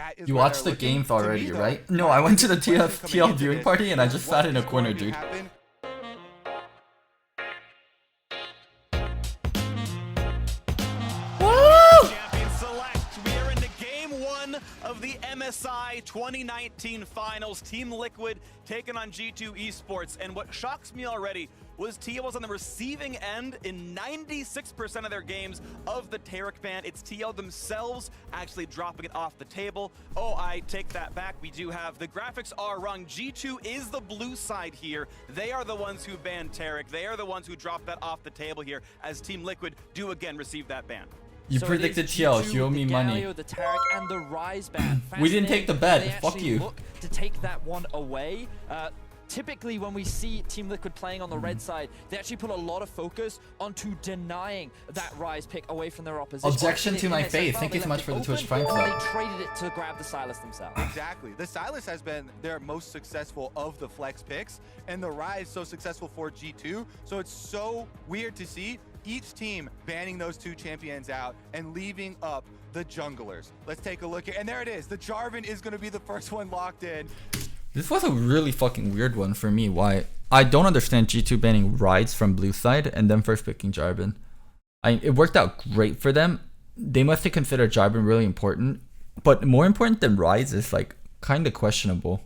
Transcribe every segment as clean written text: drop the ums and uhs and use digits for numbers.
that is You where watched they're the looking. games To me, already, though, right? No, my I went to the biggest question coming TL into viewing this party and I is just what sat in a is corner, going to dude. happen. Champions select. We are into game one of the MSI 2019 finals. Team Liquid taking on G2 Esports. And what shocks me already was TL was on the receiving end in 96% of their games of the Taric ban. It's TL themselves actually dropping it off the table. Oh, I take that back. We do have, the graphics are wrong. G2 is the blue side here. They are the ones who banned Taric. They are the ones who dropped that off the table here as Team Liquid do again receive that ban. You So predicted it is TL, G2, you owe me the money. Galio, the Taric, and the Rise ban. We didn't take the bet, They fuck actually you. Look to take that one away. Typically, when we see Team Liquid playing on the red side, they actually put a lot of focus onto denying that Rise pick away from their opposition. Objection to In my their face. side, Thank you they so left much for it the Twitch open, Prime and sub. They traded it to grab the Silas themselves. Exactly. The Silas has been their most successful of the flex picks, and the Rise so successful for G2. So it's so weird to see each team banning those two champions out and leaving up the junglers. Let's take a look here. And there it is. The Jarvan is going to be the first one locked in. This was a really fucking weird one for me. Why? I don't understand G2 banning Rides from blue side and then first picking Jarvan. It worked out great for them. They must have considered Jarvan really important. But more important than Rides is like kind of questionable.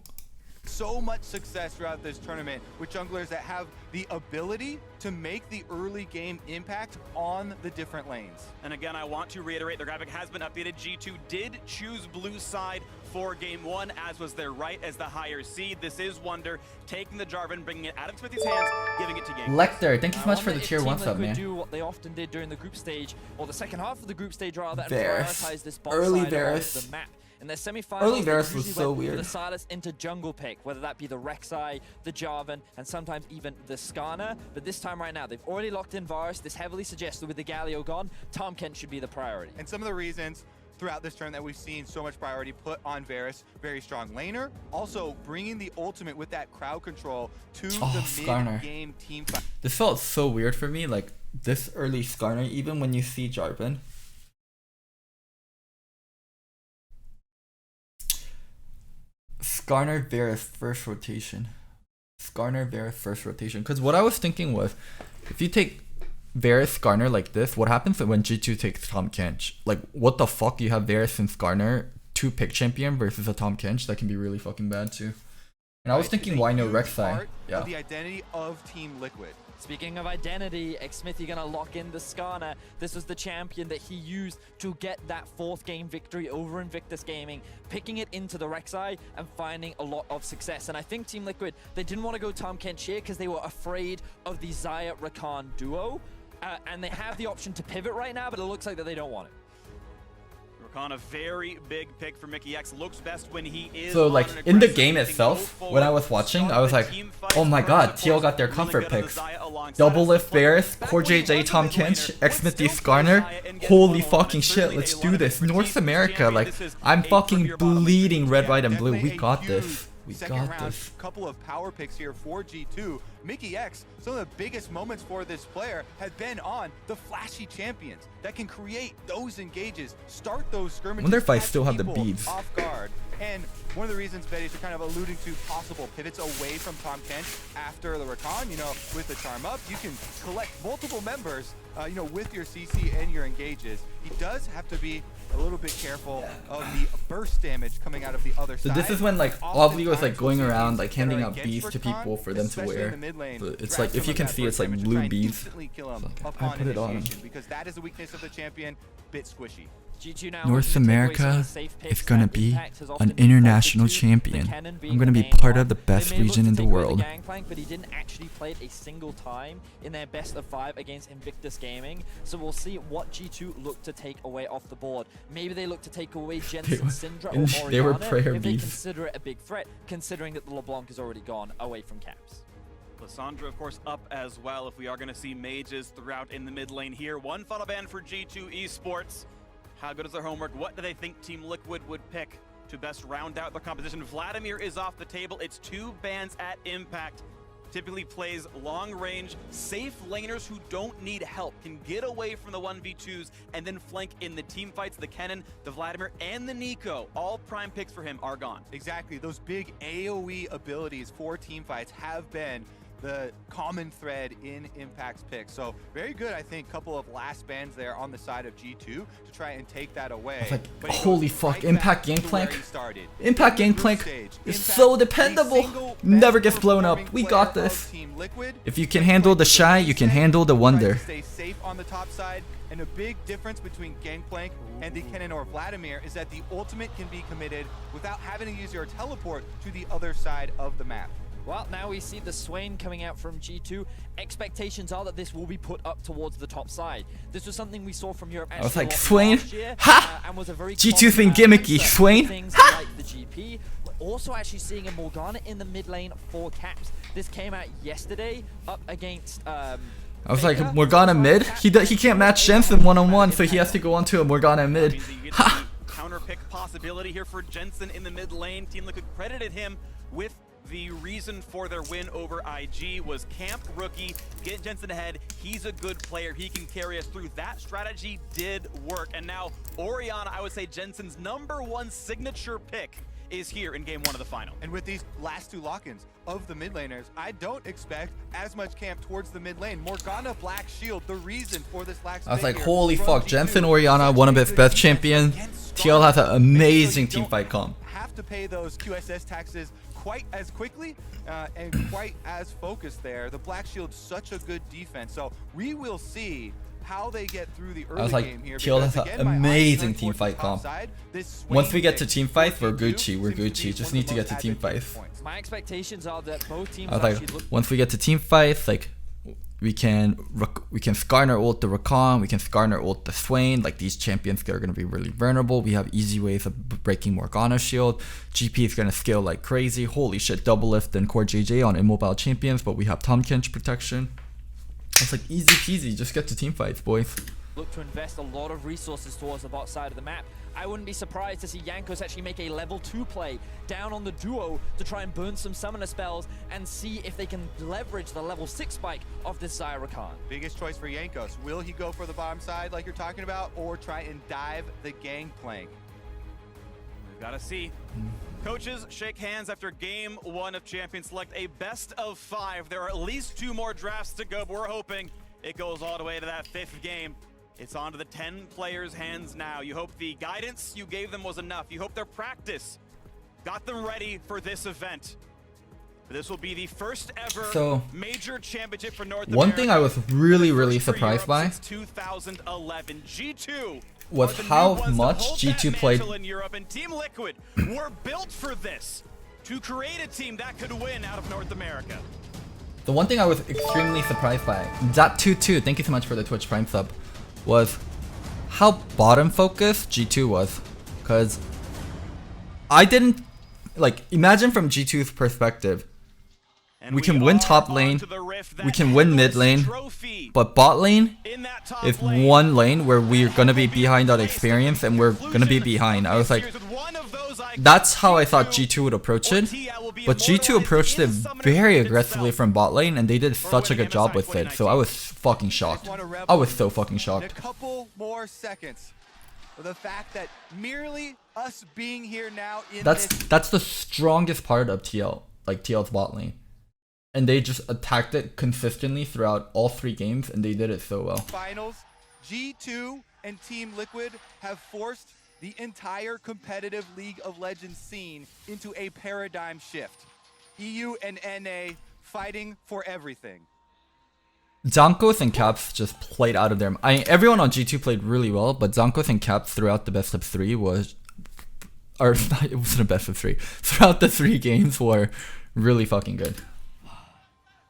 So much success throughout this tournament with junglers that have the ability to make the early game impact on the different lanes. And again, I want to reiterate, the graphic has been updated. G2 did choose blue side for game one, as was their right as the higher seed. This is Wonder taking the Jarvan, bringing it out of Smithy's hands, giving it to Game. Lecter, thank you so much for wonder the if tier Team 1 sub, Liquid man. do what they often did during the group stage, or the second half of the group stage rather, and Varus. prioritize this bot Early side Varus. of the map. In their semifinals, Early they Varus was usually so went for weird. the Silas into jungle pick, whether that be the Rek'Sai, the Jarvan, and sometimes even the Skarner. But this time right now, they've already locked in Varus. This heavily suggests that with the Galio gone, Tom Kent should be the priority. And some of the reasons throughout this turn that we've seen so much priority put on Varus, very strong laner, also bringing the ultimate with that crowd control to the Skarner. mid-game team fight. This felt so weird for me, like this early Skarner, even when you see Jarvan. Skarner Varus first rotation. Skarner Varus first rotation. Because what I was thinking was, if you take Varus Skarner like this, what happens when G2 takes Tom Kench? Like, what the fuck? You have Varus and Skarner, 2 pick champion versus a Tom Kench? That can be really fucking bad too. And I was thinking, why no Rek'Sai? Yeah. The identity of Team Liquid. Speaking of identity, Smithy gonna lock in the Skarner. This was the champion that he used to get that 4th game victory over Invictus Gaming, picking it into the Rek'Sai and finding a lot of success. And I think Team Liquid, they didn't want to go Tom Kent here because they were afraid of the Xayah Rakan duo. And they have the option to pivot right now, but it looks like that they don't want it. Rakan, a very big pick for Mickey X. Looks best when he is. So like in the game itself, when I was watching, I was like, oh my god, TL got their comfort picks. Double lift Varus, Core JJ, Tom Kench, Xmithy Skarner. Holy fucking shit, let's do this. North America, like, I'm fucking bleeding red, white, and blue. We got this. We got this. Couple of power picks here for G2. Mickey X, some of the biggest moments for this player have been on the flashy champions that can create those engages, start those skirmishes. I wonder if I catch still have the people beads. Off guard. And one of the reasons Betty's are kind of alluding to possible pivots away from Tom Kent after the Rakan, you know, with the charm up, you can collect multiple members, you know, with your CC and your engages. He does have to be a little bit careful of the burst damage coming out of the other side. So this is when like Obli was like going around like handing out bees to people for them to wear. So it's like, if you can see, it's like blue bees. So I put it on. Because that is the weakness of the champion, bit squishy. G2 now North looking to take away some of America the safe picks is gonna that be Impact has often an been international focused to. champion. McKinnon being I'm gonna the be main part one. of the best They may look region to in the take away world. Gangplank, but he didn't actually play it a single time in their best of 5 against Invictus Gaming. So we'll see what G2 look to take away off the board. Maybe they look to take away Jensen, Syndra, or Orianna they were prayer if they bees. consider it a big threat, considering that the LeBlanc is already gone away from Caps. Lissandra, of course, up as well if we are going to see mages throughout in the mid lane here. One final ban for G2 Esports. How good is their homework? What do they think Team Liquid would pick to best round out their composition? Vladimir is off the table. It's 2 bans at Impact. typically plays long range, safe laners who don't need help, can get away from the 1v2s and then flank in the team fights. The Kennen, the Vladimir, and the Nico, all prime picks for him, are gone. Exactly, those big AoE abilities for team fights have been the common thread in Impact's picks. So very good, I think, couple of last bands there on the side of G2 to try and take that away. I was like, But he holy goes fuck, right Impact back to where Gangplank. he started. Impact In the group Gangplank stage, is Impact, so the dependable. single Never best gets blown up. performing We got player this. of Team Liquid. If you can handle the Shy, you can handle the Tries Wonder. to stay safe on the top side, and a big difference between Gangplank and the Kennen or Vladimir is that the ultimate can be committed without having to use your teleport to the other side of the map. Well, now we see the Swain coming out from G2. Expectations are that this will be put up towards the top side. This was something we saw from Europe. I was actually like, a lot Swain? last year, Ha! and was a very G2's been common gimmicky. answer Swain? for things Ha! like the GP. We're also actually seeing a Morgana in the mid lane for Caps. This came out yesterday up against. I was like, Faker. Morgana mid? He can't match Jensen one-on-one, so he has to go onto a Morgana mid. Means that you get Ha! the counter pick possibility here for Jensen in the mid lane. Team Liquid credited him with the reason for their win over IG was camp rookie, get Jensen ahead. He's a good player. He can carry us through. That strategy did work. And now Orianna, I would say Jensen's #1 signature pick, is here in game 1 of the final. And with these last two lock-ins of the mid laners, I don't expect as much camp towards the mid lane. Morgana Black Shield, the reason for this lax I was like, pick here holy from fuck, G2. Jensen Orianna, one of its Such a best good champions. defense against TL has an Skarner. amazing And so you team fight comp. have to pay those QSS taxes quite as quickly and quite as focused there. The Black Shield's such a good defense, so we will see how they get through the early I was like, game here. TL because, has an again, my eyes amazing turn team towards the fight top comp. side. This Once we swing get to pick team for fights, we're G2 Gucci. We're seems to be Gucci. Just one of need the to get most to team advantageous fights. points. My expectations are that both teams I was actually like, look. once we get to team fights, like we can Skarner ult the Rakan, we can Skarner ult the Swain. Like these champions, they're gonna be really vulnerable. We have easy ways of breaking Morgana's shield. GP is gonna scale like crazy. Holy shit, double lift and core JJ on immobile champions, but we have Tom Kench protection. It's like easy peasy. Just get to team fights, boys. Look to invest a lot of resources towards the bot side of the map. I wouldn't be surprised to see Jankos actually make a level 2 play down on the duo to try and burn some summoner spells and see if they can leverage the level 6 spike of this Zyrakan. Biggest choice for Jankos. Will he go for the bottom side like you're talking about, or try and dive the Gangplank? We've got to see. Coaches shake hands after game 1 of Champions Select, a best of 5. There are at least 2 more drafts to go, but we're hoping it goes all the way to that 5th game. It's on to the 10 players' hands now. You hope the guidance you gave them was enough. You hope their practice got them ready for this event. This will be the first ever major championship for North America. One thing I was really First for surprised Europe by since 2011. G2 was are the new how ones to much hold G2 that played. mantle in Europe, and Team Liquid were built for this, to create a team that could win out of North America. The one thing I was extremely surprised by, Zat22, thank you so much for the Twitch Prime sub, was how bottom focused G2 was. Cause I didn't, like, imagine from G2's perspective, And we can win are top lane, onto the rift that we can win mid handles lane, trophy but bot lane in that top is lane. one lane where we're gonna be behind on experience and we're gonna be behind. I was like, that's how I thought G2 would approach it, but G2 approached it very aggressively from bot lane and they did such a good job with it, so I was fucking shocked. I was so fucking In a shocked. couple more seconds, the fact that merely us being here now in That's the strongest part of TL, like TL's bot lane. And they just attacked it consistently throughout all 3 games and they did it so well. finals, G2 and Team Liquid have forced the entire competitive League of Legends scene into a paradigm shift. EU and NA fighting for everything. Zankos and Caps just played out of their... everyone on G2 played really well, but Zankos and Caps throughout the best of 3 was... Or, it wasn't a best of 3. Throughout the 3 games were really fucking good.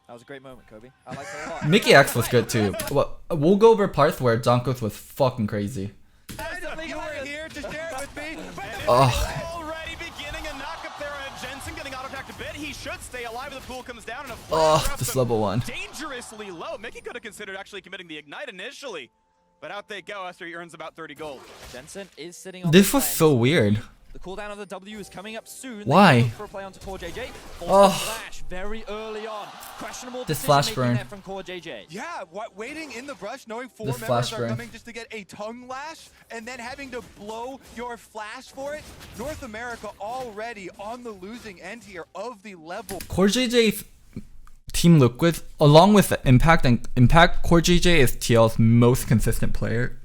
That was a great moment, Kobe. I liked it a lot. Mickey X was good too. Well, we'll go over parts where Zankos was fucking crazy. You were here to share it with me. Ugh. Already beginning a knock up there on Jensen, getting auto-attacked a bit. He should stay alive if the pool comes down, and a Ugh, this level 1. dangerously low. Mickey could have considered actually committing the ignite initially, but out they go after he earns about 30 gold. Jensen is sitting on This the was fence. so weird. The cooldown of the W is coming up soon. They Why? look for a play onto Core JJ. Oh. Flash, very early on. Questionable This decision flash making burn. there from Core JJ. Yeah, waiting in the brush, knowing 4 This members flash are burn. coming just to get a tongue lash, and then having to blow your flash for it. North America already on the losing end here of the level. Core JJ's Team Liquid, along with Impact, and Impact, Core JJ is TL's most consistent player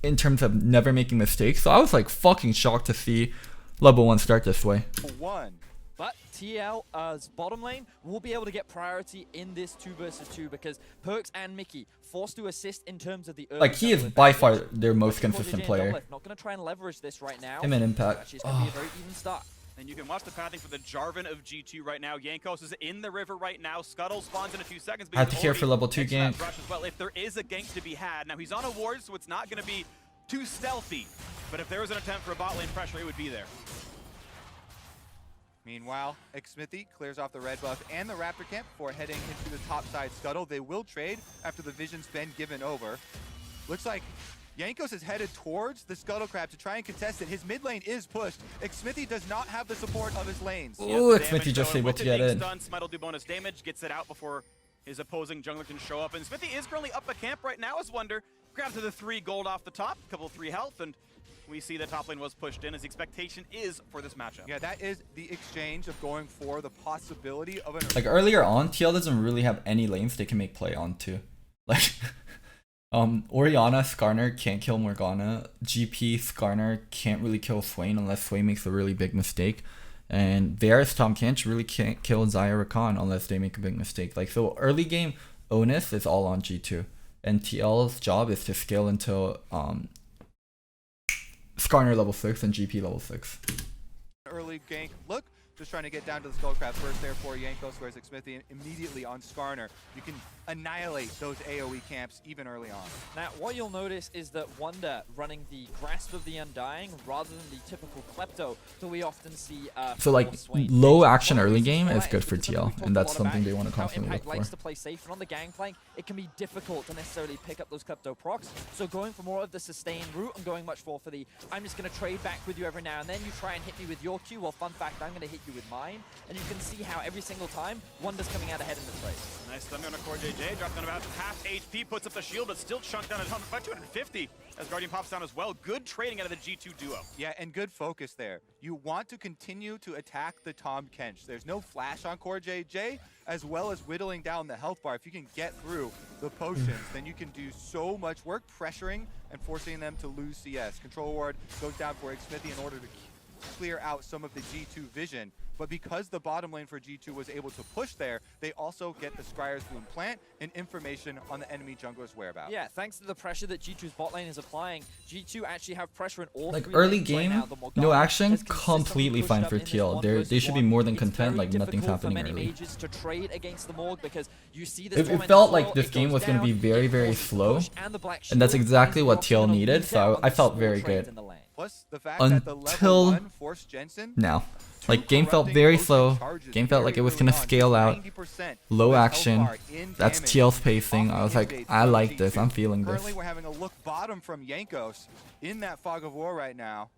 in terms of never making mistakes. So I was like fucking shocked to see Level 1 start this way. One. But TL's bottom lane will be able to get priority in this 2 versus 2 because Perks and Mickey forced to assist in terms of the early Like, he is jungle by advantage. far their most Core consistent JJ and player. Doublelift not going to try and leverage this right now. Him and Impact. Actually, it's going to be a very even start. And you can watch the pathing for the Jarvan of G2 right now. Jankos is in the river right now. Scuttle spawns in a few seconds. but Had he's to care for already level 2 into that gank. rush as well. If there is a gank to be had. Now, he's on a ward, so it's not going to be too stealthy. But if there was an attempt for a bot lane pressure, it would be there. Meanwhile, Xmithy clears off the red buff and the Raptor camp before heading into the top side scuttle. They will trade after the vision's been given over. Looks like Jankos is headed towards the Scuttle Crab to try and contest it. His mid lane is pushed. Xmithy does not have the support of his lanes. Ooh, Yes, the Xmithy damage, just though, able with to it get being in. Stunned, Smite will do bonus damage, gets it out before his opposing jungler can show up. And Smithy is currently up a camp right now as Wonder. Grabs to the 3 gold off the top, couple of 3 health, and we see the top lane was pushed in as the expectation is for this matchup. Yeah, that is the exchange of going for the possibility of an... Like, earlier on, TL doesn't really have any lanes they can make play on to. Like, Orianna, Skarner can't kill Morgana. GP, Skarner can't really kill Swain unless Swain makes a really big mistake. And Varus, Tom Kench really can't kill Xayah Rakan unless they make a big mistake. Like, so early game onus is all on G2. And TL's job is to scale until Skarner level 6 and GP level 6. Early gank look, just trying to get down to the Skullcraft first there for Jankos, whereas Xmithy immediately on Skarner. You can annihilate those AoE camps even early on. Now, what you'll notice is that Wonder running the Grasp of the Undying rather than the typical Klepto that we often see. So, like, low action early game is good for TL, and that's something they want to constantly look Impact likes for. to play safe, and on the gangplank, it can be difficult to necessarily pick up those Klepto procs. So going for more of the sustained route and going much more for the, I'm just going to trade back with you every now and then, you try and hit me with your Q, well, fun fact, I'm going to hit you with mine. And you can see how every single time, Wonder's coming out ahead in this race. Nice stun on a Core JJ, dropped down about half HP, puts up the shield, but still chunked down about 250 as Guardian pops down as well. Good trading out of the G2 duo. Yeah, and good focus there. You want to continue to attack the Tom Kench. There's no flash on Core JJ, as well as whittling down the health bar. If you can get through the potions, then you can do so much work pressuring and forcing them to lose CS. Control ward goes down for Xmithy in order to clear out some of the G2 vision. But because the bottom lane for G2 was able to push there, they also get the Scryer's Bloom plant and information on the enemy jungler's whereabouts. Yeah, thanks to the pressure that G2's bot lane is applying, G2 actually have pressure in all Like, 3 early lanes right game, now. The Morgana no action, has consistently completely pushed fine up for in this TL. 1 They should be versus more than 1. content, It's like very nothing's difficult for happening many early. mages to trade against the Morg because you see this It tormented felt soil, like this it game goes was going to be down, very, it very forces the slow. push, and the black And that's shield exactly means what Brock's gonna TL lose needed, out so on I the felt small very trades good. in the lane. Plus the fact that the Until level 1 forced Jensen now. two Like, game felt corrupting very potion slow. charges Game felt like it was very going to early on, scale out. 90% Low with health action. bar in That's damage TL's pacing. off I was the like, invades I from like this. G2. I'm feeling this. Currently, we're having a look bottom from Jankos in that fog of war right now.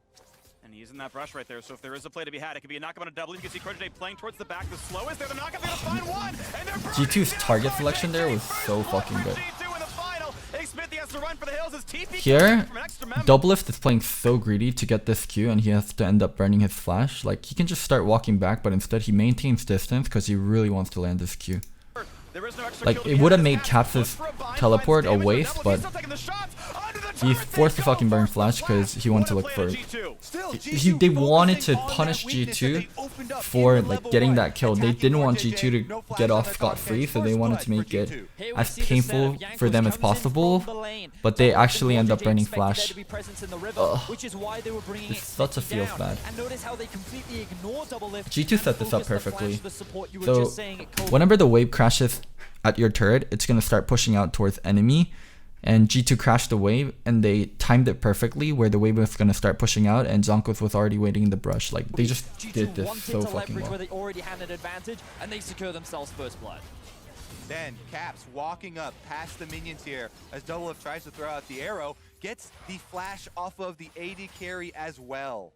And he's in that brush right there, so if there is a play to be had, it could be a knockup on a double. You can see Core JJ playing towards the back. The slowest, they're the knockup, they're gonna find one! And they're G2's target selection there was so fucking good. G2 in the final. Xmithy has to run for the hills as TP Here, from an extra member. Doublelift is playing so greedy to get this Q, and he has to end up burning his flash. Like, he can just start walking back, but instead he maintains distance because he really wants to land this Q. There is no extra Like, kill to it be would have had. made Caps Cap's look for a bind, teleport finds a damage, waste, Double, but he's still taking the shots. Under the he turret, forced they to fucking go burn for flash because he wanted to What look a for play it. to G2. Still, They G2 wanted to focusing on punish that weakness that G2 they opened up for in like level getting 1. that kill. They Attacking didn't want Core G2 no to flash get on off the scot-free, top so they edge. wanted First to make blood it for G2. Here we as see the painful serve. for them Jankos as comes in possible, from the lane. but they So actually Core end up JJ burning expected there flash. to be presence in the river, Ugh. which is why they were bringing This such a Xmithy feels down. bad. And notice how they completely ignore Doublelift G2 and set this up focus the flash perfectly. to the support you were So just saying at Kobe. whenever the wave crashes at your turret, it's going to start pushing out towards enemy, and G2 crashed the wave, and they timed it perfectly where the wave was going to start pushing out, and Zonkos was already waiting in the brush. Like, they just G2 did this wanted so to fucking leverage well. where they already had an advantage, and they secure themselves first blood. Then Caps walking up past the minions here as Doublelift tries to throw out the arrow, gets the flash off of the AD carry as well.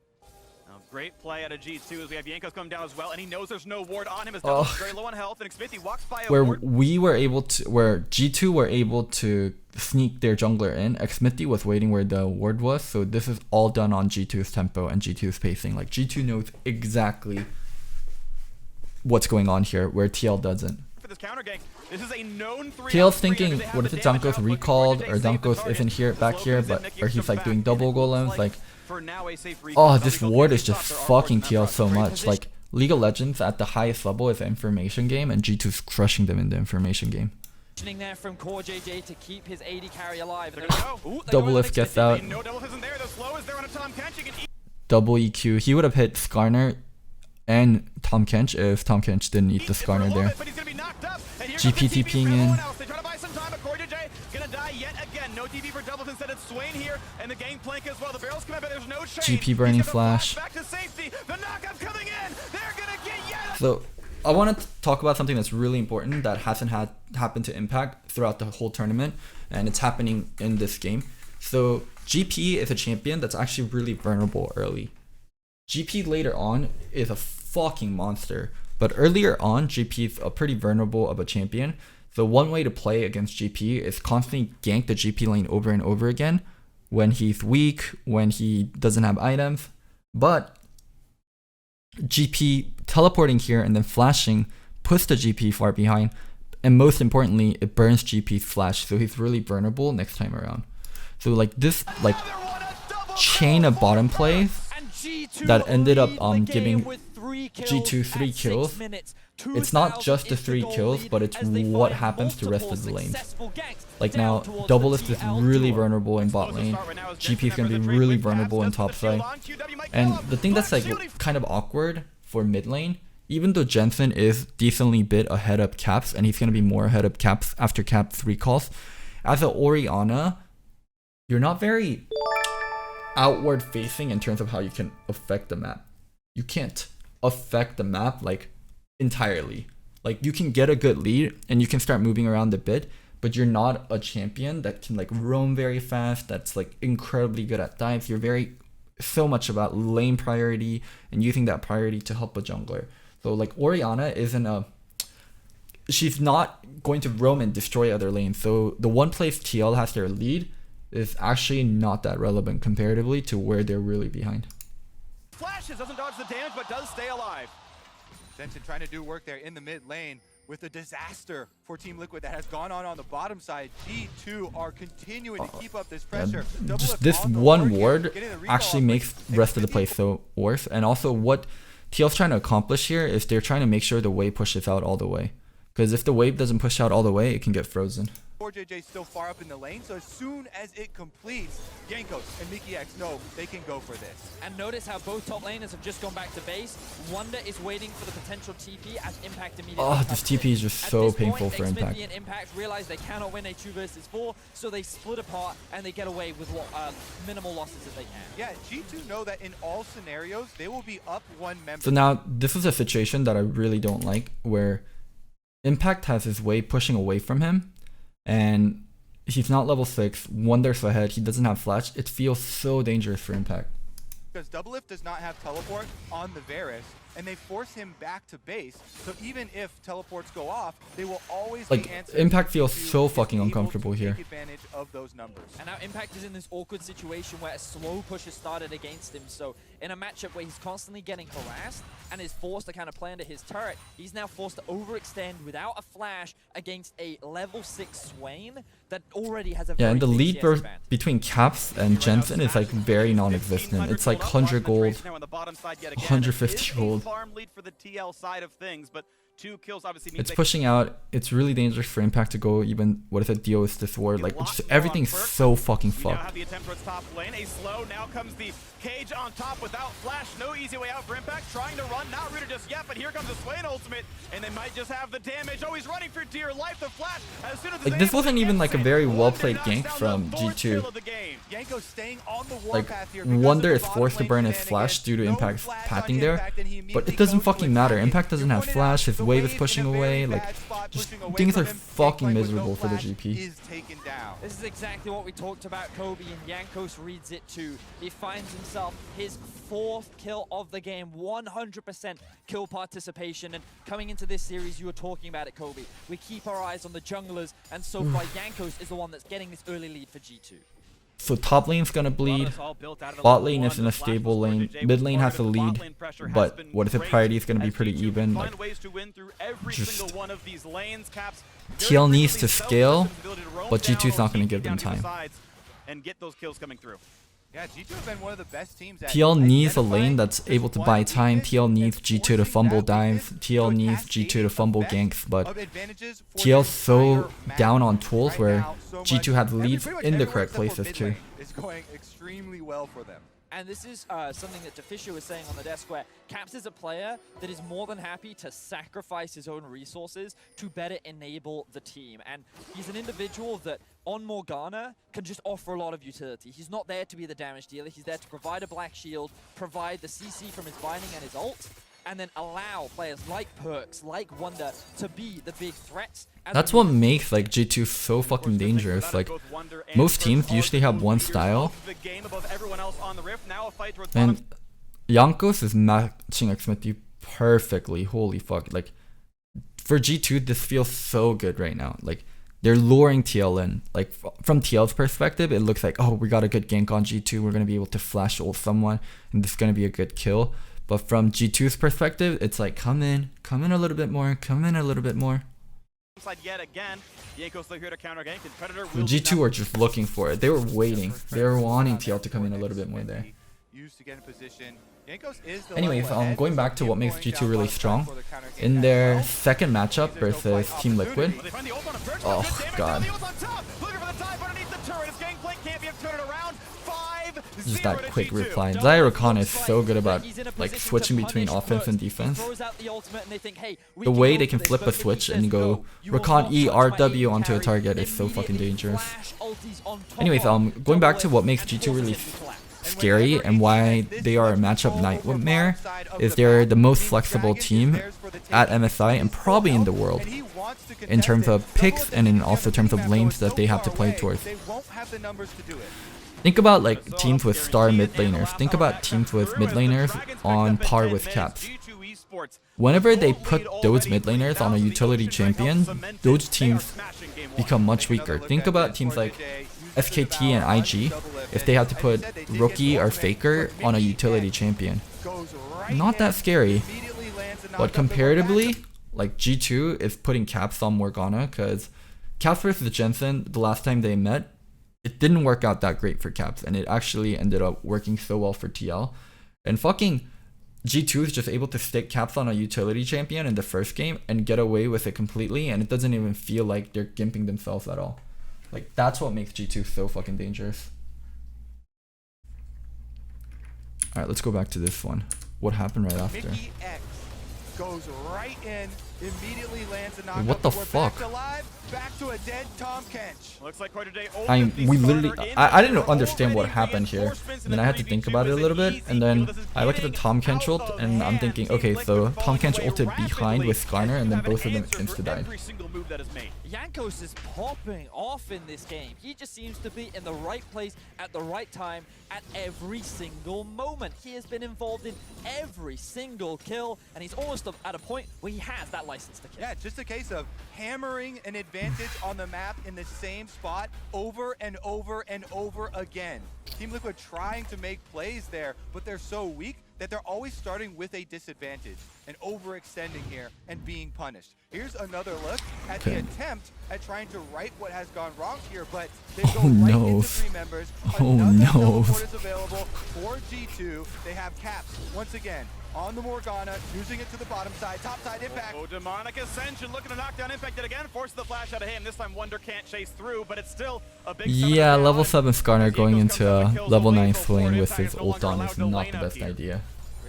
Great play out of G2 as we have Jankos coming down as well, and he knows there's no ward on him as Double is very low on health, and Xmithie walks by a Where ward. where G2 were able to sneak their jungler in, Xmithie was waiting where the ward was, so this is all done on G2's tempo and G2's pacing. Like, G2 knows exactly what's going on here, where TL doesn't. For this counter gank, this is a known 3 TL's thinking, what if the Dunkos recalled, or Dunkos isn't here, back here, but or he's like doing double golems, like, oh, this ward is just fucking TL so much. Like, League of Legends at the highest level is an information game, and G2's crushing them in the information game. There from Core JJ to keep his AD carry alive. Double lift gets out. Double EQ. He would have hit Skarner and Tom Kench if Tom Kench didn't eat the Skarner there. GP TPing in. GP burning flash. So I want to talk about something that's really important that hasn't happened to Impact throughout the whole tournament, and it's happening in this game. So GP is a champion that's actually really vulnerable early. GP later on is a fucking monster, but earlier on GP is a pretty vulnerable of a champion. So one way to play against GP is constantly gank the GP lane over and over again when he's weak, when he doesn't have items. But GP teleporting here and then flashing puts the GP far behind, and most importantly, it burns GP's flash, so he's really vulnerable next time around. So like this like chain of bottom plays that ended up giving G2 3 kills. It's not just the 3 kills, but it's what happens to the rest of the lanes. Like now, Doublelift is really vulnerable in bot lane. GP is going to be really vulnerable in top side. And the thing that's like kind of awkward for mid lane, even though Jensen is decently bit ahead of Caps, and he's going to be more ahead of Caps after Caps recalls, as an Orianna, you're not very outward facing in terms of how you can affect the map. You can't affect the map like entirely. Like, you can get a good lead and you can start moving around a bit, but you're not a champion that can like roam very fast, that's like incredibly good at dives. You're very so much about lane priority and using that priority to help a jungler. So like Orianna she's not going to roam and destroy other lanes. So the one place TL has their lead is actually not that relevant comparatively to where they're really behind. Flashes, doesn't dodge the damage, but does stay alive. Jensen trying to do work there in the mid lane with a disaster for Team Liquid that has gone on the bottom side. G2 are continuing to keep up this pressure. Just this one ward actually makes the rest of the play so worse. And also what TL's trying to accomplish here is they're trying to make sure the wave pushes out all the way. Because if the wave doesn't push out all the way, it can get frozen. 4JJ still far up in the lane, so as soon as it completes, Jankos and Mickey X know they can go for this. And notice how both top laners have just gone back to base. Wonder is waiting for the potential TP as Impact immediately. Oh, this TP is just so painful for Impact. And Impact realize they cannot win a 2 versus 4, so they split apart and they get away with minimal losses as they can. Yeah, G2 know that in all scenarios, they will be up one member. So now, this is a situation that I really don't like, where Impact has his wave pushing away from him, and he's not level 6, Wonder's ahead, he doesn't have flash. It feels so dangerous for Impact. Because Doublelift does not have teleport on the Varus, and they force him back to base, so even if teleports go off, they will always like, Impact feels so fucking uncomfortable here. Take advantage of those numbers. And now Impact is in this awkward situation where a slow push has started against him, so in a matchup where he's constantly getting harassed and is forced to kind of play under his turret, he's now forced to overextend without a flash against a level 6 Swain that already has a and the lead CS between Caps and Jensen is like very non-existent. It's like 100 gold, 150 gold. Farm lead for the TL side of things, but 2 kills obviously means it's pushing out. It's really dangerous for Impact to go even, what if it deals this ward? Like, just everything's so fucking We now fucked. have the attempt towards top lane. A slow, now comes the cage on top without flash. No easy way out for Impact. Trying to run, not rooted just yet, but here comes the Swain ultimate, and they might just have the damage. Oh, he's running for dear life. The flash, as soon as Like, this wasn't even like a very well-played gank from G2. Yanko staying on the Like, warpath here Wonder is forced to burn his flash due to Impact's pathing there, but it doesn't fucking matter. Impact doesn't have flash, his The wave is pushing in a very away. Like, bad spot, just pushing away things from are him. fucking Gangplank with no miserable for the flash GP. is taken down. This is exactly what we talked about, Kobe, and Jankos reads it too. He finds himself his 4th kill of the game, 100% kill participation, and coming into this series, you were talking about it, Kobe. We keep our eyes on the junglers, and so far, Jankos is the one that's getting this early lead for G2. So top lane's gonna bleed. Bot lane is in a stable lane. Mid lane has the lead, but what is it? Priority is gonna be pretty even. Like, just TL needs to scale, but G2's not gonna give them time. And get those kills coming through. Yeah, G2 have been one of the best teams at TL needs a lane identifying that's just able to one buy time. defense TL and needs G2 to forcing fumble that dives. weakness TL to a needs G2 to fumble cascading ganks, but of advantages for TL's the so entire map. down on tools Right where now, so G2 much- had leads pretty much in the everyone correct except for places mid too. lane is going extremely well for them. And this is something that Deficio was saying on the desk, where Caps is a player that is more than happy to sacrifice his own resources to better enable the team. And he's an individual that, on Morgana, can just offer a lot of utility. He's not there to be the damage dealer. He's there to provide a black shield, provide the CC from his binding and his ult, and then allow players like Perks, like Wonder, to be the big threats. That's what makes like G2 so fucking dangerous. Like, most teams usually have one style, and Jankos is matching Xmithie perfectly. Holy fuck! Like, for G2, this feels so good right now. Like, they're luring TL in. Like, from TL's perspective, it looks like, oh, we got a good gank on G2. We're gonna be able to flash ult someone, and this is gonna be a good kill. But from G2's perspective, it's like, come in a little bit more, come in a little bit more. Yet again, Jankos here to counter gank, and Predator The G2 were just looking for it. They were waiting. They were wanting TL to come in a little bit more there. Used to get in position. Jankos is the Anyways, level ahead, going so back to what makes going G2 down really bottom side strong, for the counter gank in as their well. second matchup There's no versus fight Team opportunity. Liquid, They find the ult on him. Perks oh does damage, god, the ult's on top. Looking for the dive underneath the turret. His Gangplank can't be turned around. 5-0 just that to quick G2. reply. Zyrokan is so good about like switching between offense and defense. The way they can flip a switch and go Rakan E RW onto a target is so fucking dangerous. Anyways, going back to what makes G2 really scary and why they are a matchup nightmare is they're the most flexible team at MSI and probably in the world in terms of picks and in also terms of lanes that they have to play towards. Think about like teams with star mid laners. Think about teams with mid laners on par with Caps. Whenever they put those mid laners on a utility champion, those teams become much weaker. Think about teams like SKT and IG if they had to put Rookie or Faker on a utility champion. Not that scary, but comparatively, like G2 is putting Caps on Morgana because Caps versus Jensen, the last time they met, it didn't work out that great for Caps, and it actually ended up working so well for TL. And fucking G2 is just able to stick Caps on a utility champion in the first game and get away with it completely, and it doesn't even feel like they're gimping themselves at all. Like, that's what makes G2 so fucking dangerous. Alright, let's go back to this one. What happened right after? Mickey X goes right in, immediately lands a Wait, knockup. what the We're fuck? Back to live, back to a dead Tom Kench. Looks like quite a day We literally, I didn't understand what happened here, and then I had to think about it a little bit, and then I look at the Tom Kench ult, and I'm thinking, okay, so Tom Kench ulted behind with Skarner, and then both of them insta-died. Jankos is popping off in this game. He just seems to be in the right place at the right time at every single moment. He has been involved in every single kill, and he's almost at a point where he has that license to kill. Yeah, just a case of hammering an advantage on the map in the same spot over and over and over again. Team Liquid trying to make plays there, but they're so weak that they're always starting with a disadvantage and overextending here and being punished. Here's another look at the attempt at trying to right what has gone wrong here, but they go right into 3 members. Another teleport is available for G2. They have Caps once again on the Morgana, using it to the bottom side, top side impact. Oh, demonic ascension looking to knock down impact yet again, forces the flash out of him. This time Wonder can't chase through, but it's still a big Yeah, level 7 Skarner going into a level 9 lane with his ult on is not the best idea.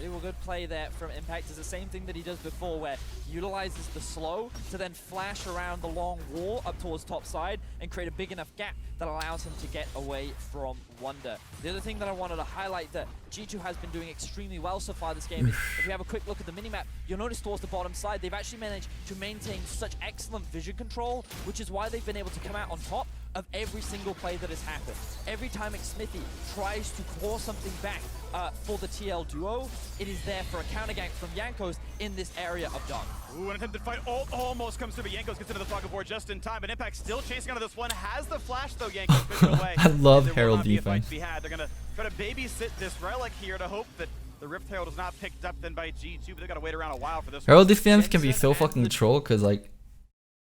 Absolutely. Well, good play there from Impact. Is the same thing that he does before, where he utilizes the slow to then flash around the long wall up towards top side and create a big enough gap that allows him to get away from Wonder. The other thing that I wanted to highlight that G2 has been doing extremely well so far this game is if we have a quick look at the minimap, you'll notice towards the bottom side, they've actually managed to maintain such excellent vision control, which is why they've been able to come out on top of every single play that has happened. Every time Xmithy tries to claw something back for the TL duo, it is there for a counter gank from Jankos in this area of Dog. Ooh, an attempted fight almost comes through, but Jankos gets into the pocket board just in time. But Impact still chasing out of this one. Has the flash though, Jankos pushing away. I love There will Herald not be a fight defense. to be had. They're gonna try to babysit this relic here to hope that the Rift Herald is not picked up then by G2, but they've got to wait around a while for this Herald one. defense can be so fucking troll because like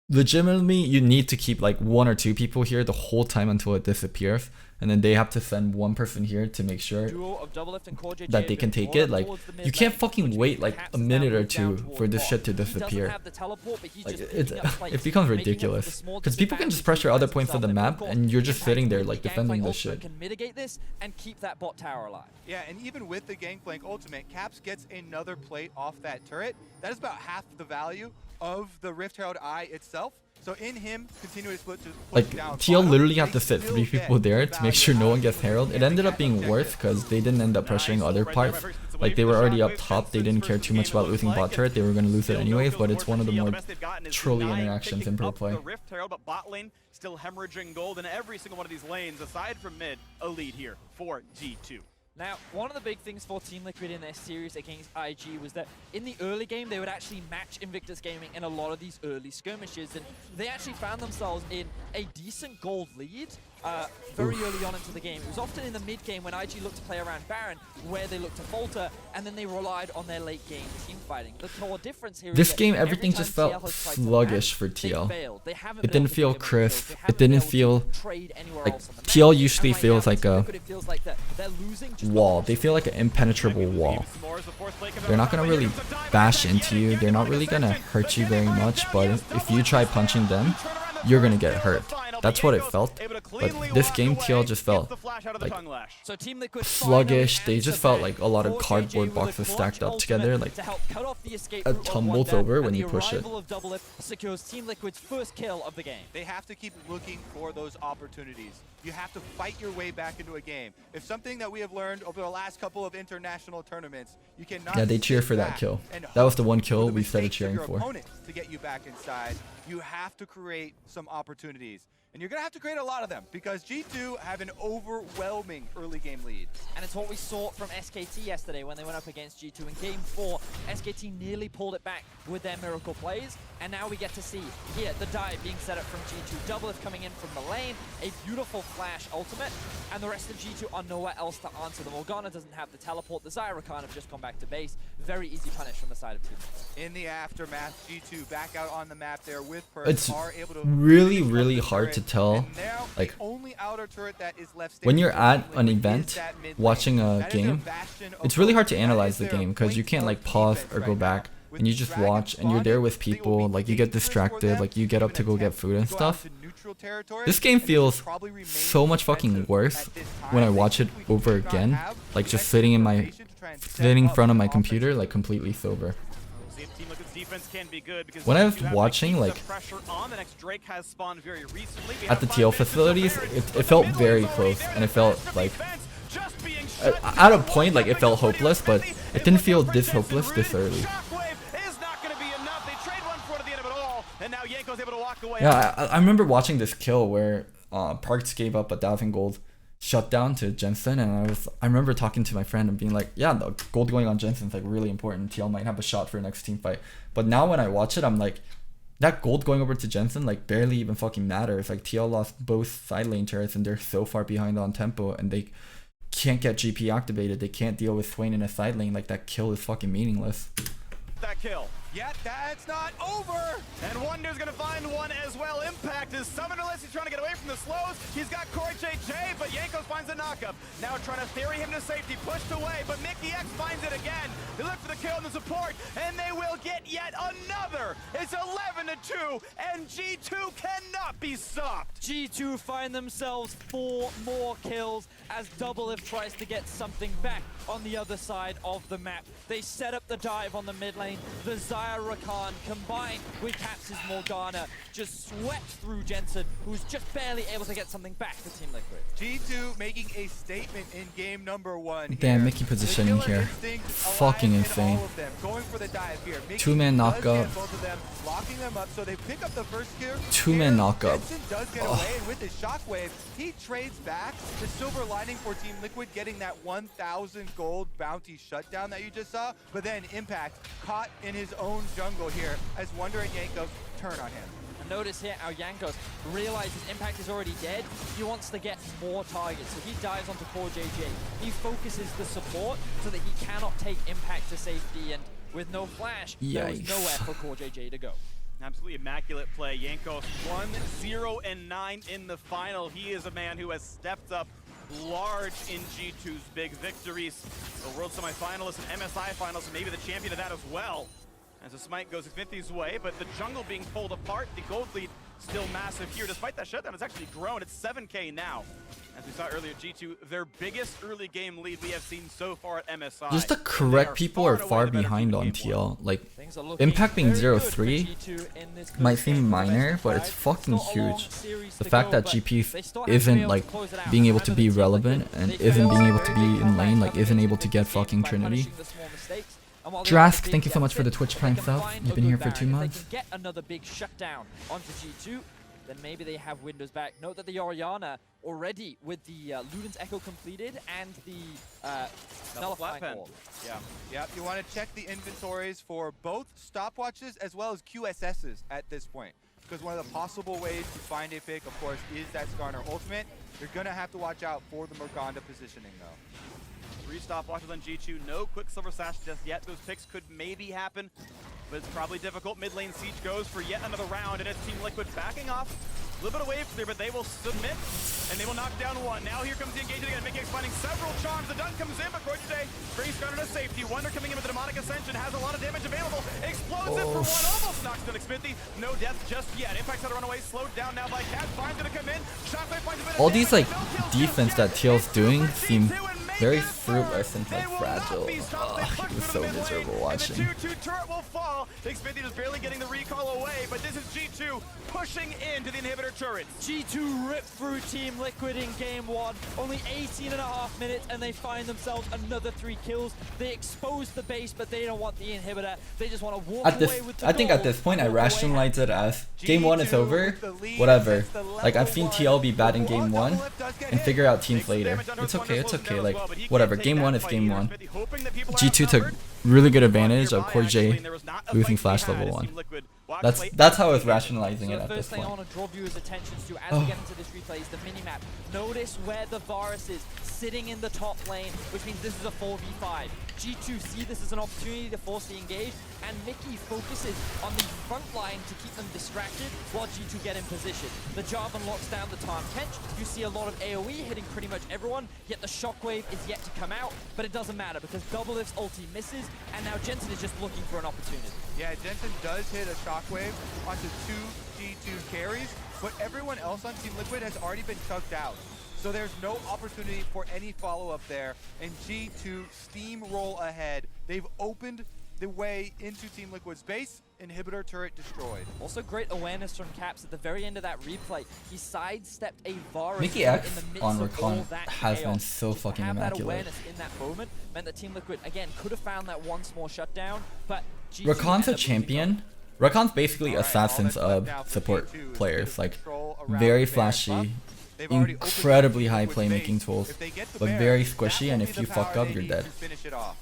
legitimately you need to keep like 1 or 2 people here the whole time until it disappears, and then they have to send 1 person here to make sure Duo of Double Lift and Core JJ that they can take it. Like you can't fucking wait like a minute or 2 for this shit to disappear. Like it becomes ridiculous because people can just pressure other points of the map and you're just sitting there like defending this shit. Can mitigate this and keep that bot tower alive. Yeah, and even with the Gangplank ultimate, Caps gets another plate off that turret. That is about half the value of the Rift Herald Eye itself. So in him, continuous split to Like down TL bottom, literally they had to sit still 3 get people there to make sure no one gets Herald. It and ended they up have being objective. worth because they didn't end up pressuring other parts. Like they were already up top, they didn't care too much about losing bot turret, they were going to lose it anyways, but it's one of the more trolly interactions in pro play. The Rift Herald, but bot lane still hemorrhaging gold in every single one of these lanes. Aside from mid, a lead here for G2. Now, one of the big things for Team Liquid in their series against IG was that in the early game, they would actually match Invictus Gaming in a lot of these early skirmishes, and they actually found themselves in a decent gold lead very early on into the game. It was often in the mid game when IG looked to play around Baron, where they looked to falter, and then they relied on their late game team fighting. The core difference here This is that game, every everything time just TL felt has tried to sluggish match, for they TL. failed. They haven't It been didn't able to feel get crisp. they It haven't been didn't able to feel trade anywhere like else on the map. TL usually And right feels now, like Team a Liquid, it feels like that they're losing just wall. They feel like an impenetrable wall. They're not gonna really bash into you. They're not really gonna hurt you very much. But if you try punching them, you're gonna get hurt. That's what it felt. But this game, TL just felt like So Team Liquid sluggish. They just felt like a lot of cardboard boxes stacked up together, like to help cut off the escape it route of tumbles Wonder, over when and you the push it. arrival of Double Lift secures Team Liquid's first kill of the game. They have to keep looking for those opportunities. You have to fight your way back into a game. If something that we have learned over the last couple of international tournaments, you cannot. Yeah, they cheer sit for that back kill. and That was the hope one for kill the we started mistakes of cheering your for. opponent to get you back inside. You have to create some opportunities. And you're going to have to create a lot of them because G2 have an overwhelming early game lead. And it's what we saw from SKT yesterday when they went up against G2 in Game 4. SKT nearly pulled it back with their miracle plays, and now we get to see here the dive being set up from G2. Double Lift coming in from the lane, a beautiful flash ultimate, and the rest of G2 are nowhere else to answer. The Morgana doesn't have the teleport, the Zyrakan have just gone back to base. Very easy punish from the side of Team Liquid. In the aftermath, G2 back out on the map there with Perk. It's are able to really hard to tell. And now, Like, the only outer turret that is left when standing you're for at Team an Liquid event is that mid watching lane. a That is their game, bastion of it's really hard to hope. analyze That the is their game because you point can't like of pause defense or right go now. back With and you just Dragon watch and you're there spawning, with they will people, be like you get dangerous for distracted, them like you get up to go get attempt food and to go stuff. out to neutral territory, This game and they will feels probably remain so much fucking defensive worse at this when I time. watch it They over do not again, have like the just extra sitting in information to try and set in up front of an my offensive computer, like completely sober. See if Team Liquid's defense can be good because When I was you have to watching, keep the like, pressure on. The next Drake has spawned very recently. We at the have 5 TL minutes to facilities, prepare it felt The mid very lane's already close, there. and it The felt rest of like defense just being shut at a down. point like it felt hopeless, but it didn't feel this hopeless this early. Shockwave is not going to be enough. They trade one for to the end of it all, and now Yanko's able to walk away. Yeah, I remember watching this kill where Parks gave up a 1,000 gold shutdown to Jensen, and I remember talking to my friend and being like, yeah, the gold going on Jensen's like really important. TL might have a shot for next team fight. But now when I watch it, I'm like, that gold going over to Jensen like barely even fucking matters. Like TL lost both side lane turrets and they're so far behind on tempo and they can't get GP activated. They can't deal with Swain in a side lane. Like that kill is fucking meaningless. That kill. Yet that's not over. And Wonder's gonna find one as well. Impact is summonerless. He's trying to get away from the slows. He's got Corey JJ, but Yankos finds a knockup. Now trying to ferry him to safety, pushed away, but Mickey X finds it again. They look for the kill and the support, and they will get yet another. It's 11-2, and G2 cannot be stopped. G2 find themselves 4 more kills as Doublelift tries to get something back on the other side of the map. They set up the dive on the mid lane. The Zaya Rakan combined with Caps' Morgana just swept through Jensen, who's just barely able to get something back to Team Liquid. G2 making a statement in game number 1. Damn, here. Mickey positioning The killer here. instinct Fucking alive in insane. all of them. Going for the dive here. Mickey 2-man does knockup. get both of them, locking them up, so they pick up the first kill. 2-man knockup. Jensen does get away, and with his shockwave, he trades back. The silver lining for Team Liquid getting that 1,000 gold bounty shutdown that you just saw, but then Impact caught in his own jungle here as Wonder and Yankos turn on him. And notice here how Yankos realizes Impact is already dead. He wants to get more targets, so he dives onto Core JJ. He focuses the support so that he cannot take Impact to safety, and with no flash, there was Yikes. nowhere for Core JJ to go. Absolutely immaculate play. Yankos 1-0-9 in the final. He is a man who has stepped up large in G2's big victories. The World Semifinalist and MSI Finals, and maybe the champion of that as well. As the smite goes Xmithie's way, but the jungle being pulled apart, the gold lead still massive here. Despite that shutdown, it's actually grown. It's 7K now. As we saw earlier, G2, their biggest early game lead we have seen so far at MSI. Just the correct people are far behind on TL. Like, Things are looking Impact being very good for 0-3 G2 in this might group seem game. minor, but it's fucking huge. The fact that GP isn't like being able to be relevant and isn't being able to be in lane, like isn't able to get fucking Trinity. Drask, thank you so much for the Twitch Prime sub. You've been here for 2 months. If they can get another big shutdown onto G2, then maybe they have windows back. Note that the Orianna already with the Luden's Echo completed and the nullifying pen. wall. Yeah, yep. You want to check the inventories for both stopwatches as well as QSSs at this point. Because one of the possible ways to find a pick, of course, is that Skarner ultimate. You're going to have to watch out for the Morgana positioning, though. 3 stopwatches on G2, no Quicksilver Sash just yet. Those picks could maybe happen, but it's probably difficult. Mid lane siege goes for yet another round, and it's Team Liquid backing off. A little bit away from there, but they will submit, and they will knock down one. Now here comes the engagement again. Mickey X finding several charms. The dunk comes in, but Corey today brings Skarner to safety. Wonder coming in with the demonic ascension, has a lot of damage available. Explodes it for one, almost knocks down Xmithie. No death just yet. Impact's had to run away, slowed down now by Cat. Finds it to come in. Shockwave finds a bit of All these like damage. No kills defense just that yet. TL's doing seem very They fruitless and like will fragile. not be stopped. They push It was through so the mid lane, miserable and watching. the 2-2 turret will fall. Xmithie is barely getting the recall away, but this is G2 pushing into the inhibitor turrets. G2 ripped through Team Liquid in game 1. Only 18.5 minutes, and they find themselves another 3 kills. They expose the base, but they don't want the inhibitor. They just want to walk At away this, with the I think at gold, this point I walk away rationalize it as game 1 is over, whatever. Like I've seen TL be bad in game 1 and figure out teams later. It's okay, like whatever. Game 1 is game 1. G2 took really good advantage of Core J losing Flash level 1. That's how I was rationalizing So it the at this first thing I point. want to draw viewers' attention to as we get into this replay is the minimap. Notice where the Varus is, sitting in the top lane, which means this is a 4v5. G2 see this as an opportunity to force the engage, and Mickey focuses on the front line to keep them distracted while G2 get in position. The Jarvan locks down the Tahm Kench. You see a lot of AoE hitting pretty much everyone, yet the Shockwave is yet to come out, but it doesn't matter because Doublelift's ulti misses, and now Jensen is just looking for an opportunity. Yeah, Jensen does hit a shockwave onto 2 G2 carries, but everyone else on Team Liquid has already been chucked out. So there's no opportunity for any follow-up there, and G2 steamroll ahead. They've opened the way into Team Liquid's base. Inhibitor turret destroyed. Also great awareness from Caps at the very end of that replay. He sidestepped a Varus Mickey in X the midst on of all Rakan that has been chaos. so Just to fucking have that immaculate. awareness in that moment meant that Team Liquid, again, could have found that one small shutdown, but G2 Rakan's ended a up losing champion. Rakan's basically Alright, assassins all that's of left now for support G2 is players, to like control around very the Baron flashy, buff. They've already opened incredibly Team high Liquid's playmaking base. tools, If they get the but Baron, very that squishy, will and be if the you fuck power up, they you're need dead. to finish it off.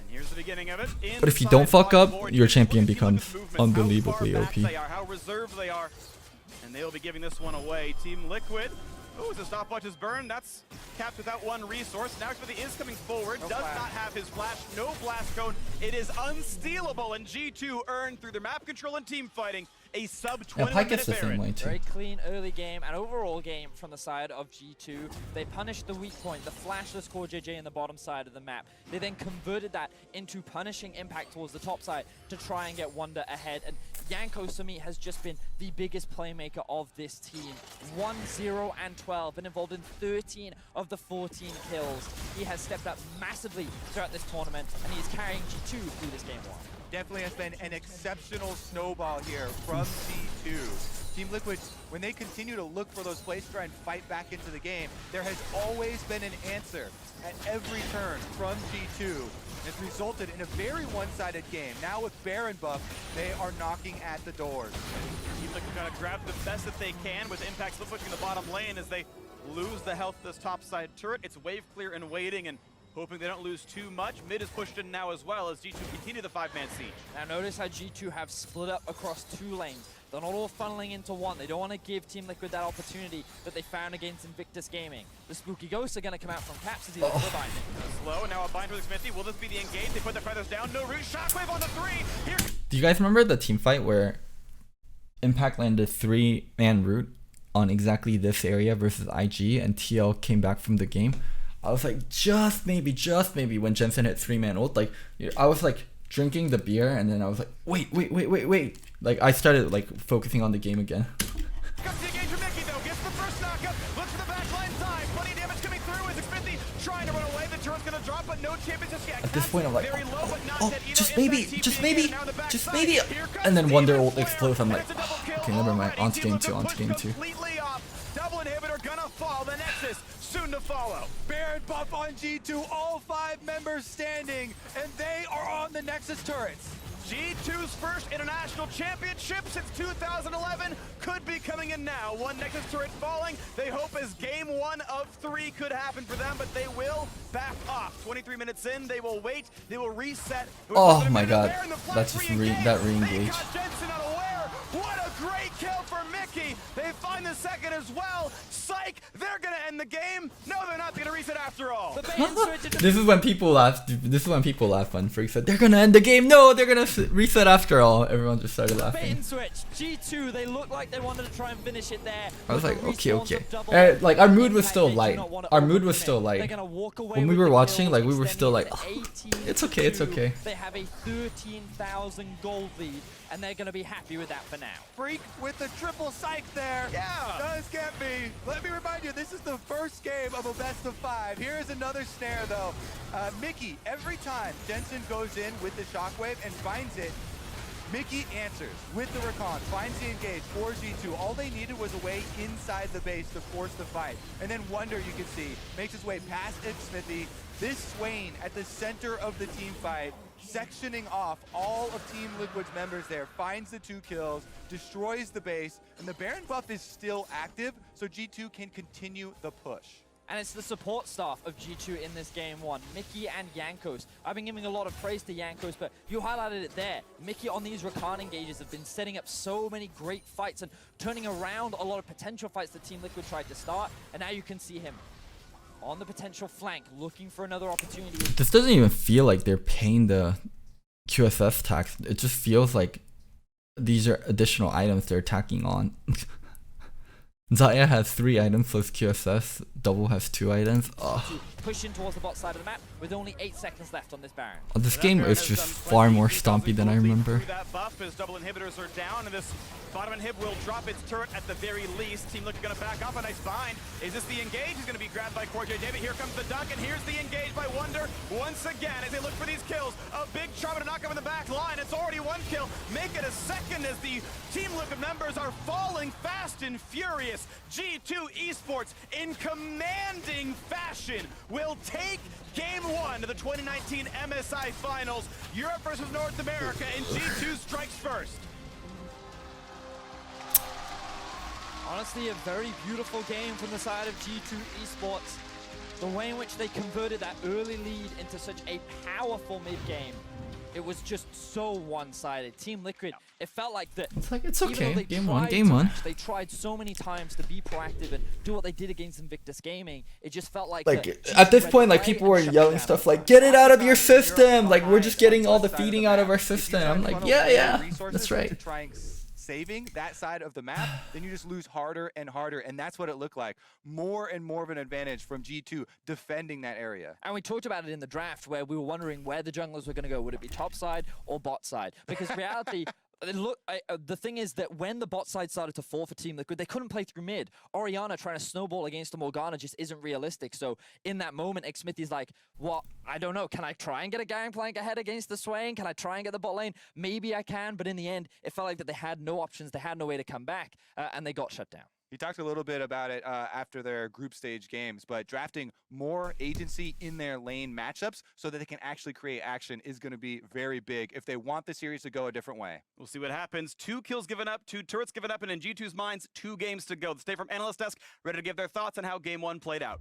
And here's the beginning of it. But if you don't fuck up, Inside your board, champion you can look at becomes the movement, unbelievably how far OP. back they are, how reserved they are, and they will be giving this one away. Team Liquid Ooh, the stopwatch is burned. That's capped without one resource. Now Xmithie is coming forward. Does not have his flash. No blast cone. It is unstealable. And G2 earned through their map control and team fighting a sub 20 Pike gets minute the same way too. Very clean early game and overall game from the side of G2. They punished the weak point, the flashless core JJ in the bottom side of the map. They then converted that into punishing Impact towards the top side to try and get Wonder ahead. And Yanko, to me, has just been the biggest playmaker of this team. 1-0 and 12, been involved in 13 of the 14 kills. He has stepped up massively throughout this tournament, and he is carrying G2 through this game 1. Definitely has been an exceptional snowball here from G2. Team Liquid, when they continue to look for those plays to try and fight back into the game, there has always been an answer at every turn from G2. It's resulted in a very one-sided game. Now with Baron buff, they are knocking at the doors. Team Liquid trying to grab the best that they can with Impact still pushing the bottom lane as they lose the health of this top side turret. It's wave clear and waiting, and hoping they don't lose too much. Mid is pushed in now as well as G2 continue the 5-man siege. Now notice how G2 have split up across 2 lanes. They're not all funneling into one. They don't want to give Team Liquid that opportunity that they found against Invictus Gaming. The Spooky Ghosts are going to come out from Caps as he looks for binding. Slow, now a bind for the Xmithie. Will this be the engage? They put the feathers down. No root. Shockwave on the 3. Here. Do you guys remember the team fight where Impact landed 3-man root on exactly this area versus IG and TL came back from the game? I was like, just maybe when Jensen hit 3-man ult, like I was like drinking the beer and then I was like, wait. Like I started like focusing on the game again. Comes the engage from Mickey though, gets the first knockup, looks for the backline time, plenty of damage coming through as Xmithie trying to run away, the turret's gonna drop, but no champions just yet. At this point I'm like, Very low, but not oh, dead either. just Impact maybe, TP now on the back just side. maybe. Here comes And then Wonder Steven ult Flare, explodes. I'm and like, it's a double kill okay, never mind. already. On to Team game 2, Liquid on to game push 2. completely off. Double inhibitor gonna fall. The Nexus soon to follow. Baron buff on G2, all 5 members standing, and they are on the Nexus turrets. G2's first international championship since 2011 could be coming in now. One Nexus turret falling. They hope as game 1 of 3 could happen for them, but they will back off. 23 minutes in, they will wait. They will reset. Oh my god, that's just that re-engage. Jensen unaware. What a great kill for Mickey. They find the second as well. Psych, they're gonna end the game. No, they're not. They're gonna reset after all. The bait and switch into This is when people laugh. This is when people laugh when Freak said they're gonna end the game. No, they're gonna reset after all. Everyone just started bait laughing. and switch. G2, they look like they wanted to try and finish it there. I was With like, the okay. respawns of double Like our mood was Impact, still they do light. not want to Our mood was open still it. light. They're gonna walk away When we with were the watching, kills, like we were still extending like, it to it's okay, it's 18-2. okay. They have a 13,000 gold lead, and they're gonna be happy with that for now. Freak with the triple psych there. Yeah. Does get me. Let me remind you, this is the first game of a best of 5. Here is another snare though. Mickey, every time Jensen goes in with the shockwave and finds it, Mickey answers with the recon, finds the engage for G2. All they needed was a way inside the base to force the fight. And then Wonder, you can see, makes his way past Xmithie. This Swain at the center of the team fight, sectioning off all of Team Liquid's members there, finds the 2 kills, destroys the base, and the Baron buff is still active, so G2 can continue the push. And it's the support staff of G2 in this game 1, Mickey and Yankos. I've been giving a lot of praise to Yankos, but you highlighted it there. Mickey on these Rakan engages have been setting up so many great fights and turning around a lot of potential fights that Team Liquid tried to start. And now you can see him on the potential flank, looking for another opportunity. This doesn't even feel like they're paying the QSS tax. It just feels like these are additional items they're attacking on. Zaya has 3 items plus QSS. Double has 2 items. Ugh. Push in towards the bot side of the map with only 8 seconds left on this Baron. This game is just far more stompy than I remember. That buff as double inhibitors are down, and this bottom inhib will drop its turret at the very least. Team Liquid gonna back up. A nice bind. Is this the engage? He's gonna be grabbed by Core David. Here comes the dunk, and here's the engage by Wonder once again as they look for these kills. A big charm to knock up in the back line. It's already 1 kill. Make it a second as the Team Liquid members are falling fast and furious. G2 Esports in commanding fashion will take Game 1 of the 2019 MSI Finals. Europe versus North America, and G2 strikes first. Honestly, a very beautiful game from the side of G2 Esports. The way in which they converted that early lead into such a powerful mid-game it was just so one-sided. Team Liquid, it felt like that. It's like, it's even though okay. they Game one, tried game so one. much, they tried so many times to be proactive and do what they did against Invictus Gaming. It just felt like at this point, like, people were yelling stuff like, get it out of your system. Like, we're just getting all the feeding out of our system. I'm like, yeah, that's right. Saving that side of the map, then you just lose harder and harder, and that's what it looked like. More and more of an advantage from G2 defending that area. And we talked about it in the draft where we were wondering where the junglers were going to go. Would it be top side or bot side? Because reality, look, the thing is that when the bot side started to fall for Team Liquid, they couldn't play through mid. Orianna trying to snowball against the Morgana just isn't realistic. So in that moment, Xmithy's like, well, I don't know. Can I try and get a gangplank ahead against the Swain? Can I try and get the bot lane? Maybe I can. But in the end, it felt like that they had no options. They had no way to come back, and they got shut down. He talked a little bit about it after their group stage games, but drafting more agency in their lane matchups so that they can actually create action is going to be very big if they want the series to go a different way. We'll see what happens. 2 kills given up, 2 turrets given up, and in G2's minds, 2 games to go. The stay from Analyst Desk, ready to give their thoughts on how Game 1 played out.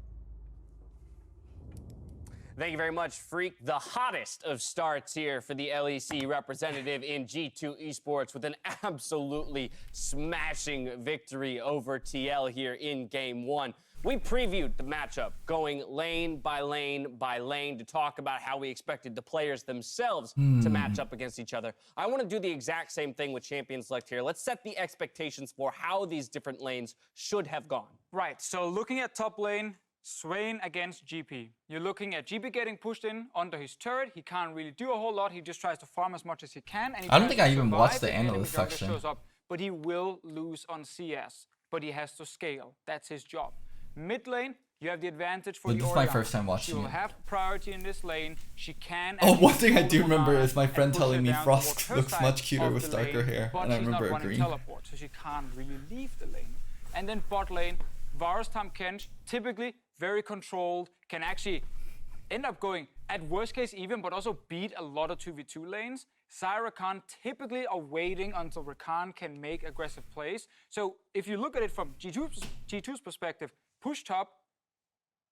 Thank you very much, Freak. The hottest of starts here for the LEC representative in G2 Esports with an absolutely smashing victory over TL here in Game 1. We previewed the matchup, going lane by lane by lane to talk about how we expected the players themselves to match up against each other. I want to do the exact same thing with Champion Select here. Let's set the expectations for how these different lanes should have gone. Right, so looking at top lane, Swain against GP. You're looking at GP getting pushed in under his turret. He can't really do a whole lot. He just tries to farm as much as he can. And he I don't think I even survive watched the if enemy analyst jungle section. shows up, but he will lose on CS. But he has to scale. That's his job. Mid lane, you have the advantage for This the is my Orianna. first time She watching will it. have priority in this lane. She can. Oh, one actually thing I hold do the remember Morgana is my friend and push telling her me down Frost towards her looks side much cuter of with the darker lane, hair, but and I she's remember not running agreeing. teleport, so she can't really leave the lane. And then bot lane, Varus Tam Kench, typically very controlled, can actually end up going, at worst case even, but also beat a lot of 2v2 lanes. Zyra Khan typically are waiting until Rakan can make aggressive plays. So if you look at it from G2's perspective, push top,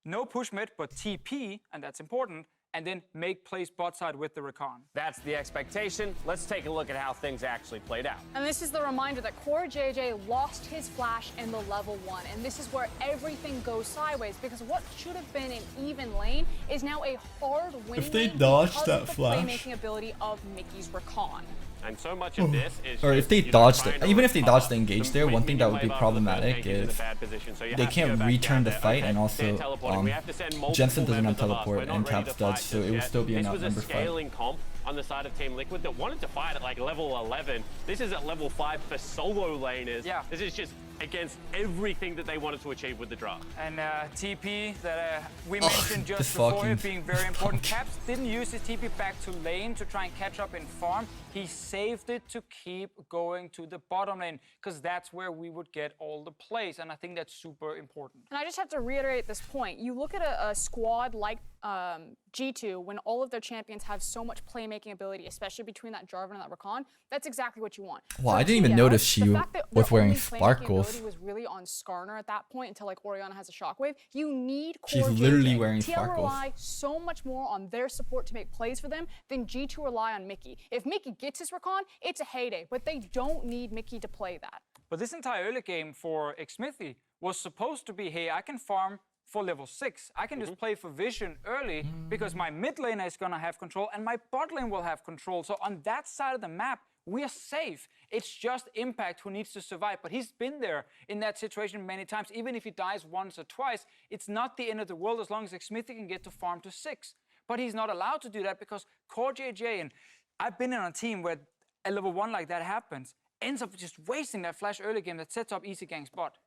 no push mid, but TP, and that's important, and then make plays bot side with the Rakan. That's the expectation. Let's take a look at how things actually played out. And this is the reminder that Core JJ lost his flash in the level 1, and this is where everything goes sideways, because what should have been an even lane is now a hard winning If they lane dodged because that of the flash. playmaking ability of Mickey's Rakan. And so much of this is Or if just, they you know, dodged trying it, to even if they recover dodged the engage from there, one when thing you that would be wave up, the problematic first engage in a is bad position, so you they have to go can't back return down the there. fight, Okay, and they're also teleporting. We have to send multiple Jensen doesn't have members of us. teleport We're not and ready Taps to fight does, so just it would yet. still be an This was a outnumber fight. scaling comp on the side of Team Liquid that wanted to fight at like level 11. This is at level 5 for solo laners. Yeah. This is just against everything that they wanted to achieve with the draft. And TP that we mentioned this just before fucking it being very important. pumpkin. Caps didn't use his TP back to lane to try and catch up in farm. He saved it to keep going to the bottom lane, because that's where we would get all the plays, and I think that's super important. And I just have to reiterate this point. You look at a squad like G2, when all of their champions have so much playmaking ability, especially between that Jarvan and that Rakan, that's exactly what you want. Wow, For I didn't even TL, notice the she fact that was their wearing only playmaking sparkles. ability was really on Skarner at that point until like Orianna has a shockwave. You need She's core literally JJ. wearing TL sparkles. rely so much more on their support to make plays for them than G2 rely on Mickey. If Mickey gets his Rakan, it's a heyday, but they don't need Mickey to play that. But this entire early game for Xmithy was supposed to be, hey, I can farm for level 6. I can just play for vision early because my mid laner is gonna have control and my bot lane will have control. So on that side of the map, we are safe. It's just Impact who needs to survive. But he's been there in that situation many times. Even if he dies once or twice, it's not the end of the world as long as Xmithy can get to farm to 6. But he's not allowed to do that because Core JJ, and I've been on a team where a level 1 like that happens, ends up just wasting that flash early game that sets up easy gang spot.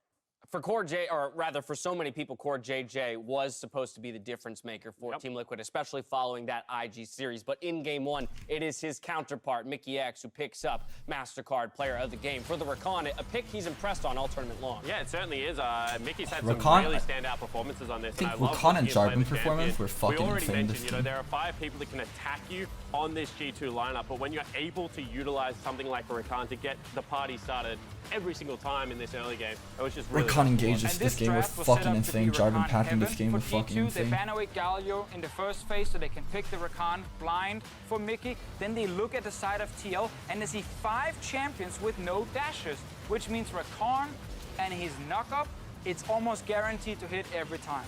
For Core J, or rather for so many people, Core JJ was supposed to be the difference maker for Team Liquid, especially following that IG series. But in Game 1, it is his counterpart, Mickey X, who picks up MasterCard Player of the Game. For the Rakan, a pick he's impressed on all tournament long. Yeah, it certainly is. Mickey's had Rakan- some really standout performances on this. I think and love Rakan watching and him play Jarvan the performance champion. were fucking We already insane this mentioned, there are 5 people that can attack you on this G2 lineup, but when you're able to utilize something like Rakan to get the party started every single time in this early game, it was just really Rakan engages. And This game was draft set fucking up to be insane. Jarvan Rakan packing this heaven game for was fucking G2. They insane. ban away Galio in the first phase so they can pick the Rakan blind for Mickey. Then they look at the side of TL and they see 5 champions with no dashes, which means Rakan and his knock-up, it's almost guaranteed to hit every time.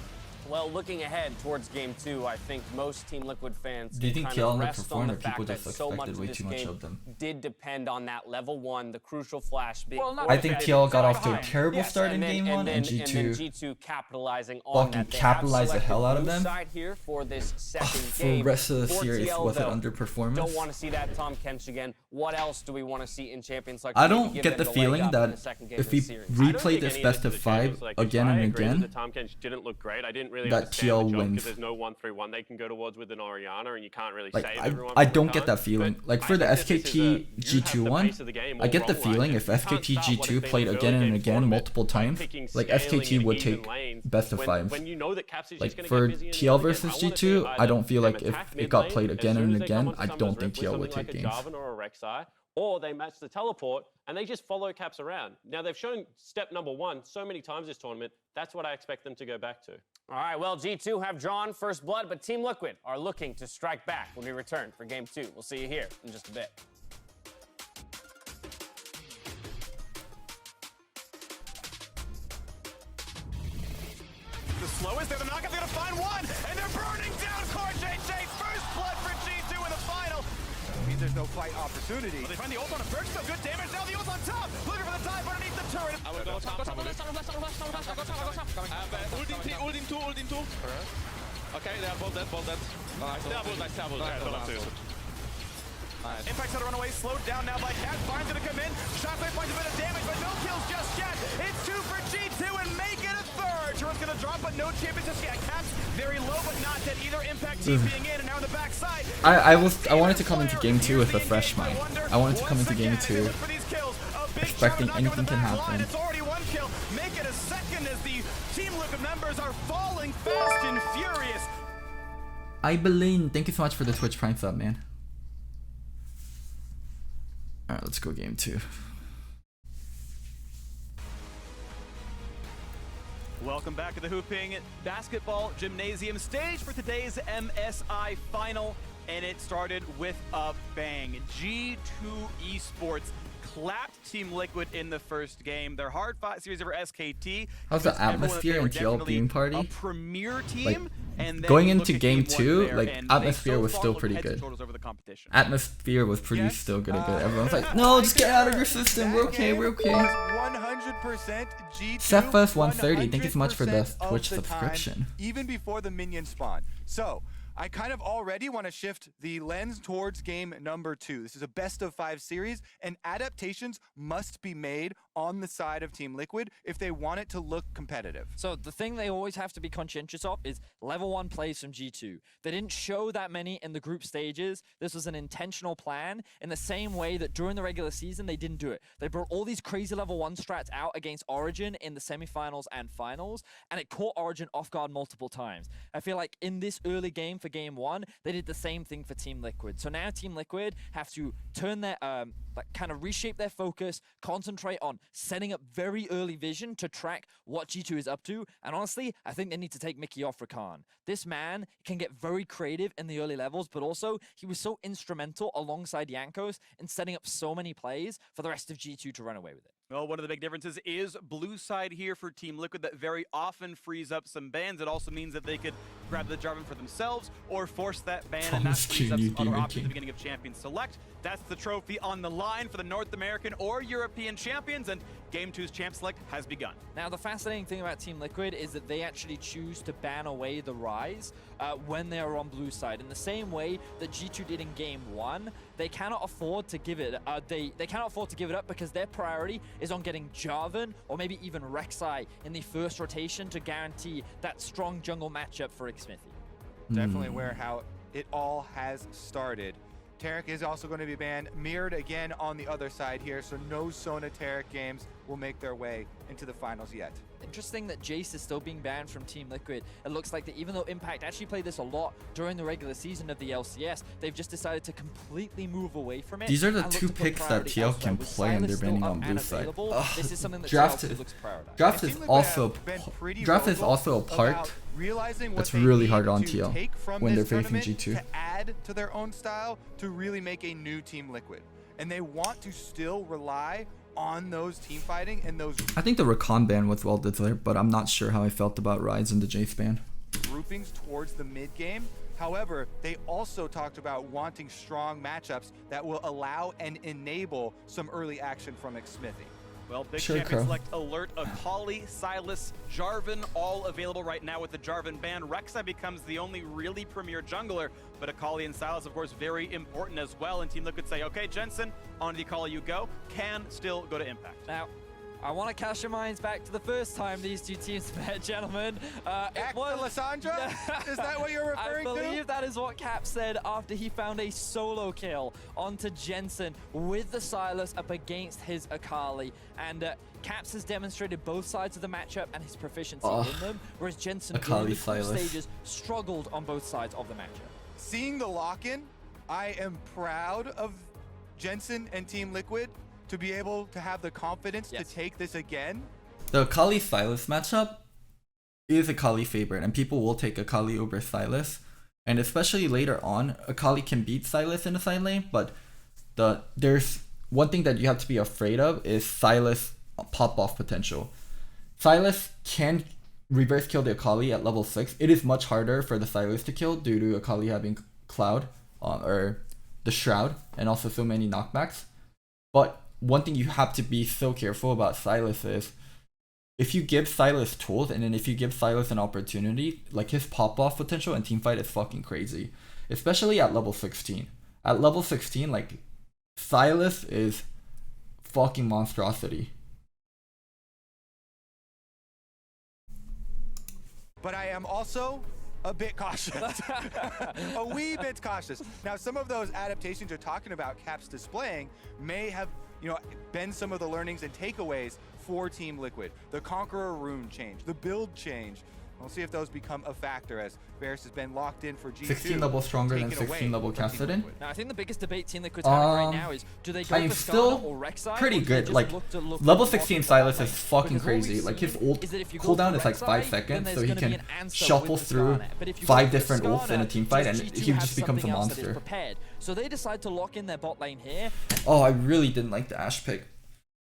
Well, looking ahead towards Game 2, I think most Team Liquid fans Do you can think kind TL of would rest perform, on or the fact people that just so much expected of way this too much game of them? did depend on that level 1, the crucial flash being Well, not I think Okay. TL got off to a Behind. terrible Yes, start in and then- game 1, and then G2 G2 capitalizing on fucking that. They capitalized the have hell out of selected them. blue side here for this second For game. the rest of the For series, TL, was it though, underperformance? Don't want to see that Tom Kench again. What else do we want to see in Champions League? I don't get the feeling that if we I don't replay think this any best of of the 5 Champions League, again I and agree that again, the Tom Kench didn't look great. I didn't really that understand TL the job wins. because there's no 1-3-1 they can go towards with an Orianna, and you can't really like save I everyone. I from don't Rakan. get that feeling. But Like I for the think that this is SKT you have G2 the one, pace of the game I all get the wrong feeling right if now. You can't SKT start what G2 has been played an again early and game again tournament multiple by times, picking like scaling SKT and would even take lanes best of 5. when you know that Caps is Like just going to for get busy in the TL early game. versus I wanna see G2, I don't feel them like if attack it mid got lane, played as again soon and as they come again, onto I Summer's don't think Rift with TL would something take like games. a Jarvan or a Rek'Sai, or they match the teleport and they just follow Caps around. Now they've shown step number 1 so many times this tournament. That's what I expect them to go back to. All right, well, G2 have drawn first blood, but Team Liquid are looking to strike back when we return for Game 2. We'll see you here in just a bit. The slowest, they're the knockout, they're gonna find one, and they're burning down Core JJ. First blood for G2 in the final. Means there's no fight opportunity. Well, they find the ult on a perch, so good damage. Now the ult's on top, looking for the dive underneath the turret. I will go top. Ult in two. Okay, they are both dead, Nice. They are both nice. Impact's on the runaway, slowed down now by Cat. Fine's gonna come in. Shockwave finds a bit of damage, but no kills just yet. It's 2 for G2 and make it a third. Turret's gonna drop, but no champions just yet. Cat's very low, but not dead either. Impact TPing in, and now on the backside. I wanted to come into game 2 with a fresh mind. I wanted to come into game 2 expecting anything can happen. It's already 1 kill. Make it a second as the Team Liquid members are falling fast and furious. Ibeline, thank you so much for the Twitch Prime sub, man. Alright, let's go game 2. Welcome back to the Hooping Basketball Gymnasium stage for today's MSI final, and it started with a bang. G2 Esports clapped Team Liquid in the first game. Their hard-fought series over SKT. How's the convinced everyone that atmosphere they were in TL definitely Beam Party? A premier team. Like, and then going you into look at game one 2, there, like, and they atmosphere so was far still look pretty heads and good. shoulders over the competition. Atmosphere was pretty Yes, still good. Everyone's like, no, just get out of your system. We're okay, we're okay. 100% G2. Cephas 130, thank you so much for the 100% of Twitch the time, subscription. even before the minion spawn. So I kind of already want to shift the lens towards game number 2. This is a best of 5 series, and adaptations must be made on the side of Team Liquid if they want it to look competitive. So the thing they always have to be conscientious of is level 1 plays from G2. They didn't show that many in the group stages. This was an intentional plan in the same way that during the regular season, they didn't do it. They brought all these crazy level 1 strats out against Origin in the semifinals and finals, and it caught Origin off guard multiple times. I feel like in this early game for game 1, they did the same thing for Team Liquid. So now Team Liquid have to turn their, kind of reshape their focus, concentrate on setting up very early vision to track what G2 is up to. And honestly, I think they need to take Mickey off Rakan. This man can get very creative in the early levels, but also he was so instrumental alongside Jankos in setting up so many plays for the rest of G2 to run away with it. Well, one of the big differences is blue side here for Team Liquid that very often frees up some bans. It also means that they could grab the Jarvan for themselves or force that ban, and that Thomas frees up King, some other Demon options at King. the beginning of Champion Select. That's the trophy on the line for the North American or European champions, and Game 2's Champ Select has begun. Now, the fascinating thing about Team Liquid is that they actually choose to ban away the Rise when they are on blue side. In the same way that G2 did in Game 1, they cannot afford to give it. They cannot afford to give it up because their priority is on getting Jarvan or maybe even Rek'Sai in the first rotation to guarantee that strong jungle matchup for Xmithy. Definitely aware how it all has started. Tarek is also going to be banned, mirrored again on the other side here, so no Sona Tarek games will make their way into the finals yet. Interesting that Jace is still being banned from Team Liquid. It looks like that even though Impact actually played this a lot during the regular season of the LCS, they've just decided to completely move away from it. These are the and look two to put picks that priority TL elsewhere. can With play, and they're Silas banning still on up blue and side. available, this is something that Draft TL is looks prioritized. draft And is Team Liquid also have been pretty draft is vocal also a part about realizing what that's they really need hard on to TL take from when they're this facing tournament G2. to add to their own style to really make a new Team Liquid. And they want to still rely on those team fighting and those I think the Rakan ban was well deserved, but I'm not sure how I felt about Rides and the Jace ban. groupings towards the mid game. However, they also talked about wanting strong matchups that will allow and enable some early action from Xmithy. Well, Big Sure, Champion Crow. Select Alert, Akali, Silas, Jarvan, all available right now with the Jarvan ban. Rek'Sai becomes the only really premier jungler, but Akali and Silas, of course, very important as well. And Team Liquid say, okay, Jensen, on the Akali you go, can still go to Impact. Now, I want to cast your minds back to the first time these two teams met, gentlemen. It was Alessandra? Is that what you're I referring to? believe that is what Cap said after he found a solo kill onto Jensen with the Silas up against his Akali. And Caps has demonstrated both sides of the matchup and his proficiency in them, whereas Jensen Akali during the group Silas. stages struggled on both sides of the matchup. Seeing the lock-in, I am proud of Jensen and Team Liquid to be able to have the confidence to take this again. The Akali Silas matchup is Akali favorite, and people will take Akali over Silas. And especially later on, Akali can beat Silas in the side lane, but there's one thing that you have to be afraid of is Silas pop-off potential. Silas can reverse kill the Akali at level 6. It is much harder for the Silas to kill due to Akali having Cloud, or the Shroud, and also so many knockbacks. But one thing you have to be so careful about Silas is if you give Silas tools and then if you give Silas an opportunity, like his pop-off potential and teamfight is fucking crazy. Especially at level 16. At level 16, like, Silas is fucking monstrosity. But I am also a bit cautious. A wee bit cautious. Now, some of those adaptations you're talking about Caps displaying may have, been some of the learnings and takeaways for Team Liquid. The Conqueror rune change, the build change. We'll see if those become a factor as Varus has been locked in for G2. 16 level stronger than taken 16 away level from Team Kassadin. Liquid. Now, I think the biggest debate Team Liquid's having right now is, do they go I mean, for still Skarner or Rek'Sai? pretty or do they good. just Like, look to level lock 16 in Silas the is lane? fucking Because what we've crazy. Like, his seen ult is that if you go cooldown for is like 5 Rek'Sai, seconds, then so there's he gonna be can an answer shuffle with the through Skarner. But if you go 5 for different ults in a Skarner, team fight, and just G2 he has just becomes a something else that is monster. prepared. So they decide to lock in their bot lane here. Oh, I really didn't like the Ashe pick.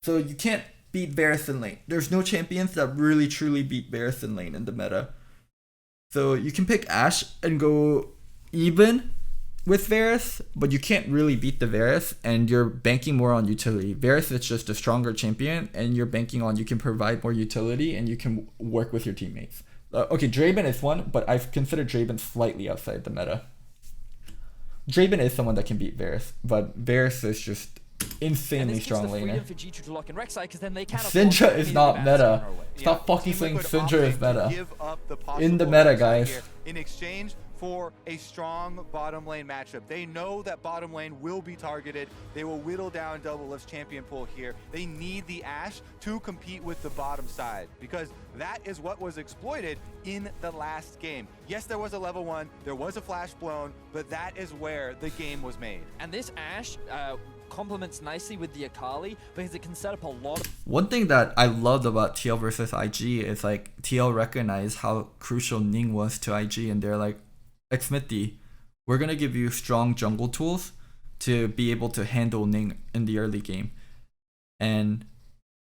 So you can't beat Varus in lane. There's no champions that really truly beat Varus in lane in the meta. So you can pick Ashe and go even with Varus, but you can't really beat the Varus, and you're banking more on utility. Varus is just a stronger champion, and you're banking on you can provide more utility and you can work with your teammates. Okay, Draven is one, but I've considered Draven slightly outside the meta. Draven is someone that can beat Varus, but Varus is just insanely strong laner. Freedom for G2 to lock in Rek'Sai, because then they can Syndra is not meta. Stop fucking Team saying Liquid Syndra is opting to meta. give up the In the possible meta, upside guys. here in exchange for a strong bottom lane matchup. They know that bottom lane will be targeted. They will whittle down Double Lift's champion pool here. They need the Ashe to compete with the bottom side because that is what was exploited in the last game. Yes, there was a level 1, there was a flash blown, but that is where the game was made. And this Ashe complements nicely with the Akali because it can set up a lot of One thing that I loved about TL versus IG is like TL recognized how crucial Ning was to IG, and they're like, Xmithy, we're gonna give you strong jungle tools to be able to handle Ning in the early game. And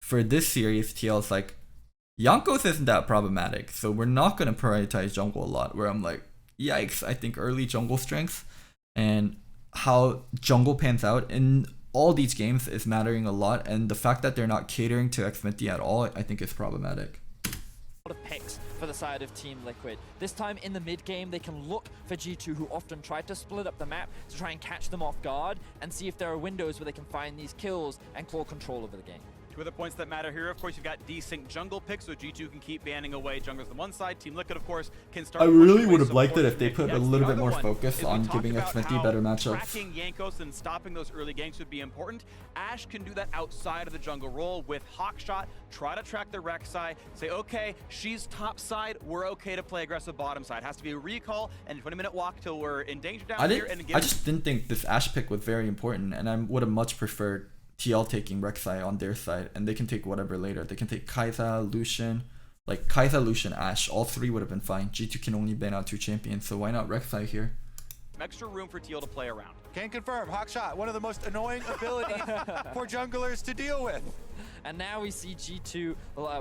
for this series, TL's like, Jankos isn't that problematic, so we're not gonna prioritize jungle a lot. Where I'm like, yikes, I think early jungle strength and how jungle pans out in all these games is mattering a lot, and the fact that they're not catering to Xmithy at all, I think is problematic. of picks for the side of Team Liquid. This time in the mid game, they can look for G2, who often try to split up the map to try and catch them off guard and see if there are windows where they can find these kills and claw control over the game. Two other points that matter here, of course, you've got decent jungle picks, so G2 can keep banning away junglers on one side. Team Liquid, of course, can start. I pushing really away would have liked it support if they from put a Yankees. little The bit more other one focus is we on talked giving about Xmithie how better matchups. Tracking Jankos and stopping those early ganks would be important. Ash can do that outside of the jungle role with Hawkshot, try to track the Rek'Sai, say, okay, she's top side, we're okay to play aggressive bottom side. Has to be a recall and a 20-minute walk till we're in danger down here. And I just didn't think this Ashe pick was very important, and I would have much preferred TL taking Rek'Sai on their side, and they can take whatever later. They can take Kai'Sa, Lucian, like Kai'Sa, Lucian, Ashe. All three would have been fine. G2 can only ban out 2 champions, so why not Rek'Sai here? extra room for TL to play around. Can confirm, Hawkshot, one of the most annoying abilities for junglers to deal with. And now we see G2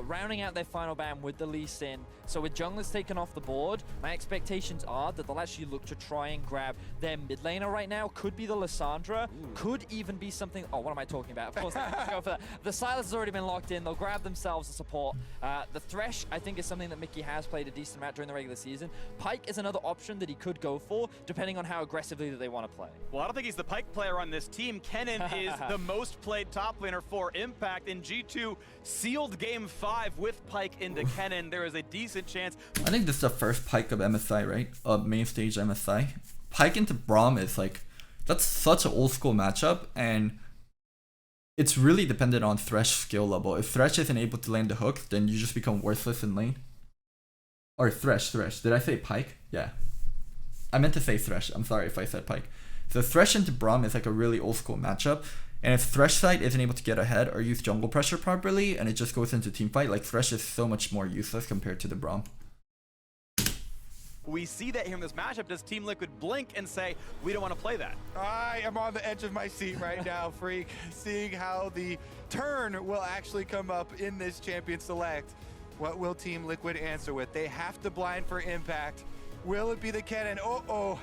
rounding out their final ban with the Lee Sin. So with junglers taken off the board, my expectations are that they'll actually look to try and grab their mid laner right now. Could be the Lissandra, could even be something. Oh, what am I talking about? Of course, let's go for that. The Silas has already been locked in. They'll grab themselves a support. The Thresh, I think, is something that Mickey has played a decent amount during the regular season. Pyke is another option that he could go for, depending on how aggressively that they want to play. Well, I don't think he's the Pyke player on this team. Kennen is the most played top laner for Impact, and G2 sealed game 5 with Pyke into Kennen. There is a decent chance. I think this is the first Pyke of MSI, right? Main stage MSI. Pyke into Braum is like, that's such an old school matchup, and it's really dependent on Thresh skill level. If Thresh isn't able to land the hook, then you just become worthless in lane. Or Thresh. Did I say Pyke? Yeah. I meant to say Thresh. I'm sorry if I said Pyke. So Thresh into Braum is like a really old school matchup. And if Thresh side isn't able to get ahead or use jungle pressure properly, and it just goes into team fight, like Thresh is so much more useless compared to the Braum. We see that here in this matchup. Does Team Liquid blink and say, we don't want to play that? I am on the edge of my seat right now, Freak, seeing how the turn will actually come up in this champion select. What will Team Liquid answer with? They have to blind for Impact. Will it be the Kennen? Oh.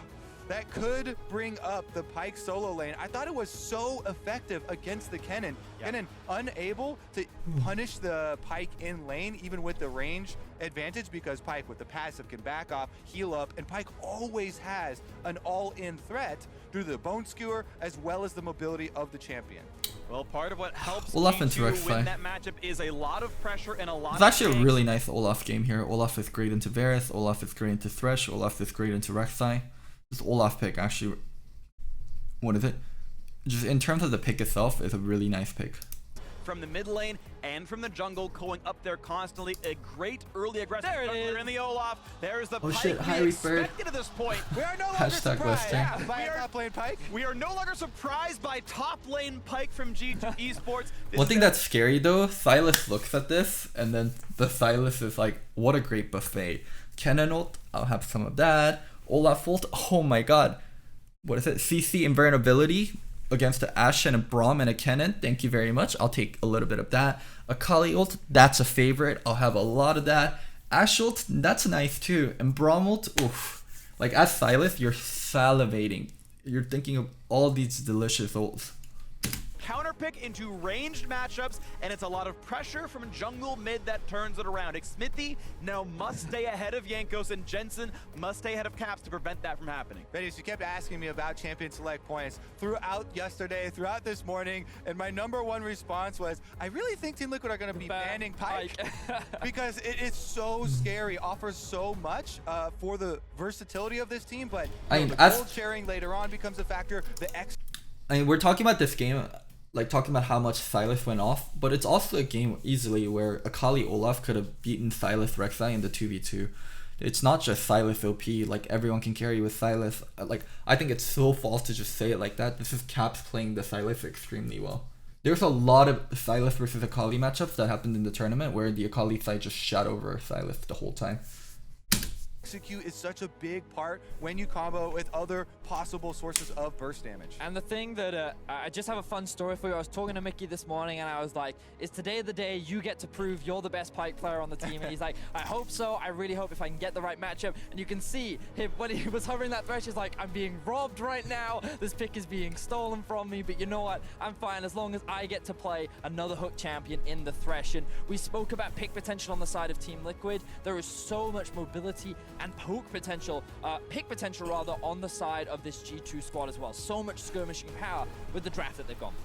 That could bring up the Pyke solo lane. I thought it was so effective against the Kennen. Yep. Kennen unable to punish the Pyke in lane, even with the range advantage, because Pyke with the passive can back off, heal up, and Pyke always has an all-in threat due to the Bone Skewer as well as the mobility of the champion. Well, part of what helps Olaf into G2 Rek'Sai. win that matchup is a lot of pressure and a lot It's of actually a ganks. really nice Olaf game here. Olaf is great into Varus, Olaf is great into Thresh, Olaf is great into Rek'Sai. This Olaf pick actually, what is it? Just in terms of the pick itself, is a really nice pick. From the mid lane and from the jungle, going up there constantly. A great early aggressive There it jungler is. in the Olaf. There's the Oh Pyke shit, we Harry Bird. expected at this point. We are no longer Hashtag surprised Western. by not playing Pyke. We are no longer surprised by top lane Pyke from G2 Esports. This One thing is that's scary though, Silas looks at this, and then the Silas is like, what a great buffet. Kennen ult, I'll have some of that. Olaf ult, oh my god. What is it? CC invulnerability against the Ashe and a Braum and a Kennen. Thank you very much. I'll take a little bit of that. Akali ult, that's a favorite. I'll have a lot of that. Ashe ult, that's nice too. And Braum ult, oof. Like as Silas, you're salivating. You're thinking of all these delicious ults. counterpick into ranged matchups, and it's a lot of pressure from jungle mid that turns it around. Xmithie now must stay ahead of Jankos, and Jensen must stay ahead of Caps to prevent that from happening. Bettis, you kept asking me about champion select points throughout yesterday, throughout this morning, and my #1 response was, I really think Team Liquid are going to be banning Pyke because it is so scary, offers so much for the versatility of this team, but I mean, the gold sharing later on becomes a factor. I mean, we're talking about this game, like talking about how much Silas went off, but it's also a game easily where Akali Olaf could have beaten Silas Rek'Sai in the 2v2. It's not just Silas OP, like everyone can carry with Silas. Like, I think it's so false to just say it like that. This is Caps playing the Silas extremely well. There's a lot of Silas versus Akali matchups that happened in the tournament where the Akali side just shot over Silas the whole time. Execute is such a big part when you combo with other possible sources of burst damage. And the thing that I just have a fun story for you. I was talking to Mickey this morning and I was like, is today the day you get to prove you're the best Pyke player on the team? And he's like, I hope so. I really hope if I can get the right matchup. And you can see him when he was hovering that Thresh, he's like, I'm being robbed right now. This pick is being stolen from me, but you know what? I'm fine as long as I get to play another hook champion in the Thresh. And we spoke about pick potential on the side of Team Liquid. There is so much mobility and poke potential, pick potential rather, on the side of this G2 squad as well. So much skirmishing power with the draft that they've gone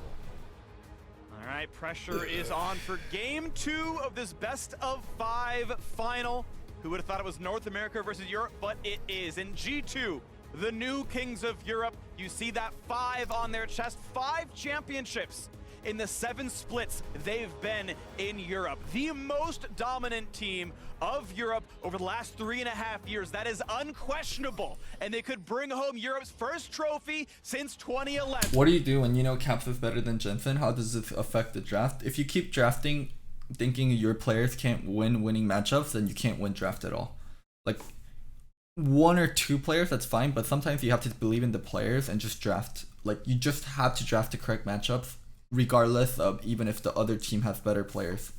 for. All right, pressure is on for game 2 of this best of 5 final. Who would have thought it was North America versus Europe, but it is. In G2, the new kings of Europe, you see that 5 on their chest, 5 championships in the 7 splits they've been in Europe. The most dominant team of Europe over the last 3.5 years. That is unquestionable. And they could bring home Europe's first trophy since 2011. What do you do when you know Caps is better than Jensen? How does this affect the draft? If you keep drafting thinking your players can't win winning matchups, then you can't win draft at all. Like 1 or 2 players, that's fine, but sometimes you have to believe in the players and just draft. Like you just have to draft the correct matchups, regardless of even if the other team has better players.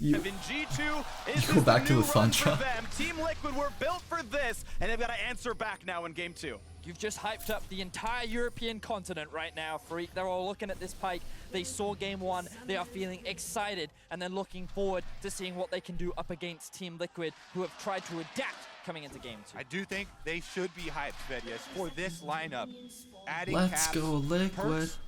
You go back to the Santra. Team Liquid were built for this, and they've got to answer back now in game 2. You've just hyped up the entire European continent right now, Freak. They're all looking at this Pyke. They saw game 1. They are feeling excited, and then looking forward to seeing what they can do up against Team Liquid, who have tried to adapt coming into game 2. I do think they should be hyped, Vedius, for this lineup. Adding Let's Caps, go Liquid. Perks,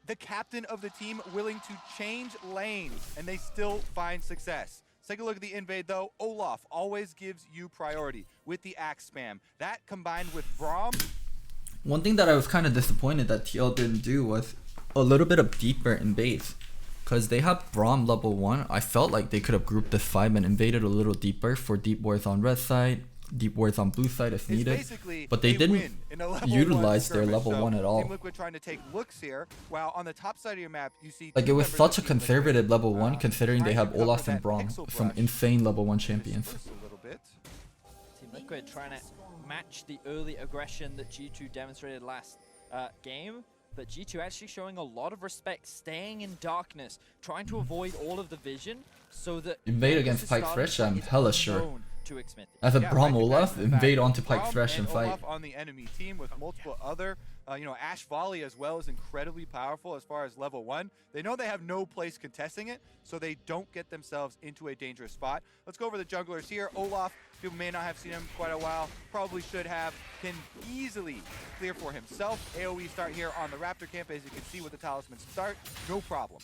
the captain of the team willing to change lanes, and they still find success. Let's take a look at the invade though. Olaf always gives you priority with the axe spam. That combined with Braum. One thing that I was kind of disappointed that TL didn't do was a little bit of deeper invades. Because they have Braum level 1. I felt like they could have grouped this 5 and invaded a little deeper for deep wars on red side, deep wars on blue side if needed. But they didn't utilize their level 1 at all. Team Liquid trying to take looks here, while on the top side of your map you see like it was such a conservative level 1 considering they have Olaf and Braum, some insane level 1 champions. Team Liquid trying to match the early aggression that G2 demonstrated last game. But G2 actually showing a lot of respect, staying in darkness, trying to avoid all of the vision so that... Invade against Pyke Fresh, I'm hella sure. As a Braum Olaf, invade onto Pyke Fresh and fight. Olaf on the enemy team with multiple other, Ash Volley as well is incredibly powerful as far as level 1. They know they have no place contesting it, so they don't get themselves into a dangerous spot. Let's go over the junglers here. Olaf, people may not have seen him quite a while, probably should have, can easily clear for himself. AoE start here on the Raptor camp, as you can see with the talisman start, no problem.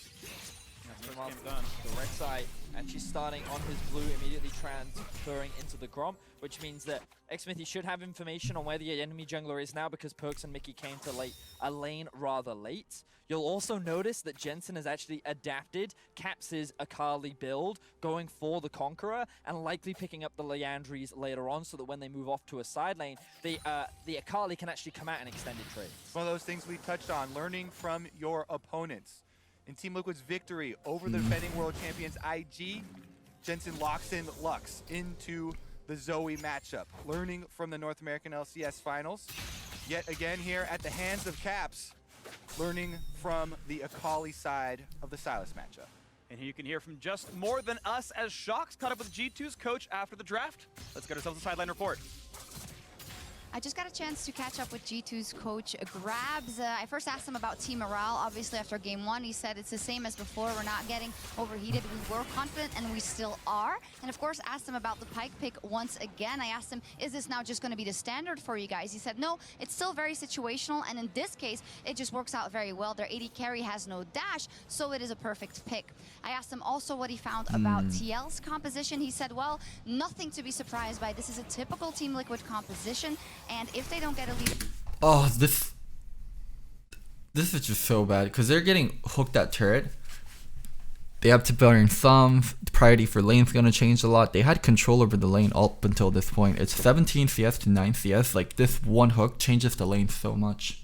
The red side actually starting on his blue, immediately transferring into the Grom, which means that Xmithy should have information on where the enemy jungler is now because Perks and Mickey came to a lane rather late. You'll also notice that Jensen has actually adapted Caps' Akali build, going for the Conqueror, and likely picking up the Leandries later on so that when they move off to a side lane, the Akali can actually come out in extended trades. One of those things we touched on, learning from your opponents. In Team Liquid's victory over the defending world champions IG, Jensen locks in Lux into the Zoe matchup, learning from the North American LCS finals. Yet again here at the hands of Caps, learning from the Akali side of the Silas matchup. And here you can hear from just more than us as Shox caught up with G2's coach after the draft. Let's get ourselves a sideline report. I just got a chance to catch up with G2's coach, Grabs. I first asked him about team morale. Obviously, after game 1, he said it's the same as before. We're not getting overheated. We were confident, and we still are. And of course, asked him about the Pyke pick once again. I asked him, is this now just going to be the standard for you guys? He said, no, it's still very situational. And in this case, it just works out very well. Their AD carry has no dash, so it is a perfect pick. I asked him also what he found about TL's composition. He said, well, nothing to be surprised by. This is a typical Team Liquid composition. And if they don't get a lead... Oh, this is just so bad because they're getting hooked at turret. They have to burn some. The priority for lane's gonna change a lot. They had control over the lane up until this point. It's 17 CS to 9 CS. Like this one hook changes the lane so much.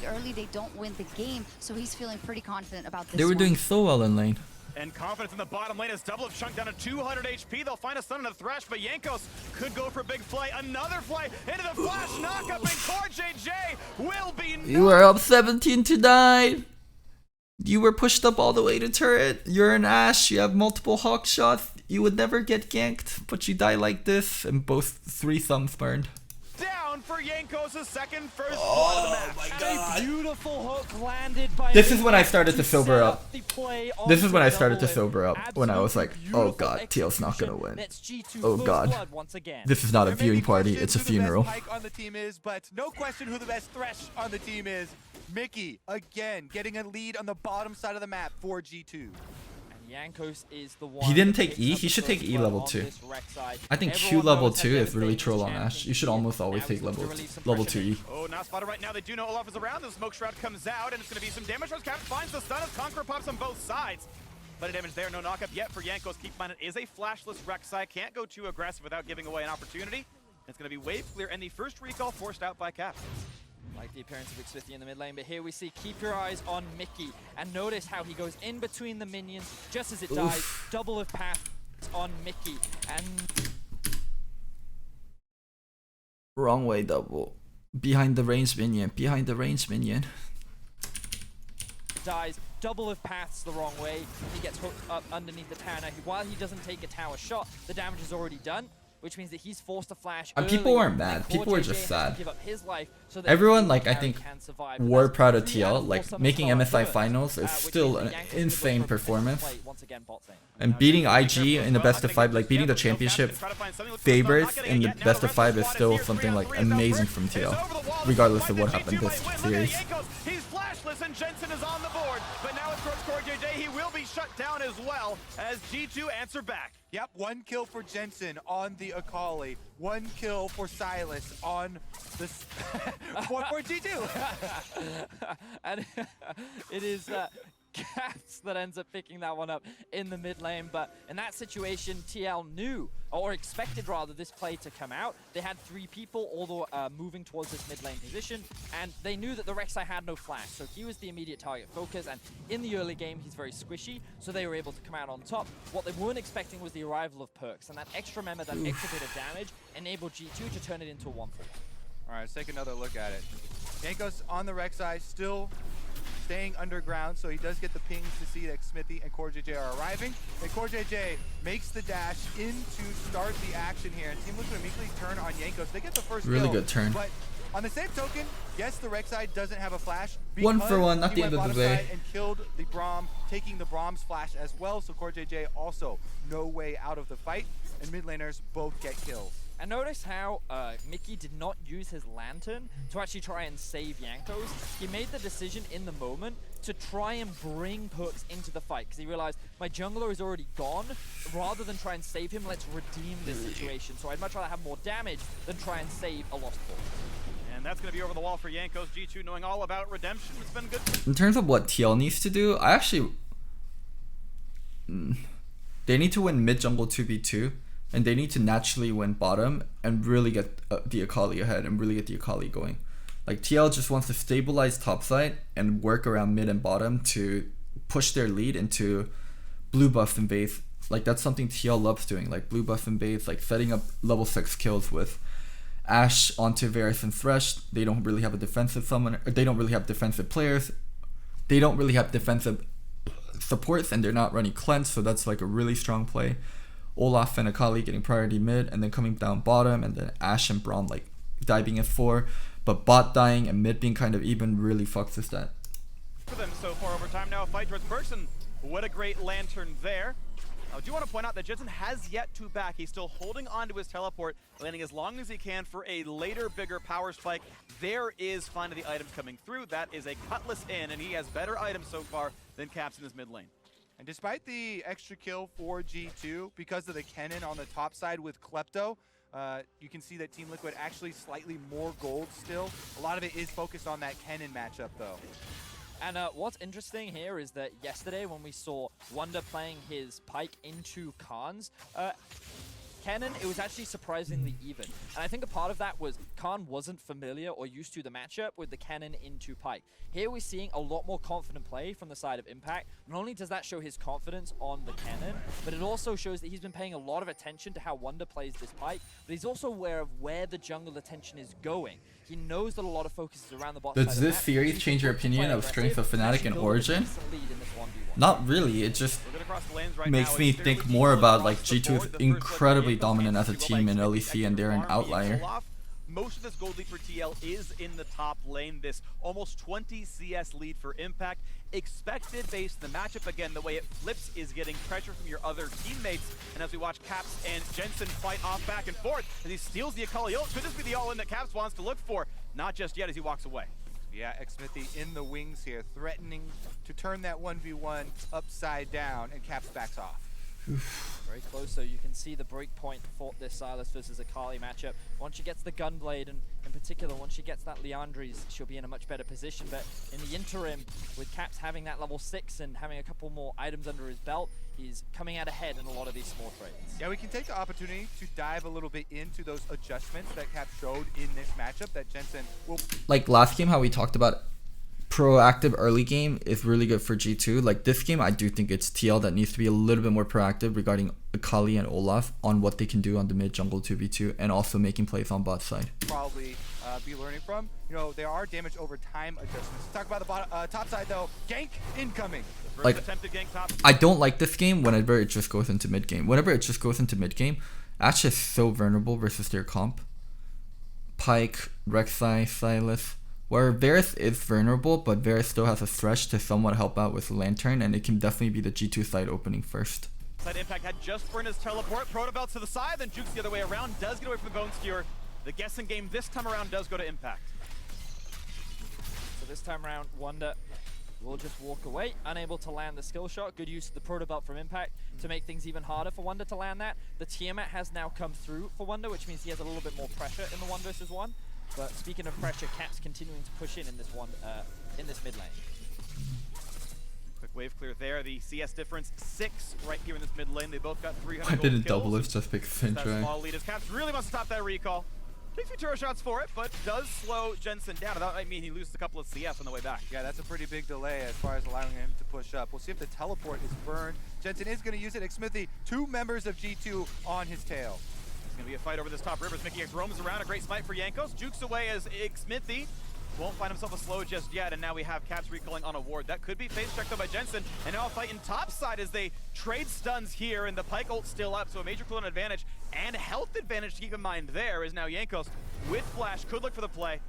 Early, they don't win the game, so he's feeling pretty confident about this. They were doing so well in lane. And confidence in the bottom lane as Double have chunked down to 200 HP. They'll find a stun and a thrash, but Jankos could go for a big play. Another play into the flash knockup, and Core JJ will be... You were up 17 to 9. You were pushed up all the way to turret. You're an Ashe. You have multiple hawk shots. You would never get ganked, but you die like this, and both 3 thumbs burned. Down for Jankos' second first blood of the match. My God. A beautiful hook landed by... This is when I started to sober up. This is when I started to sober up. When I was like, oh God, TL's not gonna win. Oh God. This is not a viewing party, it's a funeral. Pyke on the team is, but no question who the best Thresh on the team is. Mickey, again, getting a lead on the bottom side of the map for G2. Jankos is the one. He didn't that take picks E. up He the should take first E blood level on 2. this wreck side. I think Q Everyone level knows how 2 is really devastating troll on this Ash. You should champion almost always is. take Now he's looking to release some level pressure. 2 E. Oh, not spotted right now. They do know Olaf is around. The smoke shroud comes out, and it's going to be some damage. Cap finds the stun as Conqueror pops on both sides. But a damage there, no knockup yet for Jankos. Keep in mind, it is a flashless Rek'Sai. Can't go too aggressive without giving away an opportunity. It's going to be wave clear, and the first recall forced out by Cap. Like the appearance of Xfithia in the mid lane, but here we see keep your eyes on Mickey, and notice how he goes in between the minions just as it dies. Double of path on Mickey, and Wrong way double. Behind the range minion. Behind the range minion. dies. Double of paths the wrong way. He gets hooked up underneath the tower. Now, while he doesn't take a tower shot, the damage is already done, which means that he's forced to flash. And people weren't mad. People were just sad. Give up his life so that Everyone, like, I Harry think, can survive. were That's proud of 3 out TL. 4 Like, summon making star MSI burst, finals is which still means an that Yankees will insane go for a performance. play once again, bot lane. And beating IG in the best of 5, like beating the championship favorites in the best of 5 is still something like amazing from TL, regardless of what happened this series. He's flashless and Jensen is on the board, but now it's towards Core JJ. He will be shut down as well as G2 answer back. Yep, 1 kill for Jensen on the Akali. 1 kill for Silas on this for G2. And it is Caps that ends up picking that one up in the mid lane, but in that situation, TL knew, or expected rather, this play to come out. They had 3 people all moving towards this mid lane position, and they knew that the Rek'Sai had no flash, so he was the immediate target focus, and in the early game, he's very squishy, so they were able to come out on top. What they weren't expecting was the arrival of Perks, and that extra member, that extra bit of damage, enabled G2 to turn it into a 1-4. All right, let's take another look at it. Jankos on the Rek'Sai, still staying underground, so he does get the pings to see that Smithy and Core JJ are arriving. And Core JJ makes the dash in to start the action here, and Team Liquid immediately turn on Jankos. They get the first Really kill, good turn. But on the same token, yes, the Rek'Sai doesn't have a flash. 1 for 1 at he the went end of the bottom day. side and killed the Braum, taking the Braum's flash as well. So Core JJ also no way out of the fight, and mid laners both get kills. And notice how Mickey did not use his lantern to actually try and save Jankos. He made the decision in the moment to try and bring Perks into the fight, because he realized my jungler is already gone. Rather than try and save him, let's redeem this situation. So I'd much rather have more damage than try and save a lost Perk. And that's going to be over the wall for Jankos. G2 knowing all about redemption. It's been good. In terms of what TL needs to do, I actually... They need to win mid jungle 2v2, and they need to naturally win bottom and really get the Akali ahead and really get the Akali going. Like, TL just wants to stabilize topside and work around mid and bottom to push their lead into blue buff and base. Like, that's something TL loves doing, like blue buff and base, like setting up level 6 kills with Ashe onto Varus and Thresh. They don't really have a defensive summoner, they don't really have defensive players. They don't really have defensive supports, and they're not running cleanse, so that's like a really strong play. Olaf and Akali getting priority mid, and then coming down bottom, and then Ashe and Braum like diving at 4. But bot dying and mid being kind of even really fucks this stat. For them so far over time now, a fight towards Bergson. What a great lantern there. I do want to point out that Jensen has yet to back. He's still holding on to his teleport, landing as long as he can for a later, bigger power spike. There is finally the items coming through. That is a Cutlass in, and he has better items so far than Caps in his mid lane. And despite the extra kill for G2, because of the Kennen on the top side with Klepto, you can see that Team Liquid actually slightly more gold still. A lot of it is focused on that Kennen matchup though. And what's interesting here is that yesterday when we saw Wunder playing his Pike into Khan's, Kennen, it was actually surprisingly even. And I think a part of that was Khan wasn't familiar or used to the matchup with the Kennen into Pike. Here we're seeing a lot more confident play from the side of Impact. Not only does that show his confidence on the Kennen, but it also shows that he's been paying a lot of attention to how Wunder plays this Pike, but he's also aware of where the jungle attention is going. He knows that a lot of focus is around the bot side Does of the this map. series He's change your able to opinion play of strength of aggressive, Fnatic and build a Origin? decent lead in this 1v1. Not really, it just Right makes me think more about like G2 is incredibly dominant as a team in LEC, and they're an outlier. Most of this gold lead for TL is in the top lane. This almost 20 CS lead for Impact. Expected based on the matchup. Again, the way it flips is getting pressure from your other teammates. And as we watch Caps and Jensen fight off back and forth, as he steals the Akali ult, could this be the all-in that Caps wants to look for? Not just yet as he walks away. Yeah, Xmithy in the wings here, threatening to turn that 1v1 upside down, and Caps backs off. Very close, so you can see the break point for this Silas versus Akali matchup. Once she gets the Gunblade, and in particular, once she gets that Leandri's, she'll be in a much better position. But in the interim, with Caps having that level 6 and having a couple more items under his belt, he's coming out ahead in a lot of these small trades. Yeah, we can take the opportunity to dive a little bit into those adjustments that Caps showed in this matchup that Jensen will... Like last game, how we talked about proactive early game is really good for G2. Like this game, I do think it's TL that needs to be a little bit more proactive regarding Akali and Olaf on what they can do on the mid jungle 2v2 and also making plays on bot side. Probably be learning from. You know, there are damage over time adjustments. Let's talk about the top side though. Gank incoming. Like, Attempted gank top. I don't like this game whenever it just goes into mid game. Whenever it just goes into mid game, Ashe is so vulnerable versus their comp. Pyke, Rek'Sai, Sylas. Where Varus is vulnerable, but Varus still has a Thresh to somewhat help out with Lantern, and it can definitely be the G2 side opening first. Side Impact had just burned his teleport. Protobelt to the side, then Jukes the other way around. Does get away from the Bone Skewer. The guessing game this time around does go to Impact. So this time around, Wonder will just walk away, unable to land the skill shot. Good use of the Protobelt from Impact to make things even harder for Wonder to land that. The Tiamat has now come through for Wonder, which means he has a little bit more pressure in the 1 versus 1. But speaking of pressure, Caps continuing to push in this one, in this mid lane. Quick wave clear there. The CS difference 6 right here in this mid lane. They both got 300 I didn't gold double kills. if just pick That Finch. small lead as Caps really wants to stop that recall. Takes a few turret shots for it, but does slow Jensen down. That might mean he loses a couple of CS on the way back. Yeah, that's a pretty big delay as far as allowing him to push up. We'll see if the teleport is burned. Jensen is going to use it. Xmithy, 2 members of G2 on his tail. It's going to be a fight over this top rivers. Mickey X roams around. A great smite for Jankos. Jukes away as Xmithy won't find himself a slow just yet, and now we have Caps recalling on a ward. That could be phase checked though by Jensen, and now a fight in top side as they trade stuns here, and the Pyke ult still up, so a major cooldown advantage and health advantage to keep in mind there is now Jankos with flash, could look for the play.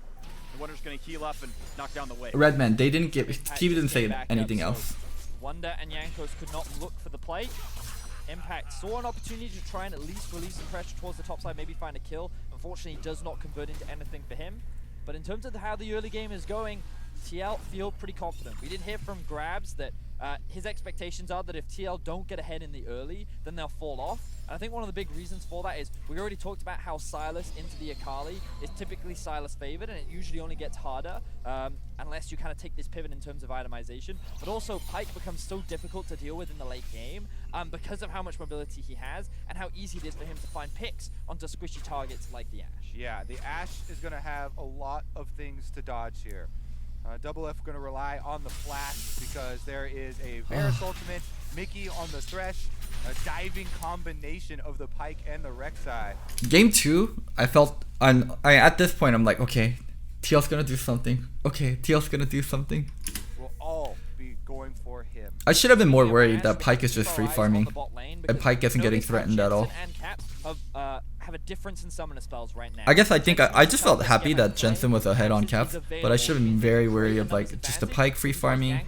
The Wonder's going to heal up and knock down the wave. Redman, they didn't give. Steve didn't say anything up, else. So Wonder and Jankos could not look for the play. Impact saw an opportunity to try and at least release some pressure towards the top side, maybe find a kill. Unfortunately, does not convert into anything for him. But in terms of how the early game is going, TL feel pretty confident. We did hear from Grabs that his expectations are that if TL don't get ahead in the early, then they'll fall off. And I think one of the big reasons for that is we already talked about how Sylas into the Akali is typically Sylas favored, and it usually only gets harder unless you kind of take this pivot in terms of itemization. But also Pyke becomes so difficult to deal with in the late game because of how much mobility he has and how easy it is for him to find picks onto squishy targets like the Ashe. Yeah, the Ashe is going to have a lot of things to dodge here. Double F going to rely on the flash because there is a Varus ultimate, Mickey on the Thresh, a diving combination of the Pyke and the Rek'Sai. Game 2, I felt at this point I'm like, okay, TL's gonna do something. Okay, TL's gonna do something. We'll all be going for him. I should have been more worried that Pyke is just free farming and Pyke isn't getting threatened at all. And Caps have a difference in summoner spells right now. I guess I just felt happy that Jensen was ahead on Caps, but I should have been very wary of like just the Pyke free farming,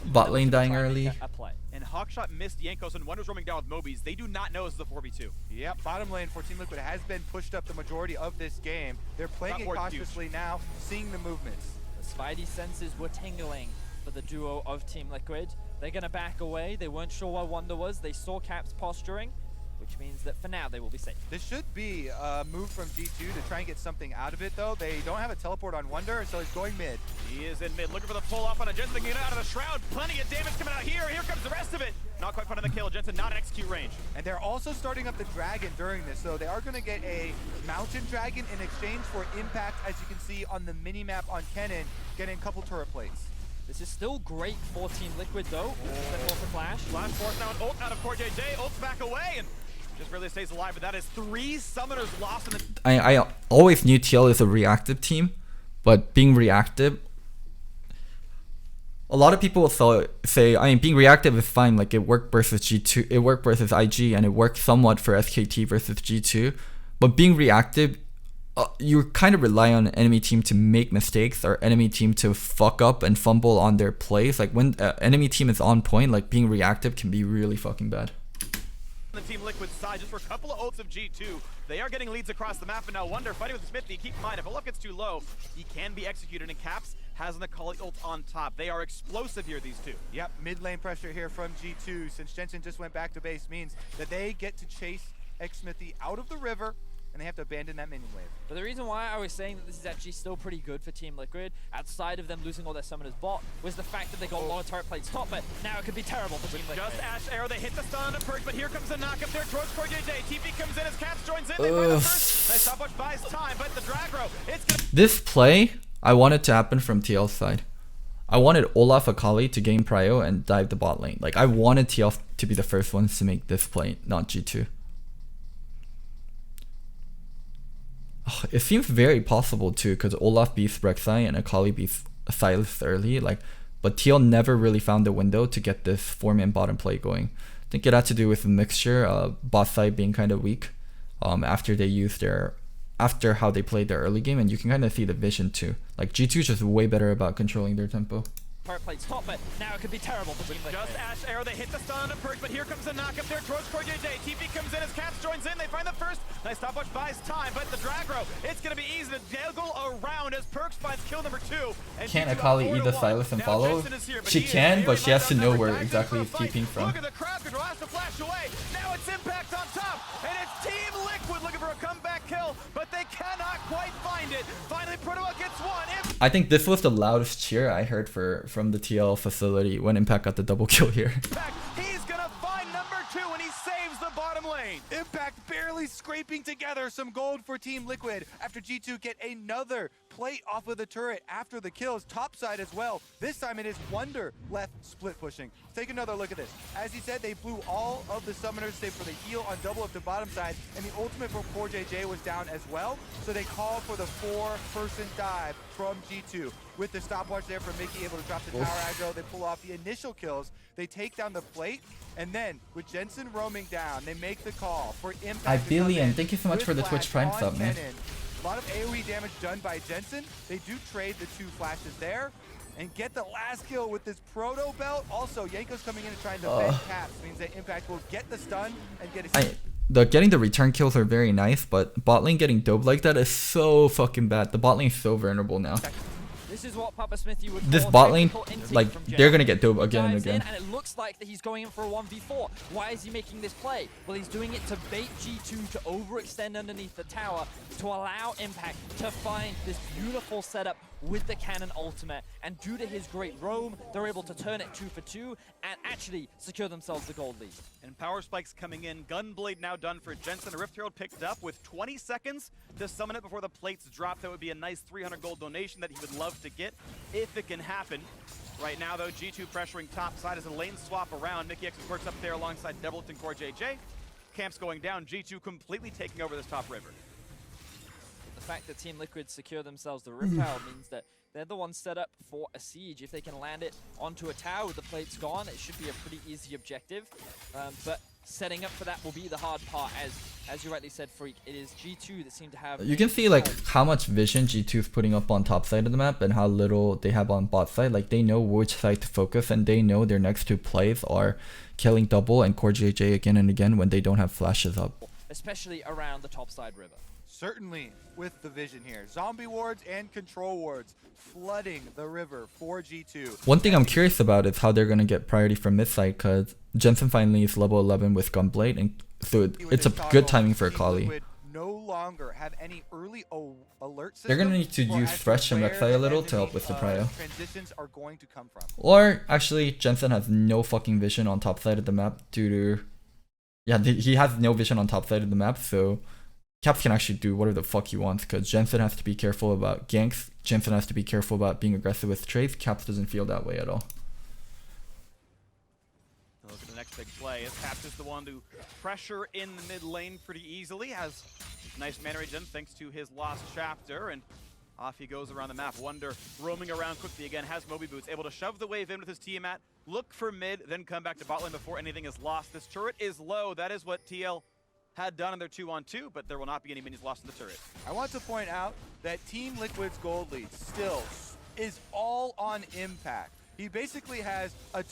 bot lane dying early. And Hawkshot missed Jankos, and Wonder's roaming down with Mobies. They do not know this is a 4v2. Yep, bottom lane for Team Liquid has been pushed up the majority of this game. They're playing it cautiously now, seeing the movements. The Spidey senses were tingling for the duo of Team Liquid. They're going to back away. They weren't sure where Wonder was. They saw Caps posturing, which means that for now they will be safe. This should be a move from G2 to try and get something out of it, though. They don't have a teleport on Wonder, so he's going mid. He is in mid, looking for the pull-off on a Jensen, get out of the Shroud. Plenty of damage coming out here. Here comes the rest of it. Not quite finding the kill. Jensen not in execute range. And they're also starting up the Dragon during this, so they are going to get a Mountain Dragon in exchange for Impact, as you can see on the mini-map on Kennen, getting a couple turret plates. This is still great for Team Liquid, though. The flash. Flash force now an ult out of Core JJ. Ult's back away, and just really stays alive, but that is 3 summoners lost in the... I always knew TL is a reactive team, but being reactive, a lot of people will say, I mean, being reactive is fine. Like it worked versus G2, it worked versus IG, and it worked somewhat for SKT versus G2. But being reactive, you kind of rely on an enemy team to make mistakes or enemy team to fuck up and fumble on their plays. Like when enemy team is on point, like being reactive can be really fucking bad. The Team Liquid side, just for a couple of ults of G2, they are getting leads across the map, and now Wonder fighting with Smithy. Keep in mind, if Olaf gets too low, he can be executed, and Caps has an Akali ult on top. They are explosive here, these two. Yep, mid lane pressure here from G2. Since Jensen just went back to base means that they get to chase Xmithy out of the river, and they have to abandon that minion wave. But the reason why I was saying that this is actually still pretty good for Team Liquid, outside of them losing all their summoners bot, was the fact that they got a lot of turret plates top, but now it could be terrible for Team Liquid. Just Ash Arrow, they hit the stun on a perk, but here comes the knock up there towards CoreJJ. TP comes in as Caps joins in, they find the first. Nice stopwatch buys time, but the drag row, it's gonna... This play, I want it to happen from TL's side. I wanted Olaf Akali to gain prio and dive the bot lane. Like, I wanted TL to be the first ones to make this play, not G2. It seems very possible too, because Olaf beats Rek'Sai and Akali beats Sylas early, like, but TL never really found the window to get this 4-man bottom play going. I think it had to do with the mixture, bot side being kind of weak after they used after how they played their early game, and you can kind of see the vision too. Like, G2 is just way better about controlling their tempo. Turret plates top, but now it could be terrible for Team Liquid. Just Ash Arrow, they hit the stun on a perk, but here comes the knock up there towards CoreJJ. TP comes in as Caps joins in, they find the first. Nice stopwatch buys time, but the drag row, it's gonna be easy to juggle around as Perks finds kill number 2. And Can't G2 Akali up eat the 4-1. Sylas and Now follow? Jensen is here, She he is can, but she has to know where dives exactly in it's for a fight. TPing from. Look at the crowd control, has to flash away. Now it's Impact on top, and it's Team Liquid looking for a comeback kill, but they cannot quite find it. Finally, Protoa gets one. I think this was the loudest cheer I heard from the TL facility when Impact got the double kill here. Impact, he's gonna find number 2, and he saves the bottom lane. Impact barely scraping together some gold for Team Liquid after G2 get another plate off of the turret after the kills, topside as well. This time it is Wonder left split pushing. Take another look at this. As he said, they blew all of the summoners save for the heal on double up to bottom side, and the ultimate for CoreJJ was down as well, so they called for the 4-person dive from G2. With the stopwatch there for Mickey able to drop the tower aggro, they pull off the initial kills, they take down the plate, and then with Jensen roaming down, they make the call for Impact. Ibilian, thank you so much for the Twitch Prime sub, man. A lot of AoE damage done by Jensen. They do trade the 2 flashes there and get the last kill with this proto belt. Also, Yanko's coming in and trying to defend Caps, means that Impact will get the stun and get a... Getting the return kills are very nice, but bot lane getting doped like that is so fucking bad. The bot lane is so vulnerable now. This is what Papa Smithy would This call bot lane, like, they're gonna get doped again and dives again. in, and it looks like that he's going in for a 1v4. Why is he making this play? Well, he's doing it to bait G2 to overextend underneath the tower to allow Impact to find this beautiful setup with the cannon ultimate. And due to his great roam, they're able to turn it 2 for 2 and actually secure themselves the gold lead. And power spikes coming in. Gunblade now done for Jensen. The Rift Herald picked up with 20 seconds to summon it before the plates drop. That would be a nice 300 gold donation that he would love to get if it can happen. Right now, though, G2 pressuring top side as a lane swap around. Mickey X works up there alongside Devilt and CoreJJ. Camps going down. G2 completely taking over this top river. The fact that Team Liquid secure themselves the Rift Tower means that they're the ones set up for a siege. If they can land it onto a tower with the plates gone, it should be a pretty easy objective. But setting up for that will be the hard part, as you rightly said, Freak. It is G2 that seem to have... You can see like how much vision G2 is putting up on top side of the map and how little they have on bot side. Like, they know which side to focus, and they know their next 2 plays are killing double and CoreJJ again and again when they don't have flashes up. Especially around the top side river. Certainly with the vision here. Zombie wards and control wards flooding the river for G2. One thing I'm curious about is how they're going to get priority from mid side, because Jensen finally is level 11 with Gunblade, and so it's a good timing for Akali. No longer have any early alert system. They're going to need to use Thresh and Rek'Sai a little to help with the prio. Transitions are going to come from. Or actually, Jensen has no fucking vision on top side of the map due to... Yeah, he has no vision on top side of the map, so Caps can actually do whatever the fuck he wants, because Jensen has to be careful about ganks, Jensen has to be careful about being aggressive with trades. Caps doesn't feel that way at all. Look at the next big play. As Caps is the one to pressure in the mid lane pretty easily. Has nice mana regen thanks to his lost chapter, and off he goes around the map. Wonder roaming around quickly again, has Moby Boots, able to shove the wave in with his Tiamat, look for mid, then come back to bot lane before anything is lost. This turret is low. That is what TL had done in their 2-on-2, but there will not be any minions lost in the turret. I want to point out that Team Liquid's gold lead still is all on Impact. He basically has a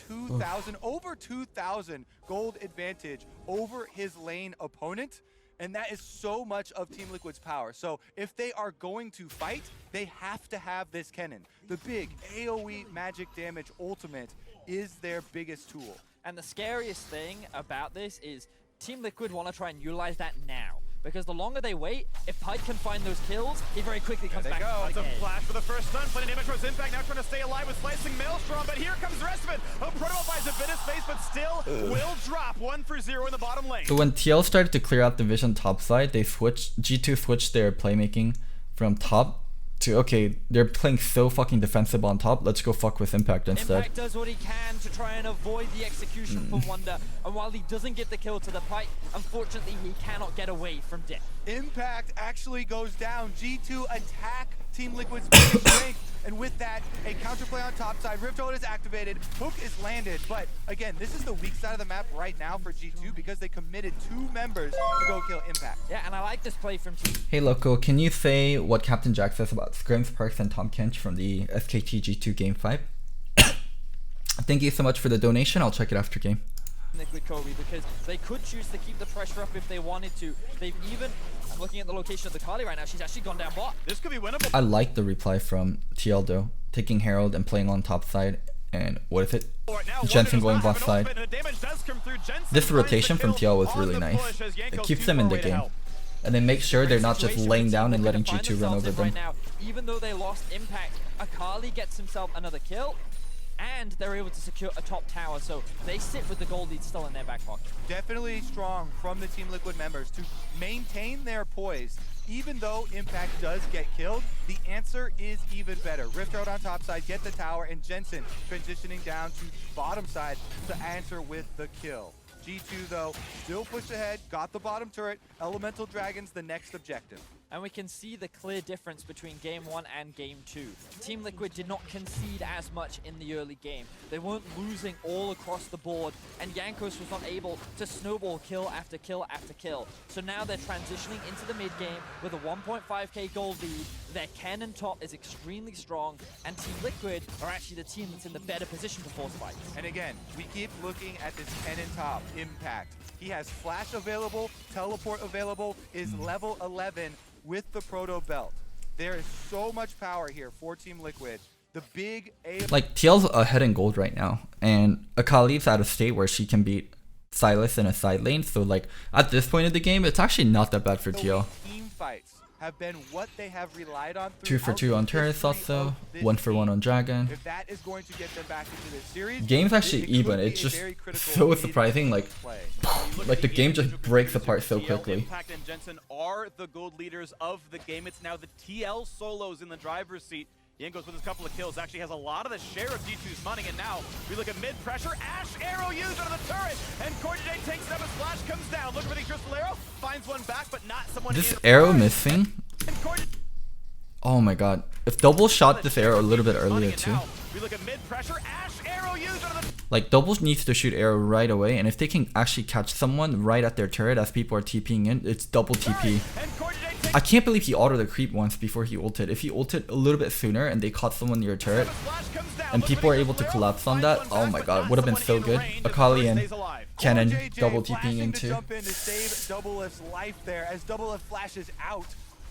over 2,000 gold advantage over his lane opponent. And that is so much of Team Liquid's power. So if they are going to fight, they have to have this cannon. The big AoE magic damage ultimate is their biggest tool. And the scariest thing about this is Team Liquid want to try and utilize that now. Because the longer they wait, if Pike can find those kills, he very quickly comes back. It's a flash for the first stun. Plenty damage towards Impact. Now trying to stay alive with Slicing Maelstrom. But here comes the rest of it. Proto buys a bit of space, but still will drop 1-for-0 in the bottom lane. So when TL started to clear out the vision top side, they switched, G2 switched their playmaking from top to, okay, they're playing so fucking defensive on top, let's go fuck with Impact instead. Impact does what he can to try and avoid the execution for Wonder, and while he doesn't get the kill to the Pike, unfortunately he cannot get away from death. Impact actually goes down. G2 attack Team Liquid's biggest strength, and with that, a counterplay on top side. Rift Hold is activated, Hook is landed, but again, this is the weak side of the map right now for G2 because they committed 2 members to go kill Impact. Yeah, and I like this play from Team. Hey Loco, can you say what Captain Jack says about Scrims, Perks, and Tom Kench from the SKT G2 Game 5? Thank you so much for the donation, I'll check it after game. Liquid Kobe, because they could choose to keep the pressure up if they wanted to. They've even, I'm looking at the location of the Kali right now, she's actually gone down bot. This could be winnable. I like the reply from TL though, taking Herald and playing on top side, and what is it? Jensen going bot side. This rotation from TL was really nice. It keeps them in the game. And they make sure they're not just laying down and letting G2 run over them. Right now, even though they lost Impact, Akali gets himself another kill, and they're able to secure a top tower, so they sit with the gold lead still in their back pocket. Definitely strong from the Team Liquid members to maintain their poise. Even though Impact does get killed, the answer is even better. Rift out on top side, get the tower, and Jensen transitioning down to bottom side to answer with the kill. G2 though, still pushed ahead, got the bottom turret, Elemental Dragons the next objective. And we can see the clear difference between Game 1 and Game 2. Team Liquid did not concede as much in the early game. They weren't losing all across the board, and Jankos was not able to snowball kill after kill after kill. So now they're transitioning into the mid game with a 1.5k gold lead. Their cannon top is extremely strong, and Team Liquid are actually the team that's in the better position to force fights. And again, we keep looking at this cannon top, Impact. He has flash available, teleport available, is level 11 with the Proto belt. There is so much power here for Team Liquid. The big like TL's ahead in gold right now, and Akali's out of state where she can beat Silas in a side lane, so like at this point of the game it's actually not that bad for TL. Team fights have been what they have relied on. 2 for 2 on turrets also, 1 for 1 on Dragon. If that is going to get them back into this series, game's actually even. It's just so surprising, like the game just breaks apart so quickly. Impact and Jensen are the gold leaders of the game. It's now the TL solos in the driver's seat. Jankos with his couple of kills actually has a lot of the share of G2's money, and now we look at mid pressure. Ash arrow used under the turret, and Corday takes it up as Flash comes down. Looking for the crystal arrow, finds one back, but not someone. This arrow missing? Oh my god. If Double shot this arrow a little bit earlier too. We look at mid pressure. Ash arrow used under the like Double needs to shoot arrow right away, and if they can actually catch someone right at their turret as people are TPing in, it's double TP. I can't believe he autoed the creep once before he ulted. If he ulted a little bit sooner and they caught someone near turret and people are able to collapse on that, oh my god, would have been so good. Akali and Cannon double TPing into. Jump in to save Double Lift's life there as Double Lift flashes out.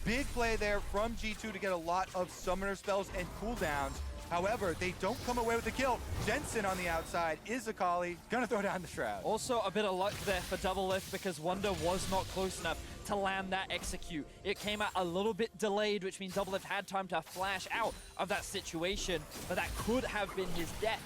Big play there from G2 to get a lot of summoner spells and cooldowns. However, they don't come away with the kill. Jensen on the outside is Akali, gonna throw down the shroud. Also a bit of luck there for Double Lift because Wonder was not close enough to land that execute. It came out a little bit delayed, which means Double Lift had time to flash out of that situation, but that could have been his death.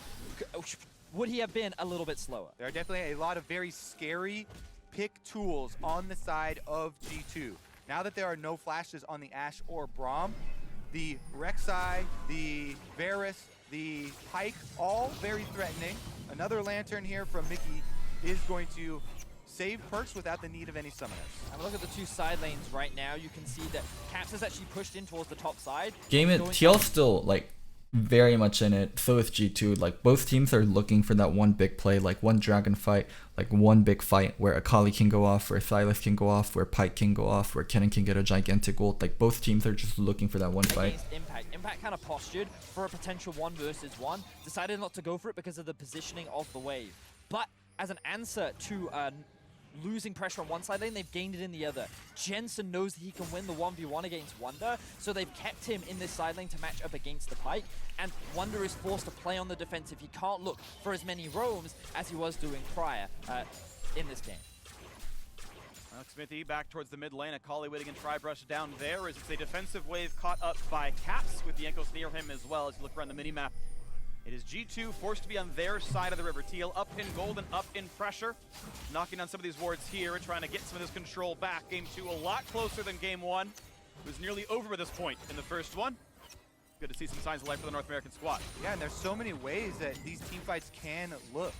Would he have been a little bit slower? There are definitely a lot of very scary pick tools on the side of G2. Now that there are no flashes on the Ashe or Braum, the Rek'Sai, the Varus, the Pike, all very threatening. Another Lantern here from Mickey is going to save Perks without the need of any summoners. And look at the 2 side lanes right now. You can see that Caps has actually pushed in towards the top side. Game it, TL's still like very much in it. So is G2. Like both teams are looking for that one big play, like one dragon fight, like one big fight where Akali can go off, where Silas can go off, where Pike can go off, where Kennen can get a gigantic ult. Like both teams are just looking for that one fight. Impact kind of postured for a potential 1 versus 1. Decided not to go for it because of the positioning of the wave. But as an answer to losing pressure on one side lane, they've gained it in the other. Jensen knows that he can win the 1v1 against Wonder, so they've kept him in this side lane to match up against the Pyke, and Wonder is forced to play on the defensive. He can't look for as many roams as he was doing prior in this game. Smithy back towards the mid lane. Akali Whittigan tri-brush down there as it's a defensive wave caught up by Caps with the Yankos near him as well as you look around the mini-map. It is G2 forced to be on their side of the river. TL up in gold and up in pressure. Knocking on some of these wards here and trying to get some of this control back. Game 2 a lot closer than Game 1. It was nearly over by this point in the first one. Good to see some signs of life for the North American squad. Yeah, and there's so many ways that these team fights can look.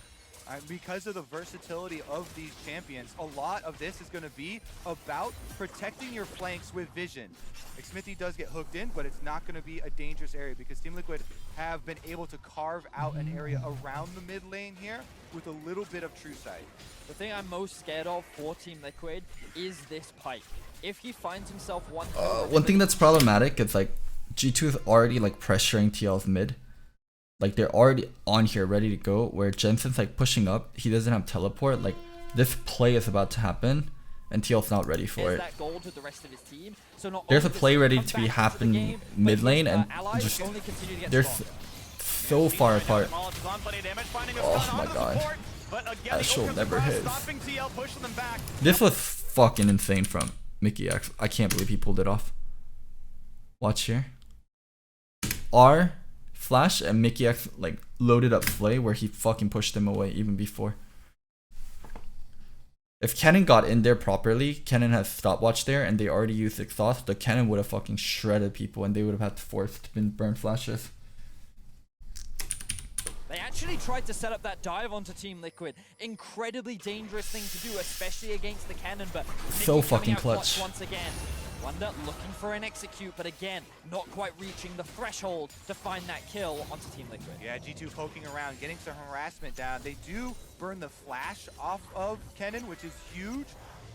Because of the versatility of these champions, a lot of this is going to be about protecting your flanks with vision. Xmithie does get hooked in, but it's not going to be a dangerous area because Team Liquid have been able to carve out an area around the mid lane here with a little bit of true sight. The thing I'm most scared of for Team Liquid is this Pyke. If he finds himself one thing that's problematic is like G2 is already like pressuring TL's mid. Like they're already on here ready to go, where Jensen's like pushing up, he doesn't have teleport. Like this play is about to happen and TL's not ready for it. That gold with the rest of his team. So there's a play ready to be happening mid lane and just they're so far apart. Oh my god. That should never hit. This was fucking insane from Mickey X. I can't believe he pulled it off. Watch here. R Flash and Mickey X like loaded up Flay where he fucking pushed him away even before. If Cannon got in there properly, Cannon has stopwatch there and they already used exhaust, the Cannon would have fucking shredded people and they would have had to force burn flashes. They actually tried to set up that dive onto Team Liquid. Incredibly dangerous thing to do, especially against the Cannon, but so fucking clutch. Once again. Wonder looking for an execute, but again, not quite reaching the threshold to find that kill onto Team Liquid. Yeah, G2 poking around, getting some harassment down. They do burn the flash off of Kennen, which is huge.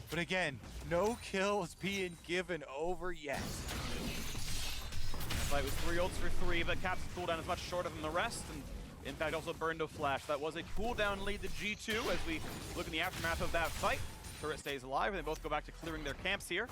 But again, no kills being given over yet. That fight was 3 ults for 3, but Cap's cooldown is much shorter than the rest. And Impact also burned a flash. That was a cooldown lead to G2 as we look in the aftermath of that fight. Turret stays alive, and they both go back to clearing their camps here.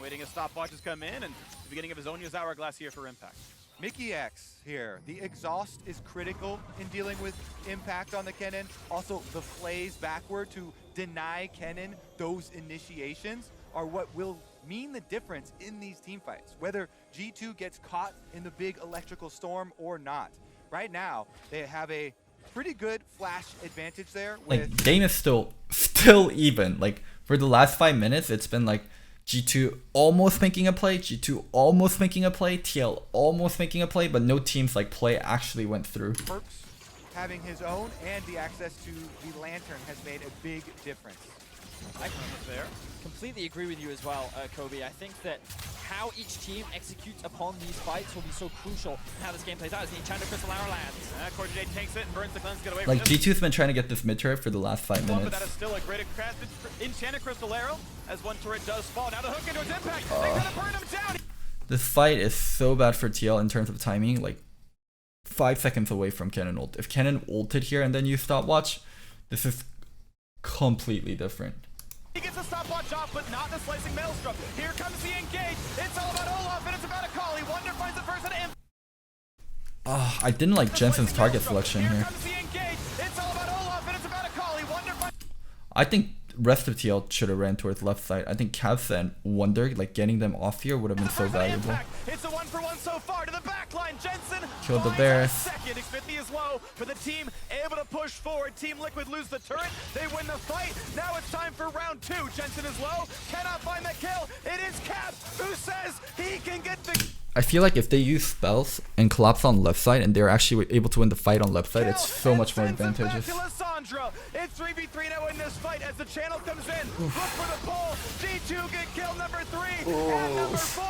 Waiting as stopwatches come in, and the beginning of his Zonya's Hourglass here for Impact. Mickey X here. The exhaust is critical in dealing with impact on the Kennen. Also, the flays backward to deny Kennen those initiations are what will mean the difference in these team fights. Whether G2 gets caught in the big electrical storm or not. Right now, they have a pretty good flash advantage there. Like, game is still even. Like, for the last 5 minutes, it's been like G2 almost making a play, G2 almost making a play, TL almost making a play, but no team's like play actually went through. Perks having his own and the access to the Lantern has made a big difference. I completely agree with you as well, Kobe. I think that how each team executes upon these fights will be so crucial in how this game plays out as the Enchanted Crystal Arrow lands. Cordier takes it and burns the cleanse to get away like from G2's been trying to get this mid turret for the last 5 minutes. But that is still a great Enchanted Crystal Arrow as one turret does fall. Now the hook into its impact. They're gonna burn him down. This fight is so bad for TL in terms of timing. Like 5 seconds away from Kennen ult. If Kennen ulted here and then you stopwatch, this is completely different. He gets a stopwatch off, but not the slicing maelstrom. Here comes the engage. It's all about Olaf, and it's about Akali. Wonder finds it first, and I didn't like Jensen's target selection here. Here comes the engage. It's all about Olaf, and it's about Akali. Wonder finds. I think rest of TL should have ran towards left side. I think Cavs and Wonder, like getting them off here would have been so valuable. It's a 1-for-1 so far to the back line. Jensen killed the Bears. Second, Xmithie is low, but the team able to push forward. Team Liquid lose the turret. They win the fight. Now it's time for round 2. Jensen is low, cannot find the kill. It is Cap who says he can get the. I feel like if they use spells and collapse on left side and they're actually able to win the fight on left side, it's so much more advantageous. It's 3v3 now in this fight as the channel comes in. Look for the pull. G2 get kill number 3. And number 4,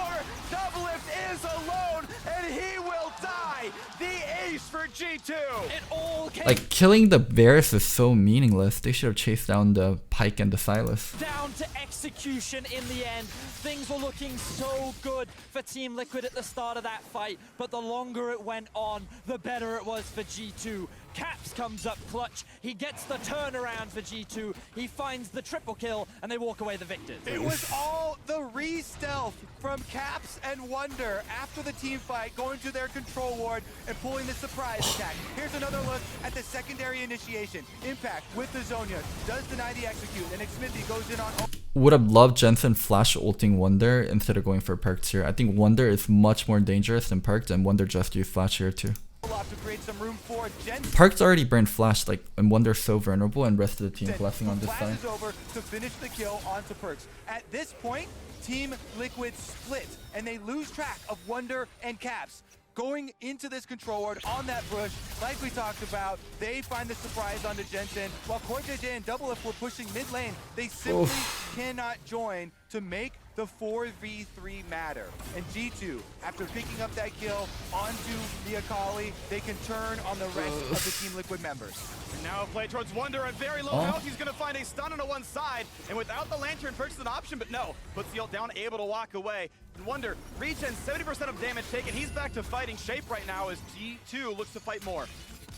Doublelift is alone and he will die. The ace for G2. It all came Like killing the Bears is so meaningless. They should have chased down the Pyke and the Silas. Down to execution in the end. Things were looking so good for Team Liquid at the start of that fight, but the longer it went on, the better it was for G2. Caps comes up clutch. He gets the turnaround for G2. He finds the triple kill, and they walk away the victors. It was all the re-stealth from Caps and Wonder after the team fight, going to their control ward and pulling the surprise attack. Here's another look at the secondary initiation. Impact with the Zonia does deny the execute, and Xmithy goes in on... Would have loved Jensen flash ulting Wonder instead of going for Perks here. I think Wonder is much more dangerous than Perks, and Wonder just used flash here too. To create some room for Jensen. Perks already burned flash, like, and Wonder's so vulnerable, and rest of the team blessing on this side. Flashes over to finish the kill onto Perks. At this point, Team Liquid split, and they lose track of Wonder and Caps. Going into this control ward on that bush, like we talked about, they find the surprise onto Jensen. While CoreJJ and Doublelift were pushing mid lane, they simply cannot join to make the 4v3 matter. And G2, after picking up that kill onto the Akali, they can turn on the rest of the Team Liquid members. And now a play towards Wonder at very low health. He's going to find a stun on the one side. And without the Lantern, Perks is an option, but no. Puts the ult down, able to walk away. And Wonder, regen 70% of damage taken. He's back to fighting shape right now as G2 looks to fight more.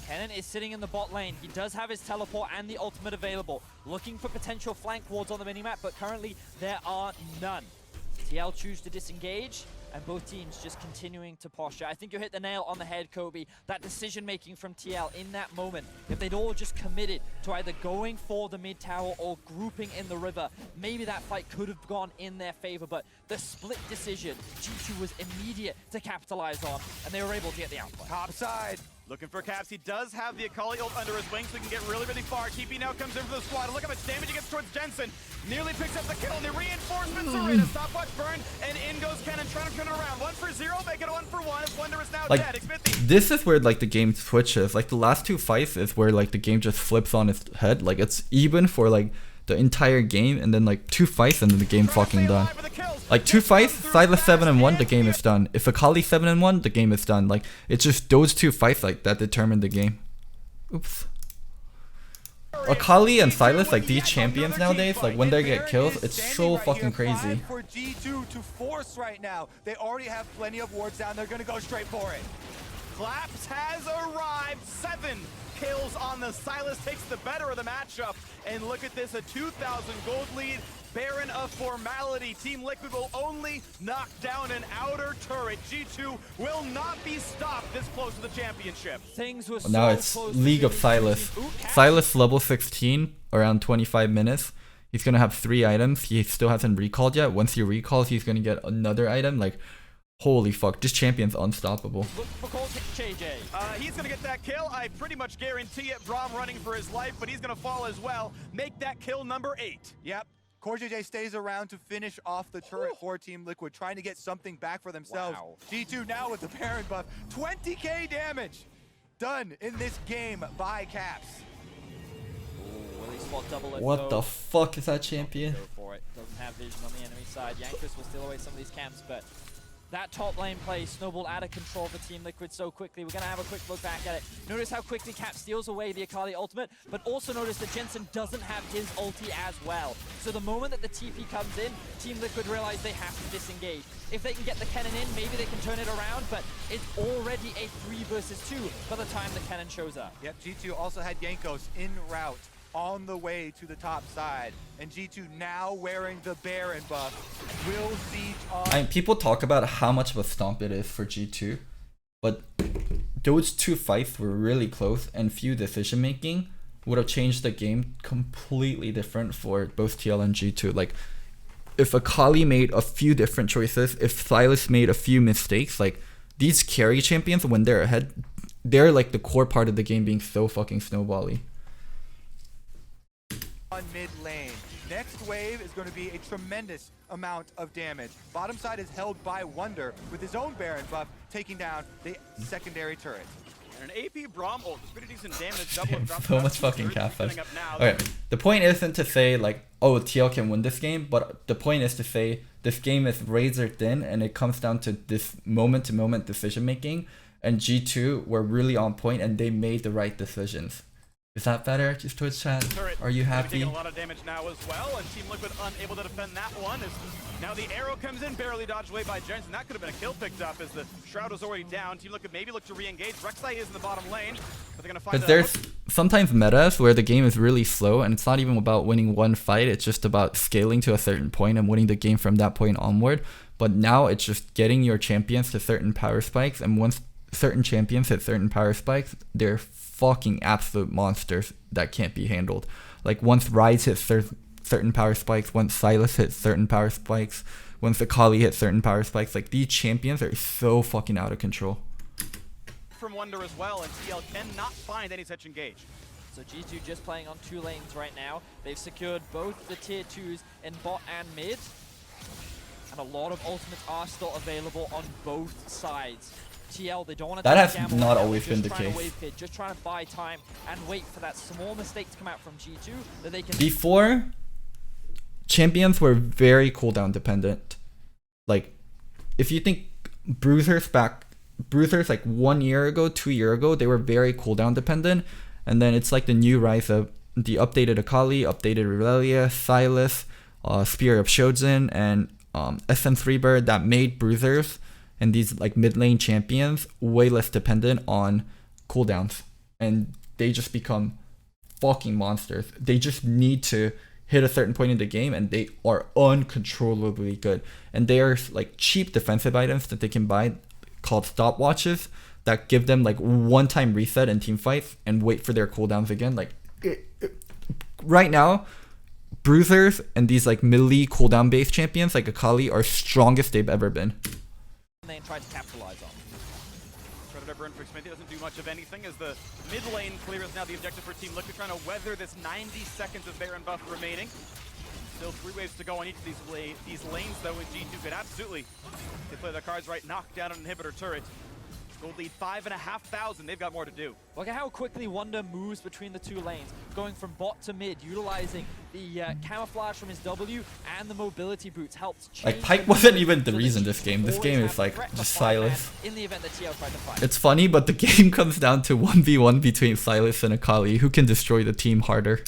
Kennen is sitting in the bot lane. He does have his teleport and the ultimate available. Looking for potential flank wards on the minimap, but currently there are none. TL choose to disengage, and both teams just continuing to posture. I think you hit the nail on the head, Kobe. That decision-making from TL in that moment, if they'd all just committed to either going for the mid tower or grouping in the river, maybe that fight could have gone in their favor, but the split decision, G2 was immediate to capitalize on, and they were able to get the outplay. Top side. Looking for Caps. He does have the Akali ult under his wing, so he can get really, really far. TP now comes in for the squad. Look how much damage he gets towards Jensen. Nearly picks up the kill, and the reinforcements are in. A stopwatch burn, and in goes Kennen trying to turn it around. 1 for 0, make it a 1 for 1. Wonder is now dead. Xmithy. This is where like the game switches. Like the last two fights is where like the game just flips on its head. Like it's even for like the entire game, and then like 2 fights and then the game fucking done. Like 2 fights, Silas 7-1, the game is done. If Akali 7-1, the game is done. Like it's just those 2 fights like that determine the game. Oops. Akali and Silas, like these champions nowadays, like when they get kills, it's so fucking crazy. For G2 to force right now. They already have plenty of wards down. They're gonna go straight for it. Claps has arrived. 7 kills on the Silas, takes the better of the matchup. And look at this, a 2,000 gold lead. Baron of formality. Team Liquid will only knock down an outer turret. G2 will not be stopped this close to the championship. Things were Now so it's close League to of Silas. Silas level 16, around 25 minutes. He's gonna have 3 items. He still hasn't recalled yet. Once he recalls, he's gonna get another item. Like, holy fuck, this champion's unstoppable. Look for JJ. He's gonna get that kill. I pretty much guarantee it. Braum running for his life, but he's gonna fall as well. Make that kill number 8. Yep. CoreJJ stays around to finish off the turret for Team Liquid, trying to get something back for themselves. Wow. G2 now with the Baron buff. 20k damage done in this game by Caps. What the fuck is that champion? Go for it. Doesn't have vision on the enemy side. Yankees will steal away some of these camps, but that top lane play snowballed out of control for Team Liquid so quickly. We're going to have a quick look back at it. Notice how quickly Cap steals away the Akali ultimate, but also notice that Jensen doesn't have his ulti as well. So the moment that the TP comes in, Team Liquid realize they have to disengage. If they can get the Kennen in, maybe they can turn it around, but it's already a 3 versus 2 by the time the Kennen shows up. Yep, G2 also had Yankos en route on the way to the top side, and G2 now wearing the Baron buff will siege on. I mean, people talk about how much of a stomp it is for G2, but those 2 fights were really close, and few decision making would have changed the game completely different for both TL and G2. Like, if Akali made a few different choices, if Silas made a few mistakes, like these carry champions, when they're ahead, they're like the core part of the game being so fucking snowbally. On mid lane. Next wave is going to be a tremendous amount of damage. Bottom side is held by Wonder with his own Baron buff, taking down the secondary turret. And an AP Braum ult is pretty decent damage. Double So much fucking catfish. Okay, the point isn't to say like, oh, TL can win this game, but the point is to say this game is razor thin, and it comes down to this moment-to-moment decision making. And G2 were really on point, and they made the right decisions. Is that better? Just Twitch chat. Turret Are you gonna be happy? taking a lot of damage now as well, and Team Liquid unable to defend that one. As now the arrow comes in, barely dodged away by Jens, and that could have been a kill picked up as the Shroud was already down. Team Liquid maybe look to re-engage. Rek'Sai is in the bottom lane, but they're gonna find Because there's sometimes metas where the game is really slow and it's not even about winning one fight, it's just about scaling to a certain point and winning the game from that point onward. But now it's just getting your champions to certain power spikes, and once certain champions hit certain power spikes, they're fucking absolute monsters that can't be handled. Like once Ryze hits certain power spikes, once Sylas hits certain power spikes, once Akali hits certain power spikes, like these champions are so fucking out of control. from Wonder as well, and TL cannot find any such engage. So G2 just playing on 2 lanes right now. They've secured both the tier 2s in bot and mid. And a lot of ultimates are still available on both sides. TL, they don't want to That take has a gamble not right now. always They're been just the trying to case. wave pit, just trying to buy time and wait for that small mistake to come out from G2 that they can... Before, champions were very cooldown dependent. Like, if you think Bruisers like 1 year ago, 2 years ago, they were very cooldown dependent. And then it's like the new rise of the updated Akali, updated Revelia, Sylas, Spear of Shojin, and SM3 Bird that made Bruisers and these like mid lane champions way less dependent on cooldowns. And they just become fucking monsters. They just need to hit a certain point in the game and they are uncontrollably good. And they are like cheap defensive items that they can buy called stopwatches that give them like one-time reset in team fights and wait for their cooldowns again. Like right now, Bruisers and these like melee cooldown based champions like Akali are strongest they've ever been. They try to capitalize on. Predator burn for Smithy doesn't do much of anything as the mid lane clear is now the objective for Team Liquid, trying to weather this 90 seconds of Baron buff remaining. Still 3 waves to go on each of these lanes though, and G2 could absolutely, if they play their cards right, knock down an inhibitor turret. Gold lead 5,500. They've got more to do. Look at how quickly Wonder moves between the 2 lanes, going from bot to mid, utilizing the camouflage from his W and the mobility boots helps change. Like Pyke wasn't even the reason this game. This game is like just Sylas. In the event that TL tried to fight. It's funny, but the game comes down to 1v1 between Sylas and Akali, who can destroy the team harder.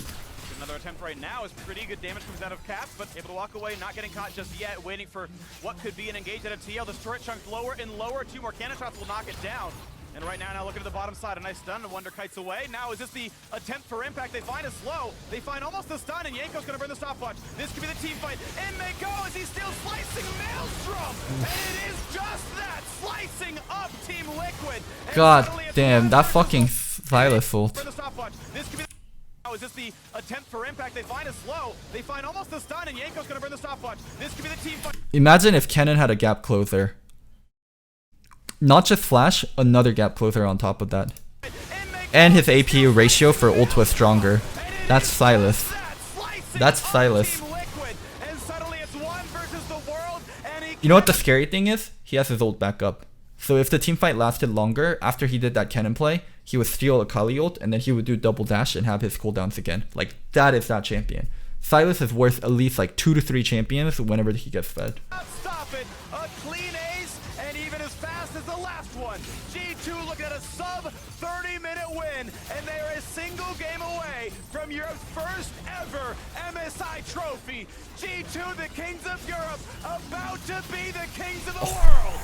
Another attempt right now is pretty good damage comes out of Cap, but able to walk away, not getting caught just yet, waiting for what could be an engage out of TL. This turret chunked lower and lower. 2 more cannon shots will knock it down. And right now looking at the bottom side, a nice stun, and Wonder kites away. Now is this the attempt for impact? They find it slow. They find almost the stun, and Yanko's gonna burn the stopwatch. This could be the team fight. In they go as he's still slicing Maelstrom. And it is just that, slicing up Team Liquid. And God damn, that fucking Sylas ult. Burn the stopwatch. This could be is this the attempt for impact? They find it slow. They find almost the stun, and Yanko's gonna burn the stopwatch. This could be the team fight. Imagine if Kennen had a gap closer. Not just Flash, another gap closer on top of that. And his AP ratio for ult was stronger. That's Sylas. That's Sylas. You know what the scary thing is? He has his ult back up. So if the team fight lasted longer, after he did that Kennen play, he would steal Akali ult and then he would do double dash and have his cooldowns again. Like, that is that champion. Sylas is worth at least like 2 to 3 champions whenever he gets fed. Stop it! A clean ace, and even as fast as the last one. G2 looking at a sub 30-minute win, and they are a single game away from Europe's first ever MSI trophy. G2, the kings of Europe, about to be the kings of the world.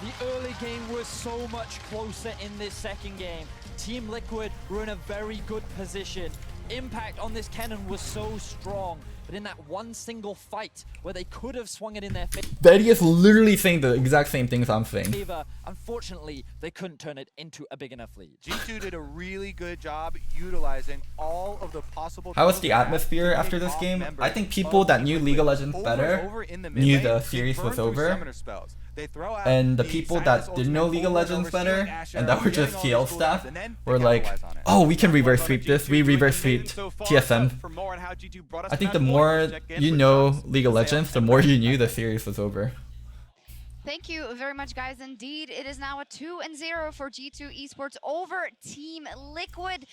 The early game was so much closer in this second game. Team Liquid were in a very good position. Impact on this cannon was so strong, but in that one single fight where they could have swung it in their Betty is literally saying the exact same things I'm saying. favor, unfortunately, they couldn't turn it into a big enough lead. G2 did a really good job utilizing all of the possible... How was the atmosphere after this game? I think people that knew League of Legends better knew the series was over. And the people that didn't know League of Legends better and that were just TL staff were like, oh, we can reverse sweep this. We reverse sweep TSM. I think the more you know League of Legends, the more you knew the series was over. Thank you very much, guys. Indeed, it is now a 2-0 for G2 Esports over Team Liquid.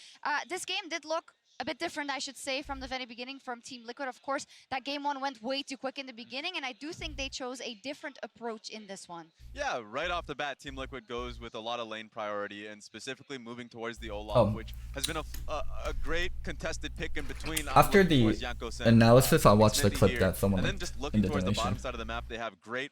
This game did look a bit different, I should say, from the very beginning from Team Liquid. Of course, that game one went way too quick in the beginning, and I do think they chose a different approach in this one. Yeah, right off the bat, Team Liquid goes with a lot of lane priority and specifically moving towards the Olaf, which has been a great contested pick in between. After the analysis, I watched the clip that someone and then just looking towards the bottom side of the map, they have great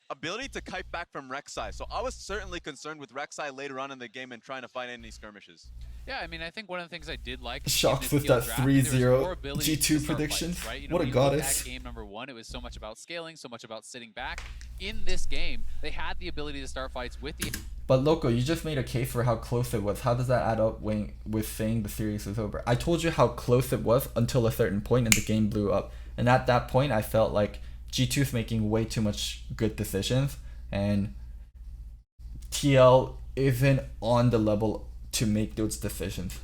ability to kite back from Rek'Sai. So I was certainly concerned with Rek'Sai later on in the game and trying to find any skirmishes. Yeah, I mean, I think one of the things I did like Shocked with that 3-0 G2 predictions. Fights, right? You What a goddess. That game number one, it was so much about scaling, so much about sitting back. In this game, they had the ability to start fights with the... But Loco, you just made a case for how close it was. How does that add up with saying the series was over? I told you how close it was until a certain point and the game blew up. And at that point, I felt like G2's making way too much good decisions. And TL isn't on the level to make those decisions.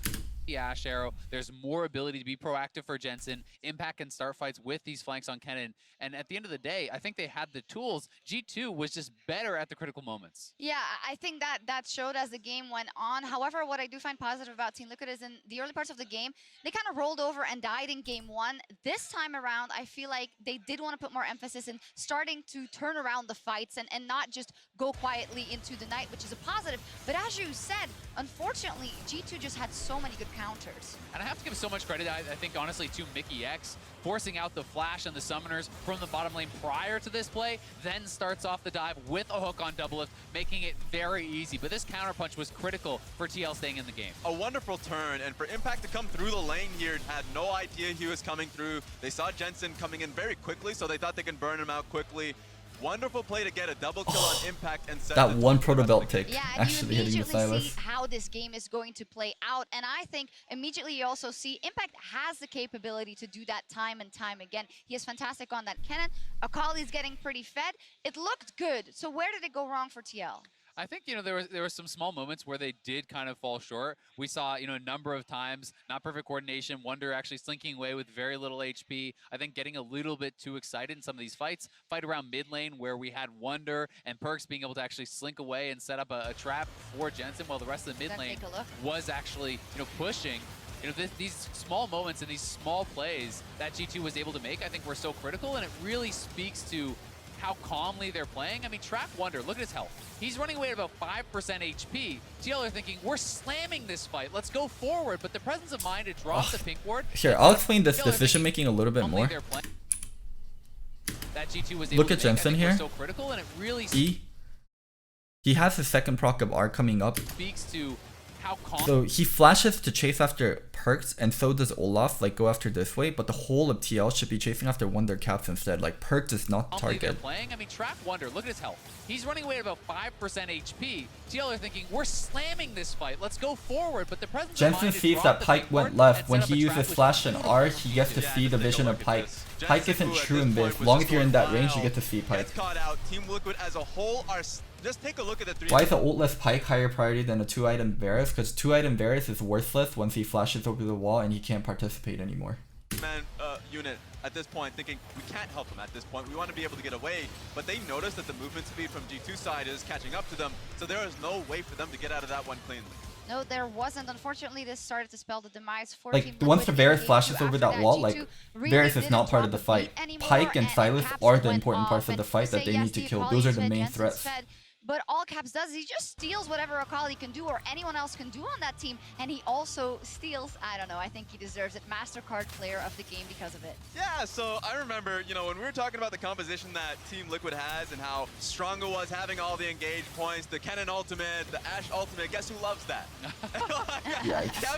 Ash Arrow, there's more ability to be proactive for Jensen. Impact can start fights with these flanks on Kennen. And at the end of the day, I think they had the tools. G2 was just better at the critical moments. Yeah, I think that showed as the game went on. However, what I do find positive about Team Liquid is in the early parts of the game, they kind of rolled over and died in game one. This time around, I feel like they did want to put more emphasis in starting to turn around the fights and not just go quietly into the night, which is a positive. But as you said, unfortunately, G2 just had so many good counters. And I have to give so much credit, I think, honestly, to Mickey X, forcing out the flash and the summoners from the bottom lane prior to this play, then starts off the dive with a hook on double lift, making it very easy. But this counterpunch was critical for TL staying in the game. A wonderful turn, and for Impact to come through the lane here, had no idea he was coming through. They saw Jensen coming in very quickly, so they thought they can burn him out quickly. Wonderful play to get a double kill on Impact and set that one proto belt take, yeah, actually hitting the Silas. See how this game is going to play out, and I think immediately you also see Impact has the capability to do that time and time again. He is fantastic on that Kennen. Akali's getting pretty fed. It looked good. So where did it go wrong for TL? I think, you know, there were some small moments where they did kind of fall short. We saw, you know, a number of times, not perfect coordination, Wonder actually slinking away with very little HP. I think getting a little bit too excited in some of these fights. Fight around mid lane where we had Wonder and Perks being able to actually slink away and set up a trap for Jensen while the rest of the mid lane was actually, you know, pushing. You know, these small moments and these small plays that G2 was able to make, I think were so critical, and it really speaks to how calmly they're playing. I mean, track Wonder, look at his health. He's running away at about 5% HP. TL are thinking, we're slamming this fight. Let's go forward. But the presence of mind to drop the pink ward. Here, I'll explain this decision making a little bit more. That G2 was able Look to at Jensen here. so critical, and it really he has his second proc of R coming up. Speaks to how calm. So he flashes to chase after Perks, and so does Olaf, like go after this way, but the whole of TL should be chasing after Wonder Caps instead. Like Perks is not the target. Playing. I mean, track Wonder, look at his health. He's running away at about 5% HP. TL are thinking, we're slamming this fight. Let's go forward. But the presence Jensen of mind sees that Pyke went left. When he uses Flash and R, he gets to see the vision of Pyke. Pyke isn't true in this. As long as you're in that range, you get to see Pyke. Caught out. Team Liquid as a whole are... Just take a look at the three. Why is the ultless Pyke higher priority than a 2-item Varus? Because 2-item Varus is worthless once he flashes over the wall and he can't participate anymore. Man, unit at this point thinking we can't help them at this point. We want to be able to get away, but they notice that the movement speed from G2 side is catching up to them, so there is no way for them to get out of that one cleanly. No, there wasn't. Unfortunately, this started to spell the demise for like, Team once the Liquid. Varus flashes over that wall, like, Varus is not part of the fight. Pyke and Silas are the important parts of the fight that they need to kill. Those are the main threats. But all Caps does is he just steals whatever Akali can do or anyone else can do on that team. And he also steals, I don't know, I think he deserves it, MasterCard player of the game because of it. Yeah, so I remember, you know, when we were talking about the composition that Team Liquid has and how strong it was having all the engage points, the Kennen ultimate, the Ashe ultimate, guess who loves that?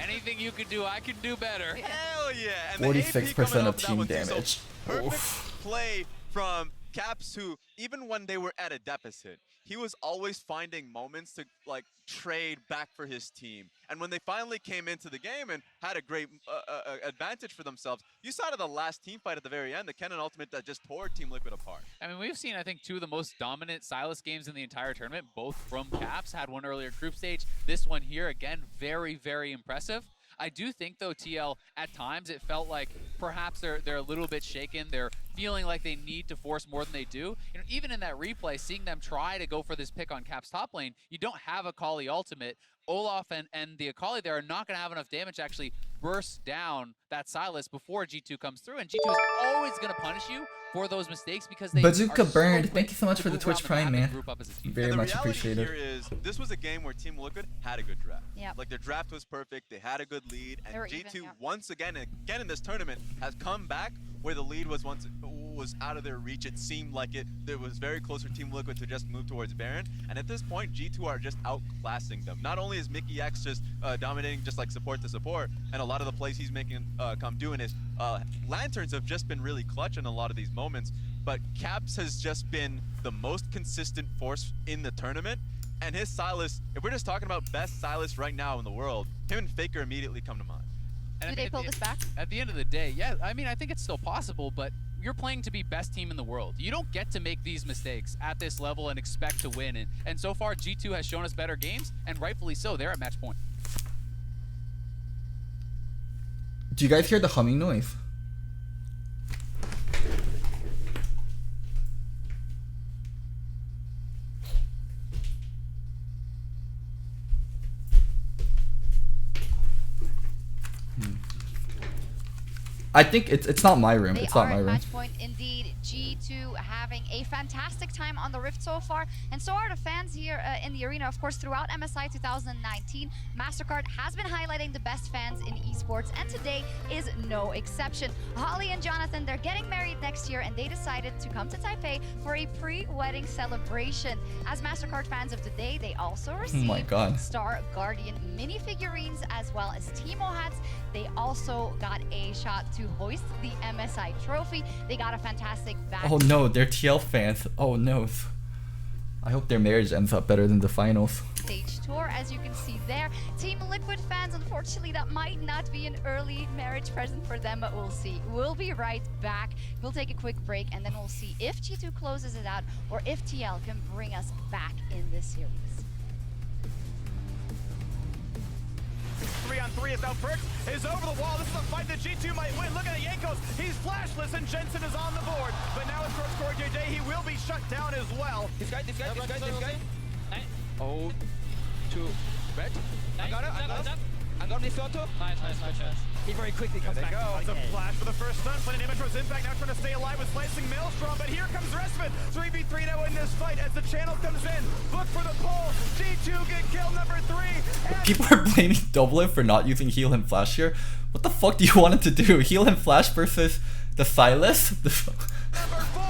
Anything you can do, I can do better. Hell yeah. And 46% of team damage. Perfect play from Caps, who, even when they were at a deficit, he was always finding moments to like trade back for his team. And when they finally came into the game and had a great advantage for themselves, you saw to the last team fight at the very end, the Kennen ultimate that just tore Team Liquid apart. I mean, we've seen, I think, two of the most dominant Silas games in the entire tournament, both from Caps. Had one earlier group stage. This one here, again, very, very impressive. I do think, though, TL, at times it felt like perhaps they're a little bit shaken. They're feeling like they need to force more than they do. You know, even in that replay, seeing them try to go for this pick on Cap's top lane, you don't have a Akali ultimate. Olaf and the Akali there are not going to have enough damage to actually burst down that Sylas before G2 comes through. And G2 is always going to punish you for those mistakes because they Bazooka are so Burned, quick thank you so much to for the move Twitch around the Prime, map and man. group up as a team. Very And the much reality appreciated. here is this was a game where Team Liquid had a good draft. Yep. Like their draft was perfect, they had a good lead, and They were G2 even, yeah. once again in this tournament has come back where the lead was out of their reach. It seemed like it was very close for Team Liquid to just move towards Baron, and at this point G2 are just outclassing them. Not only is Mickey X just dominating just like support to support, and a lot of the plays he's making come due, and his lanterns have just been really clutch in a lot of these moments, but Caps has just been the most consistent force in the tournament. And his Sylas, if we're just talking about best Sylas right now in the world, him and Faker immediately come to mind. And Do they pull this back? At the end of the day, yeah, I mean, I think it's still possible, but you're playing to be best team in the world. You don't get to make these mistakes at this level and expect to win. And so far, G2 has shown us better games, and rightfully so. They're at match point. Do you guys hear the humming noise? I think it's not my room. They It's are not my at room. match point indeed. G2 having a fantastic time on the Rift so far, and so are the fans here in the arena. Of course, throughout MSI 2019, MasterCard has been highlighting the best fans in esports, and today is no exception. Holly and Jonathan, they're getting married next year, and they decided to come to Taipei for a pre-wedding celebration. As MasterCard fans of the day, they also received God. Star Guardian minifigurines as well as Teemo hats. They also got a shot to hoist the MSI trophy. They got a fantastic back. Oh no, they're TL fans. Oh no. I hope their marriage ends up better than the finals. Stage tour, as you can see there. Team Liquid fans, unfortunately, that might not be an early marriage present for them, but we'll see. We'll be right back. We'll take a quick break, and then we'll see if G2 closes it out or if TL can bring us back in this series. 3-on-3 is now Perks is over the wall. This is a fight that G2 might win. Look at Yankos. He's flashless and Jensen is on the board. But now it's Score JJ. He will be shut down as well. This guy. Oh, to red. I got it. I got this auto. Nice. He very quickly comes There back. they go. It's a flash for the first stun. Playing Inventor's Impact now trying to stay alive with Slicing Maelstrom. But here comes the rest of it. 3v3 now in this fight as the channel comes in. Look for the pull. G2 get kill number 3. And People are blaming Doublet for not using heal and flash here. What the fuck do you want it to do? Heal and flash versus the Sylas? number 4,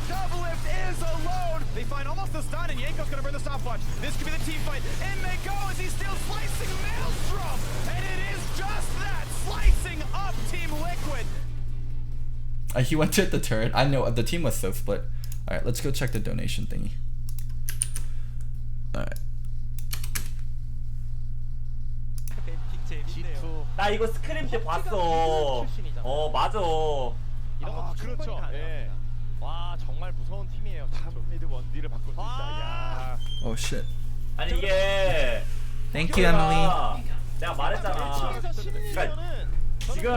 Doublelift is alone. They find almost the stun, and Yanko's gonna burn the stopwatch. This could be the team fight. In they go as he's still slicing Maelstrom, and it is just that, slicing up Team Liquid. He went to hit the turret. I know the team was so split. All right, let's go check the donation thingy. All right. 나 이거 스크림 때 봤어. 맞아. 이런 거 그렇죠. 예. 와 정말 무서운 팀이에요. 탑 미드 원딜을 바꿀 수 있다. 야. Oh shit. 아니 이게 Thank you, Emily. 내가 말했잖아. 그러니까 지금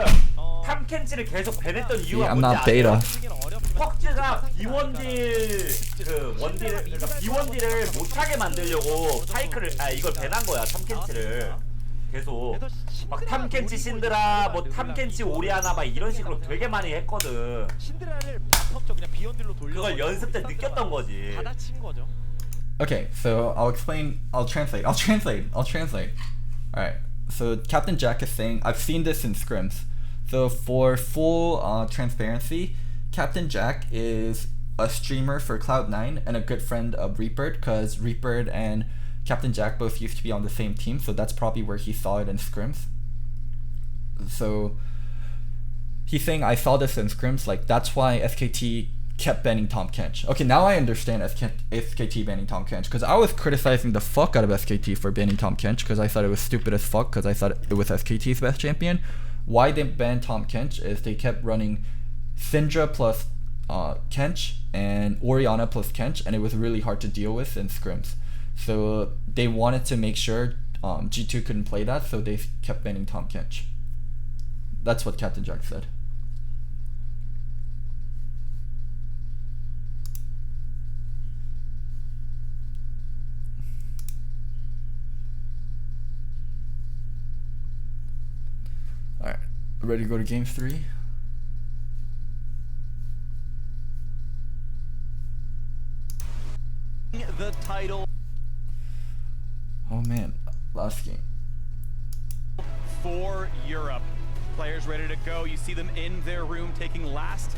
탐켄치를 계속 배냈던 이유가 I'm 뭔지 not beta. 아세요? 퍽즈가 비원딜 그 원딜을 그러니까 비원딜을 못하게 만들려고 파이크를 이걸 배난 거야 탐켄치를. 계속 막 탐켄치 신드라 뭐 탐켄치 오리아나 막 이런 식으로 되게 많이 했거든. 신드라를 바텀쪽 그냥 비욘딜로 돌려. 그걸 연습 때 느꼈던 거지. 받아친 거죠. Okay, so I'll explain. I'll translate. All right. So Captain Jack is saying, I've seen this in scrims. So for full transparency, Captain Jack is a streamer for Cloud9 and a good friend of Reaper, because Reaper and Captain Jack both used to be on the same team, so that's probably where he saw it in scrims. So he's saying, I saw this in scrims, like that's why SKT kept banning Tom Kench. Okay, now I understand SKT banning Tom Kench, because I was criticizing the fuck out of SKT for banning Tom Kench, because I thought it was stupid as fuck, because I thought it was SKT's best champion. Why they banned Tom Kench is they kept running Syndra plus Kench and Orianna plus Kench, and it was really hard to deal with in scrims. So they wanted to make sure G2 couldn't play that, so they kept banning Tom Kench. That's what Captain Jack said. Ready to go to game 3? The title Oh man, last game. for Europe. Players ready to go. You see them in their room taking last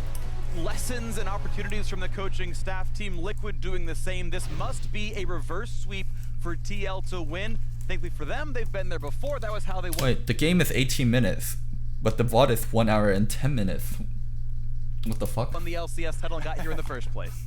lessons and opportunities from the coaching staff. Team Liquid doing the same. This must be a reverse sweep for TL to win. Thankfully for them, they've been there before. That was how they won. Wait, the game is 18 minutes, but the VOD is 1 hour and 10 minutes. What the fuck? Won the LCS title and got here in the first place.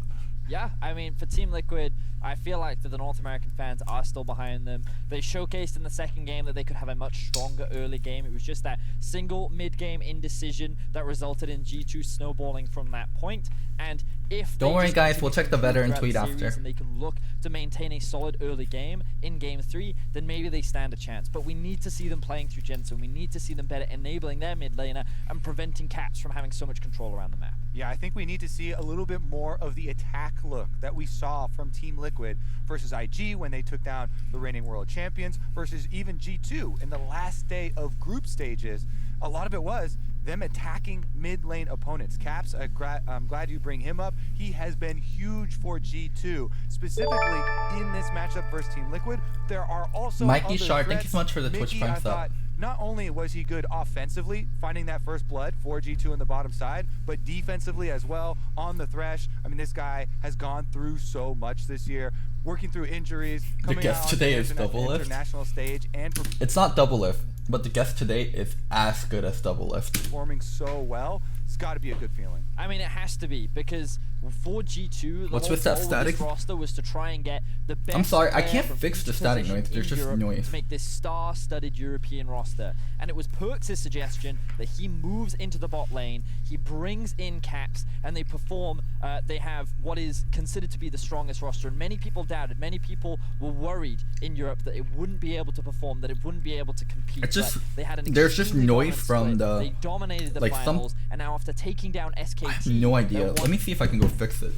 Yeah, I mean, for Team Liquid, I feel like that the North American fans are still behind them. They showcased in the second game that they could have a much stronger early game. It was just that single mid-game indecision that resulted in G2 snowballing from that point. And if Don't worry, guys, we'll check the veteran tweet series after. and they can look to maintain a solid early game in game 3, then maybe they stand a chance. But we need to see them playing through Jensen. We need to see them better enabling their mid laner and preventing Caps from having so much control around the map. Yeah, I think we need to see a little bit more of the attack look that we saw from Team Liquid versus IG when they took down the reigning world champions, versus even G2 in the last day of group stages. A lot of it was them attacking mid lane opponents. Caps, I'm glad you bring him up. He has been huge for G2, specifically in this matchup versus Team Liquid. There are also Mikey other Sharp, thank you threats. so much for the Twitch Mickey, Prime I sub. thought, not only was he good offensively, finding that first blood for G2 on the bottom side, but defensively as well on the Thresh. I mean, this guy has gone through so much this year, working through injuries, coming guest out today on is the double lift. international stage and It's not double lift, but the guest today is as good as double lift. performing so well. It's got to be a good feeling. I mean, it has to be, because for G2, the What's whole with that goal static? this roster was to try and get the best I'm sorry, I player can't from fix each the static position noise, there's in just Europe noise. to make this star-studded European roster. And it was Perks' suggestion that he moves into the bot lane, he brings in Caps, and they perform. They have what is considered to be the strongest roster, and many people doubted, many people were worried in Europe that it wouldn't be able to perform, that it wouldn't be able to compete. It's just- but they had an there's just extremely noise dominant from split. the- They dominated the like some- finals, and now after taking down SKT, I have no idea. they're Let me see if I can go fix it.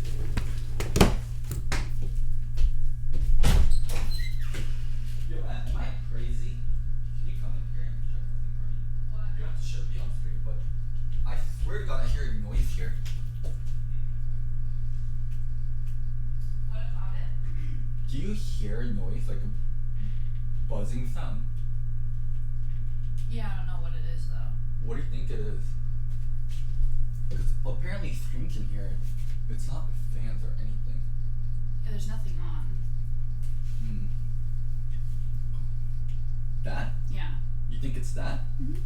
Yo, am I crazy? Can you come in here and check something for me? What? You have to show me on screen, but I swear to God I hear noise here. What about it? Do you hear noise, like a buzzing sound? Yeah, I don't know what it is though. What do you think it is? Because apparently stream can hear it. It's not fans or anything. Yeah, there's nothing on. Hmm. That? Yeah. You think it's that? No,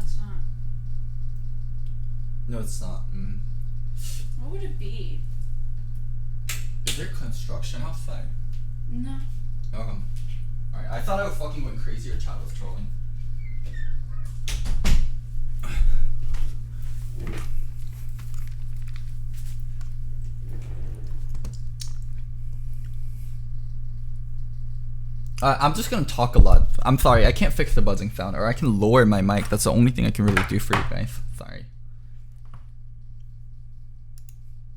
it's not. No, it's not. Mm. What would it be? Is there construction outside? No. Alright, I thought I was fucking going crazy or chat was trolling. I'm just gonna talk a lot. I'm sorry, I can't fix the buzzing sound, or I can lower my mic. That's the only thing I can really do for you guys. Sorry.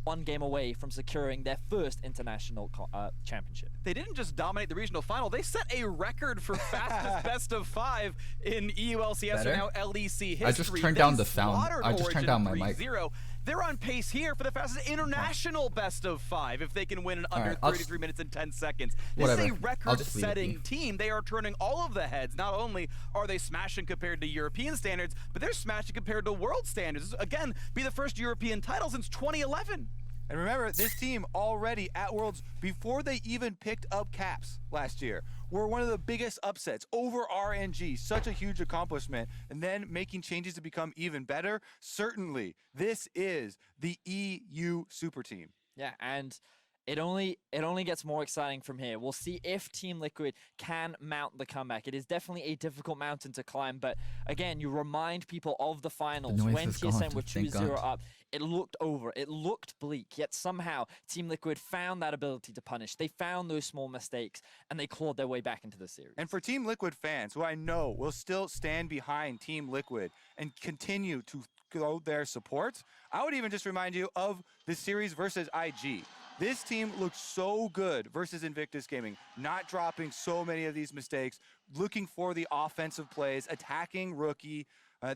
one game away from securing their first international championship. They didn't just dominate the regional final, they set a record for fastest best of 5 in EULCS Better? or now LEC history. I just turned down the sound. Slaughtered I just turned down my Origin mic. 3-0. They're on pace here for the fastest international best of 5 if they can win in under Alright, I'll 33 minutes and 10 seconds. This Whatever. is a I'll just leave it record-setting be. team. They are turning all of the heads. Not only are they smashing compared to European standards, but they're smashing compared to world standards. This will, again, be the first European title since 2011. And remember, this team already at Worlds, before they even picked up Caps last year, were one of the biggest upsets over RNG. Such a huge accomplishment. And then making changes to become even better. Certainly, this is the EU super team. Yeah, and it only gets more exciting from here. We'll see if Team Liquid can mount the comeback. It is definitely a difficult mountain to climb, but again, you remind people of the finals noise when is TSM gone, were thank 2-0 God. up. It looked over. It looked bleak. Yet somehow Team Liquid found that ability to punish. They found those small mistakes, and they clawed their way back into the series. And for Team Liquid fans, who I know will still stand behind Team Liquid and continue to grow their support, I would even just remind you of the series versus IG. This team looks so good versus Invictus Gaming, not dropping so many of these mistakes, looking for the offensive plays, attacking Rookie.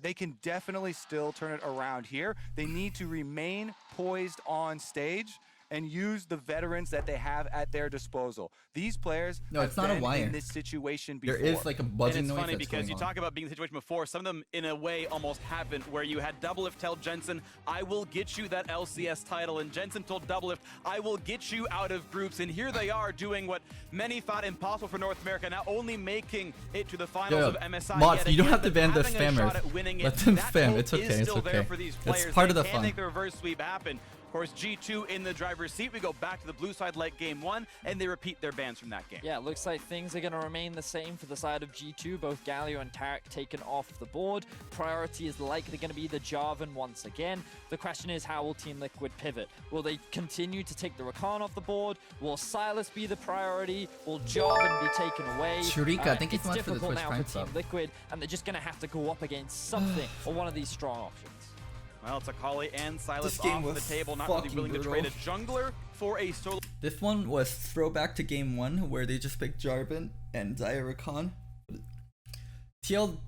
They can definitely still turn it around here. They need to remain poised on stage and use the veterans that they have at their disposal. These players it's not a wire. in this situation before. There is like a buzzing noise. And it's funny that's because you going on. talk about being in the situation before, some of them in a way almost happened, where you had Doublelift tell Jensen, I will get you that LCS title, and Jensen told Doublelift, I will get you out of groups, and here they are doing what many thought impossible for North America, now only making it to the finals of MSI. Mods, you don't again, have to ban the having a shot spammers. at winning Let it, them that spam. hope It's okay. is It's still there okay. for these It's players. part of They the can fun. make the reverse sweep happen. Of course, G2 in the driver's seat. We go back to the blue side like game 1, and they repeat their bans from that game. Yeah, it looks like things are going to remain the same for the side of G2. Both Galio and Tarek taken off the board. Priority is likely going to be the Jarvan once again. The question is, how will Team Liquid pivot? Will they continue to take the Rakan off the board? Will Silas be the priority? Will Jarvan be taken away? Shurika, thank you it's so much for the difficult Twitch now Prime for Team sub. Liquid, and they're just going to have to go up against something or one of these strong options. Well, it's Akali and Silas This game off was the table, not really fucking willing to brutal. trade a jungler for a solo. This one was throwback to game 1 where they just picked Jarvan and Rakan. TL,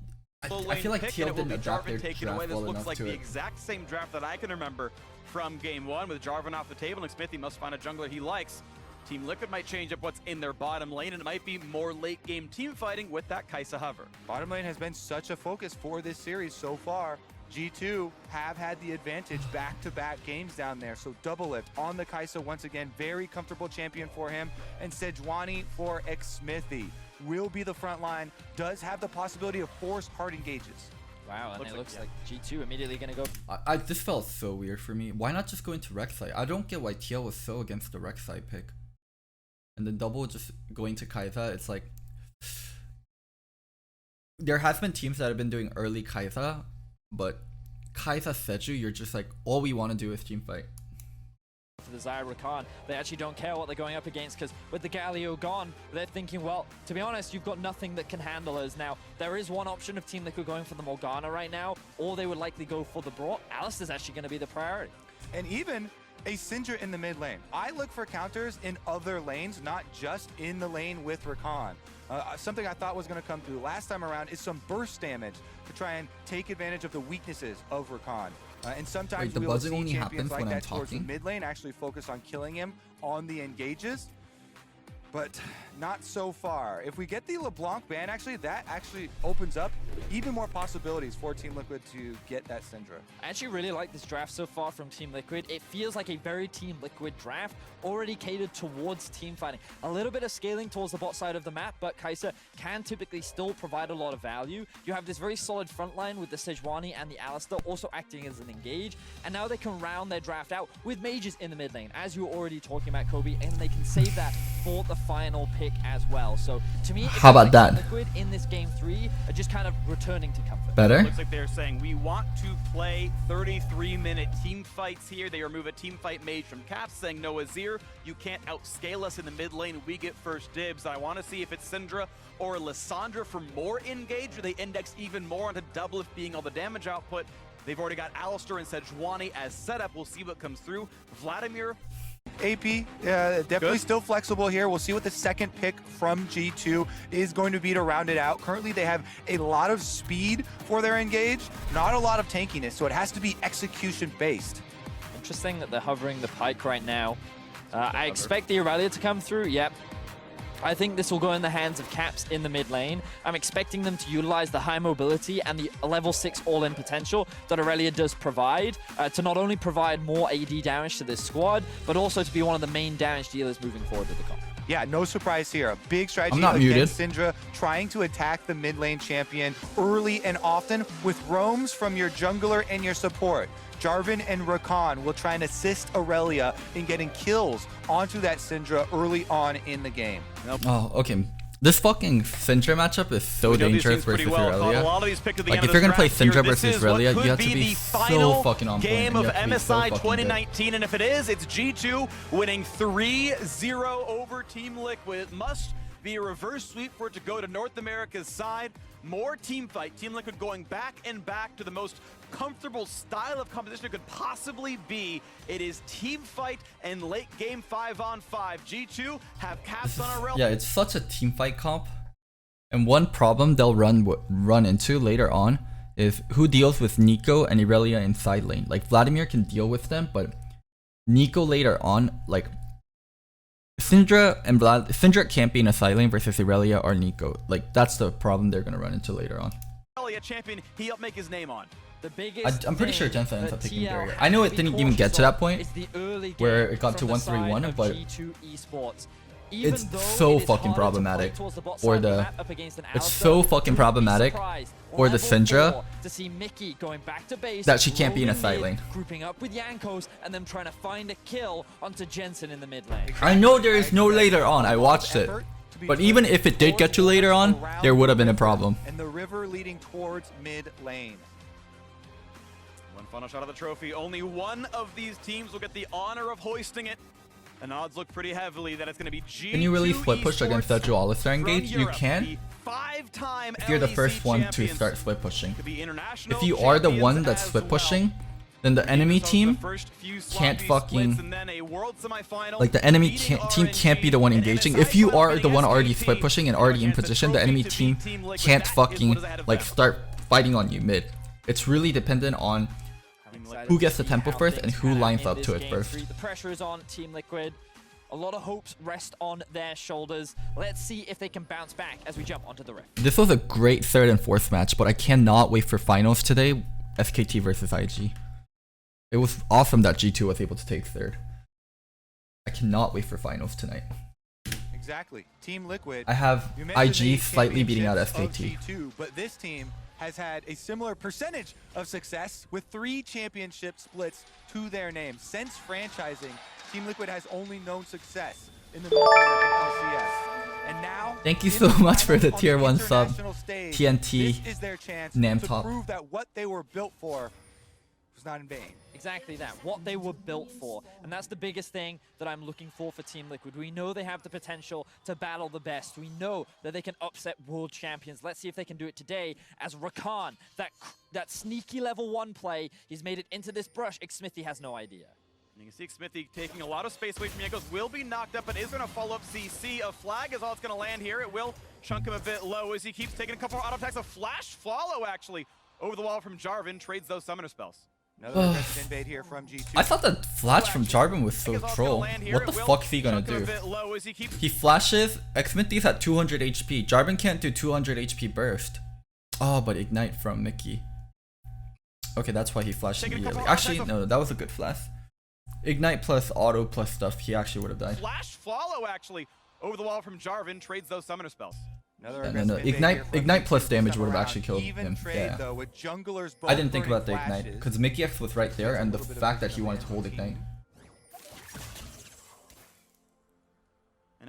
I feel like pick, and TL it will didn't be adapt their Jarvan taken draft away. This well looks enough like to the it. exact same draft that I can remember from game 1 with Jarvan off the table, and Smithy must find a jungler he likes. Team Liquid might change up what's in their bottom lane, and it might be more late game team fighting with that Kai'Sa hover. Bottom lane has been such a focus for this series so far. G2 have had the advantage back-to-back games down there. So Doublelift on the Kai'Sa once again, very comfortable champion for him. And Sejuani for Xmithy will be the front line, does have the possibility of force hard engages. Wow, and it looks like G2 immediately going to go. This felt so weird for me. Why not just go into Rek'Sai? I don't get why TL was so against the Rek'Sai pick. And then Double just going to Kai'Sa, it's like... There has been teams that have been doing early Kai'Sa, but Kai'Sa Seju, you're just like, all we want to do is team fight. For the Xayah Rakan, they actually don't care what they're going up against, because with the Galio gone, they're thinking, well, to be honest, you've got nothing that can handle us. Now, there is one option of Team Liquid going for the Morgana right now, or they would likely go for the Brock. Alistair's actually going to be the priority. And even a Syndra in the mid lane. I look for counters in other lanes, not just in the lane with Rakan. Something I thought was going to come through last time around is some burst damage to try and take advantage of the weaknesses of Rakan. And sometimes Wait, the we will buzzing see only champions happens like when I'm that towards the talking? mid lane actually focus on killing him on the engages. But not so far. If we get the LeBlanc ban, actually, that actually opens up even more possibilities for Team Liquid to get that Syndra. I actually really like this draft so far from Team Liquid. It feels like a very Team Liquid draft, already catered towards team fighting. A little bit of scaling towards the bot side of the map, but Kai'Sa can typically still provide a lot of value. You have this very solid front line with the Sejuani and the Alistair also acting as an engage, and now they can round their draft out with mages in the mid lane, as you were already talking about, Kobe, and they can save that for the final pick as well. So to me, How about that? Liquid in this game 3 are just kind of returning to comfort. Better? Looks like they're saying we want to play 33-minute team fights here. They remove a team fight mage from Caps, saying no Azir, you can't outscale us in the mid lane. We get first dibs. I want to see if it's Syndra or Lissandra for more engage, or they index even more onto Doublelift being all the damage output. They've already got Alistair and Sejuani as setup. We'll see what comes through. Vladimir. AP, definitely still flexible here. We'll see what the second pick from G2 is going to be to round it out. Currently, they have a lot of speed for their engage, not a lot of tankiness, so it has to be execution-based. Interesting that they're hovering the Pike right now. I expect the Aurelia to come through, yep. I think this will go in the hands of Caps in the mid lane. I'm expecting them to utilize the high mobility and the level 6 all-in potential that Aurelia does provide to not only provide more AD damage to this squad, but also to be one of the main damage dealers moving forward with the comp. Yeah, no surprise here. A big strategy I'm not against Syndra, trying to attack the mid lane champion early and often with roams from your jungler and your support. Jarvan and Rakan will try and assist Aurelia in getting kills onto that Syndra early on in the game. Oh, okay. This fucking Syndra matchup is so dangerous versus Aurelia. Like, if you're gonna play Syndra versus Aurelia, you have to be so fucking on point. Game of and you have to be so MSI fucking 2019, and if it is, it's G2 winning 3-0 over Team Liquid. Must be a reverse sweep for it to go to North America's side. More team fight. Team Liquid going back and back to the most comfortable style of competition it could possibly be. It is team fight and late game 5-on-5. G2 have caps on a rail. Yeah, it's such a team fight comp. And one problem they'll run into later on is who deals with Nico and Irelia in side lane. Like Vladimir can deal with them, but Nico later on, like Syndra can't be in a side lane versus Irelia or Nico. Like that's the problem they're gonna run into later on. Champion he helped make his name on. The biggest I'm pretty sure Jensen ends up taking TL barrier. I know it didn't even get to that point where it got to 1-3-1, but it's so fucking problematic. Or it's so fucking problematic. Or the Syndra that she can't be in a side lane. Grouping up with Jankos and then trying to find a kill onto Jensen in the mid lane. I know there is no later on. I watched it. But even if it did get you later on, there would have been a problem. And the river leading towards mid lane. One final shot of the trophy. Only one of these teams will get the honor of hoisting it. And odds look pretty heavily that it's going to be G2 Can you really split push against that Dualistar engage? You can. If you're the first one to start split pushing. If you are the one that's split pushing, then the enemy team can't fucking, like the enemy team can't be the one engaging. If you are the one already split pushing and already in position, the enemy team can't fucking like start fighting on you mid. It's really dependent on who gets the tempo first and who lines up to it first. The pressure is on Team Liquid. A lot of hopes rest on their shoulders. Let's see if they can bounce back as we jump onto the Rift. This was a great third and fourth match, but I cannot wait for finals today. SKT versus IG. It was awesome that G2 was able to take third. I cannot wait for finals tonight. Exactly. Team Liquid. I have IG slightly beating out SKT. G2, but this team has had a similar percentage of success with 3 championship splits to their name. Since franchising, Team Liquid has only known success in the North American LCS. And now, thank you so much for the tier 1 sub, TNT, this is their chance Nam to Top. prove that what they were built for was not in vain. Exactly that, what they were built for. And that's the biggest thing that I'm looking for Team Liquid. We know they have the potential to battle the best. We know that they can upset world champions. Let's see if they can do it today as Rakan, that sneaky level 1 play, he's made it into this brush. Xmithy has no idea. You can see Xmithy taking a lot of space away from Jankos, will be knocked up, but is going to follow up CC. A flag is all it's going to land here. It will chunk him a bit low as he keeps taking a couple more auto attacks. A flash follow, actually, over the wall from Jarvan, trades those summoner spells. Another aggressive invade here from G2. I thought that flash from Jarvan was so troll. What the fuck is he gonna do? He flashes, Xmithy's at 200 HP. Jarvan can't do 200 HP burst. Oh, but Ignite from Mickey. Okay, that's why he flashed immediately. Actually, no, that was a good flash. Ignite plus auto plus stuff, he actually would have died. Flash follow, actually, over the wall from Jarvan, trades those summoner spells. No, Ignite plus damage would have actually killed him. Yeah. I didn't think about the Ignite, because Mickey X was right there, and the fact that he wanted to hold Ignite.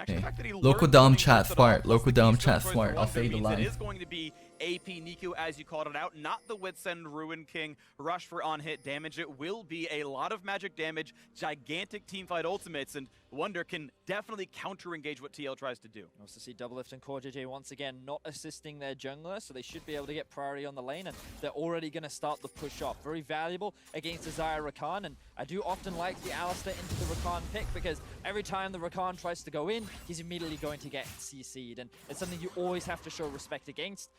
Okay. Locodoco chat smart. Locodoco chat smart. I'll say the line. It is going to be AP Nico, as you called it out, not the Witsend Ruin King rush for on-hit damage. It will be a lot of magic damage, gigantic teamfight ultimates, and Wonder can definitely counter-engage what TL tries to do. Also see Doublelift and CoreJJ once again not assisting their jungler, so they should be able to get priority on the lane, and they're already going to start the push off. Very valuable against Desire Rakan, and I do often like the Alistar into the Rakan pick, because every time the Rakan tries to go in, he's immediately going to get CC'd, and it's something you always have to show respect against,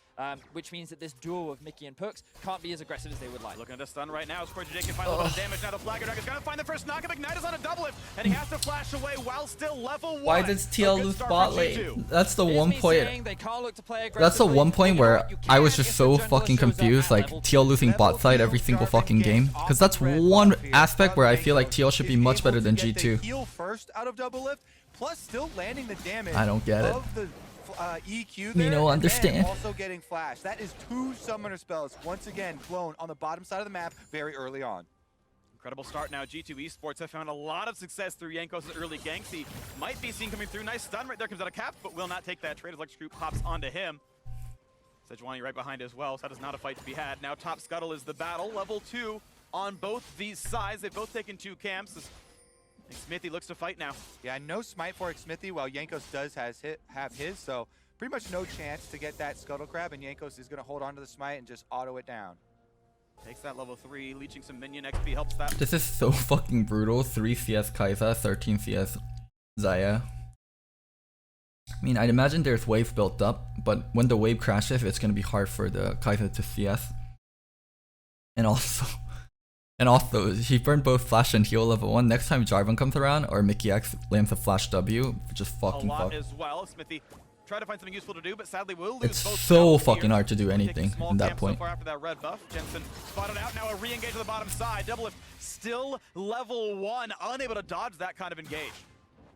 which means that this duo of Mickey and Perks can't be as aggressive as they would like. Looking at a stun right now, CoreJJ can find a little bit of damage. Now the Flagger Dragon's going to find the first knock-up. Ignite is on a Doublelift, and he has to flash away while still level 1. Why does TL lose bot lane? That's the one point. That's the one point where I was just so fucking confused, like TL losing bot side every single fucking game. Because that's one aspect where I feel like TL should be much better than G2. Heal first out of Doublelift, plus still landing the damage. I don't get it. EQ there, Nino, understand. Also getting flash. That is 2 summoner spells once again blown on the bottom side of the map very early on. Incredible start now. G2 Esports have found a lot of success through Jankos' early ganks. He might be seen coming through. Nice stun right there, comes out of Caps, but will not take that trade as Electric Group pops onto him. Sejuani right behind as well, so that is not a fight to be had. Now top scuttle is the battle. Level 2 on both these sides. They've both taken 2 camps. Xmithie looks to fight now. Yeah, no smite for Xmithie, while Jankos does have his, so pretty much no chance to get that Scuttle Crab, and Jankos is going to hold on to the smite and just auto it down. Takes that level 3, leeching some minion XP helps that. This is so fucking brutal. 3 CS Kai'Sa, 13 CS Xayah. I mean, I'd imagine there's waves built up, but when the wave crashes, it's going to be hard for the Kai'Sa to CS. And also, he burned both flash and heal level 1. Next time Jarvan comes around, or Mickey X lands a flash W, just fucking fuck. As well. Xmithie try to find something useful to do, but sadly will lose It's both so fucking hard to do anything in that point. So far after that red buff. Jensen spotted out, now a re-engage to the bottom side. Doublelift still level 1, unable to dodge that kind of engage.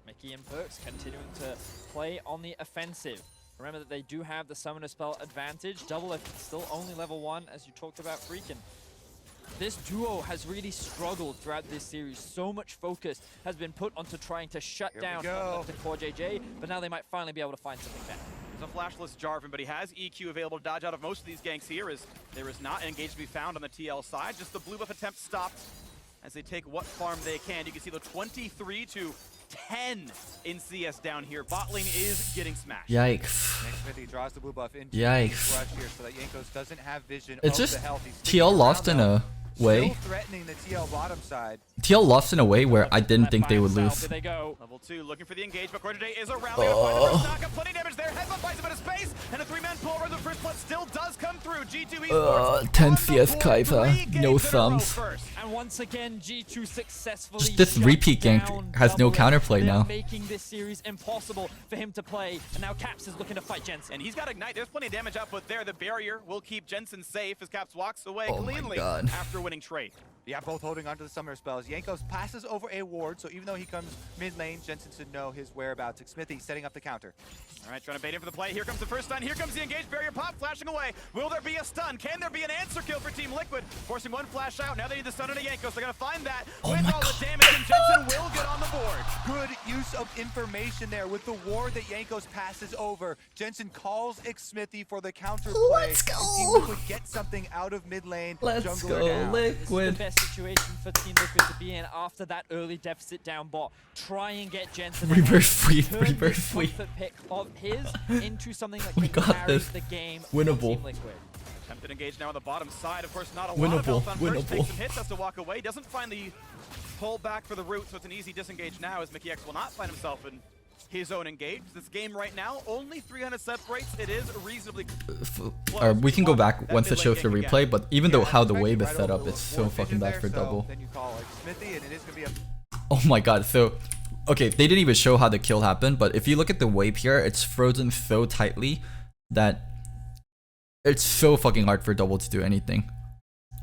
Mickey and Perks continuing to play on the offensive. Remember that they do have the Summoner Spell advantage. Doublelift still only level 1, as you talked about, Freakin'. This duo has really struggled throughout this series. So much focus has been put onto trying to shut down the core JJ, but now they might finally be able to find something better. There's a flashless Jarvan, but he has EQ available to dodge out of most of these ganks here, as there is not an engage to be found on the TL side. Just the blue buff attempt stopped as they take what farm they can. You can see the 23 to 10 in CS down here. Bot lane is getting smashed. Yikes. Xmithie draws the blue buff into Yikes. rush here so that Jankos doesn't have vision It's of just the health. TL lost in a way. Still threatening the TL bottom side. TL lost in a way where I didn't think they would lose. They go. Level 2 looking for the engage, but Corday is around. They find the first knock-up, plenty damage there. Headbutt finds a bit of space, and a 3-man pull where the first blood still does come through. G2 Esports 10 CS Kai'Sa, no thumbs. And once again, G2 successfully This repeat gank has no counterplay now. Making this series impossible for him to play, and now Caps is looking to fight Jensen. And he's got Ignite. There's plenty of damage output there. The barrier will keep Jensen safe as Caps walks away cleanly after winning trade. Yeah, both holding onto the summoner spells. Jankos passes over a ward, so even though he comes mid lane, Jensen should know his whereabouts. Xmithie setting up the counter. All right, trying to bait him for the play. Here comes the first stun. Here comes the engaged barrier pop, flashing away. Will there be a stun? Can there be an answer kill for Team Liquid? Forcing one flash out. Now they need the stun into Jankos. They're going to find that with all the damage, and Jensen will get on the board. Good use of information there with the ward that Jankos passes over. Jensen calls Xmithie for the counter play. Let's go. Team Liquid get something out of mid lane. Let's go, down. Liquid. This is the best situation for Team Liquid to be in after that early deficit down bot. Try and get Jensen Reverse sweep, turn reverse this sweep. comfort pick of his into something that We can got carry this. the game. Winnable. Team Liquid. Attempted engage now on the bottom side. Of course, not a lot Winnable, of health on first. winnable. Takes some hits, has to walk away. Doesn't find the pull back for the root, so it's an easy disengage now as Mickey X will not find himself in his own engage. This game right now, only 300 separates. It is reasonably close. We can go back once it mid-lane shows the gank replay, again. but even though how the Expecting wave is right set over up, the it's so ward fucking vision bad there, for so double. Then you call Xmithie, and it is going to be a Oh my god, so okay, they didn't even show how the kill happened, but if you look at the wave here, it's frozen so tightly that it's so fucking hard for double to do anything.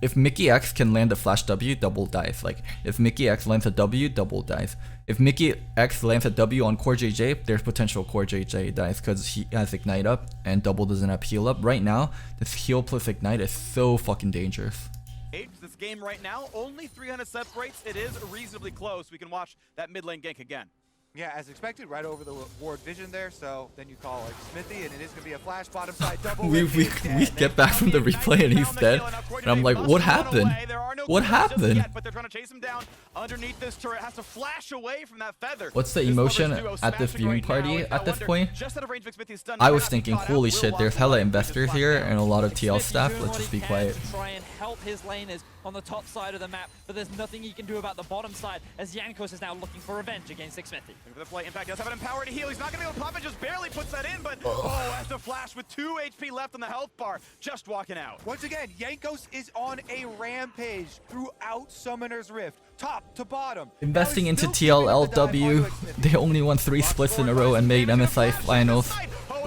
If Mickey X can land a flash W, double dies. Like, if Mickey X lands a W, double dies. If Mickey X lands a W on core JJ, there's potential core JJ dies because he has Ignite up and double doesn't have heal up. Right now, this heal plus Ignite is so fucking dangerous. This game right now, only 300 separates. It is reasonably close. We can watch that mid lane gank again. Yeah, as expected, right over the ward vision there. So then you call Xmithie, and it is going to be a flash bottom side double. we get back from the replay and he's dead. And I'm like, what happened? What happened? But they're trying to chase him down underneath this turret. Has to flash away from that feather. What's the emotion at this viewing party at this point? I was thinking, holy shit, there's hella investors here and a lot of TL staff. Let's just be quiet. Try and help his laners on the top side of the map, but there's nothing he can do about the bottom side as Jankos is now looking for revenge against Xmithie. For the play, Impact does have an empower to heal. He's not going to be able to pop it, just barely puts that in, but has to flash with 2 HP left on the health bar, just walking out. Once again, Jankos is on a rampage throughout Summoner's Rift, top to bottom. Investing into TLLW, they only won 3 splits in a row and made MSI finals.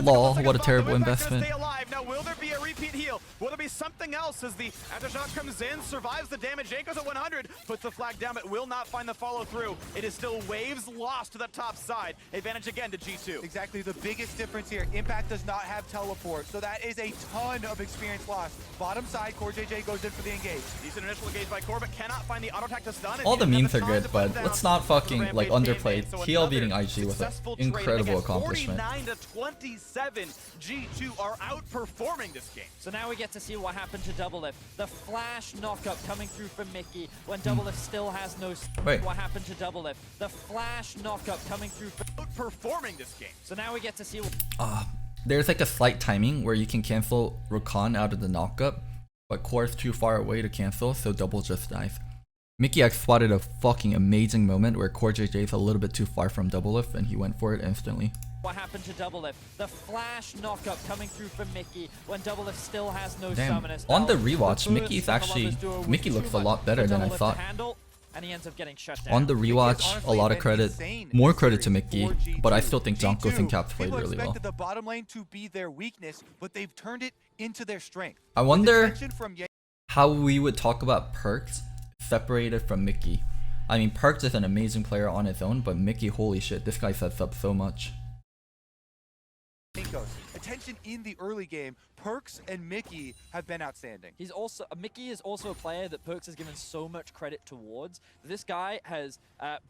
Lol, what a terrible investment. Now, will there be a repeat heal? Will there be something else as the aftershock comes in, survives the damage? Jankos at 100, puts the flag down, but will not find the follow through. It is still waves lost to the top side. Advantage again to G2. Exactly, the biggest difference here. Impact does not have teleport, so that is a ton of experience lost. Bottom side, Core JJ goes in for the engage. Decent initial engage by Core, but cannot find the auto attack to stun. All the memes are good, but let's not fucking like underplay. TL beating IG was an incredible accomplishment. 49 to 27, G2 are outperforming outperforming this game. So now we get to see what happened to Doublelift. The flash knockup coming through from Mickey when Doublelift still has no... Wait. What happened to Doublelift? The flash knockup coming through from... Outperforming this game. So now we get to see... There's like a slight timing where you can cancel Rakan out of the knockup, but Core's too far away to cancel, so Double just dies. Mickey X spotted a fucking amazing moment where Core JJ is a little bit too far from Doublelift and he went for it instantly. What happened to Doublelift? The flash knockup coming through from Mickey when Doublelift still has no Damn. summoners. On the Now, rewatch, first Mickey's actually... Summer Lovers duo Mickey was looks too a lot much better for than I Doublelift to thought. handle, and he ends up getting shut down. On the rewatch, a honestly lot of been credit, insane more in credit this to series Mickey, for G2. but I still think Jonkos and G2, Caps played people really well. expected the bottom lane to be their weakness, but they've turned it into their strength. I With the wonder tension from how we would talk about Perks separated from Mickey. I mean, Perks is an amazing player on his own, but Mickey, holy shit, this guy sets up so much. Attention in the early game, Perks and Mickey have been outstanding. He's also Mickey is also a player that Perks has given so much credit towards. This guy has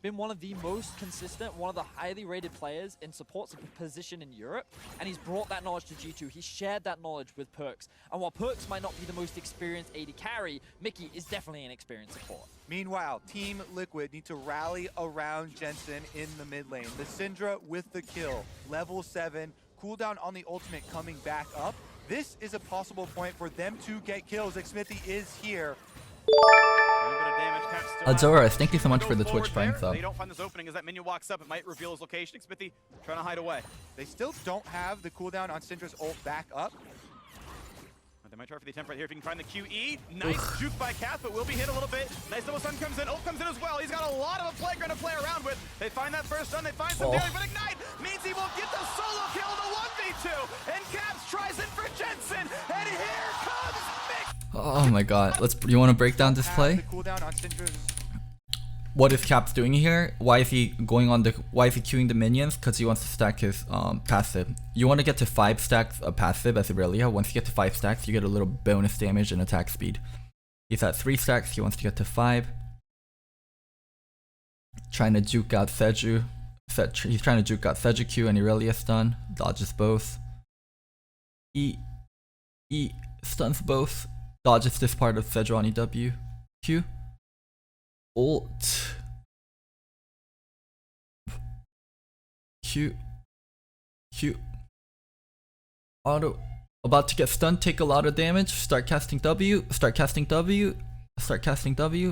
been one of the most consistent, one of the highly rated players in support position in Europe, and he's brought that knowledge to G2. He's shared that knowledge with Perks, and while Perks might not be the most experienced AD carry, Mickey is definitely an experienced support. Meanwhile, Team Liquid need to rally around Jensen in the mid lane. The Syndra with the kill, level 7. Cooldown on the ultimate coming back up. This is a possible point for them to get kills. Xmithy is here. Azoras, thank you so much for the Twitch Prime sub. They don't find this opening as that minion walks up. It might reveal his location. Xmithy trying to hide away. They still don't have the cooldown on Syndra's ult back up. They might try for the attempt right here if he can find the QE. Nice juke by Cath, but will be hit a little bit. Nice double stun comes in. Ult comes in as well. He's got a lot of a playground to play around with. They find that first stun. They find some damage, but Ignite means he will get the solo kill, the 1v2. And Caps tries in for Jensen. And here comes Mick. Oh my god, you want to break down this play? The cooldown on Syndra's. What is Caps doing here? Why is he queuing the minions? Because he wants to stack his passive. You want to get to 5 stacks of passive as Irelia. Once you get to 5 stacks, you get a little bonus damage and attack speed. He's at 3 stacks, he wants to get to 5. Trying to juke out Seju. He's trying to juke out Seju Q and Irelia stun. Dodges both. E stuns both. Dodges this part of Seju on EW. Q. Ult. Q. Auto. About to get stunned, take a lot of damage. Start casting W.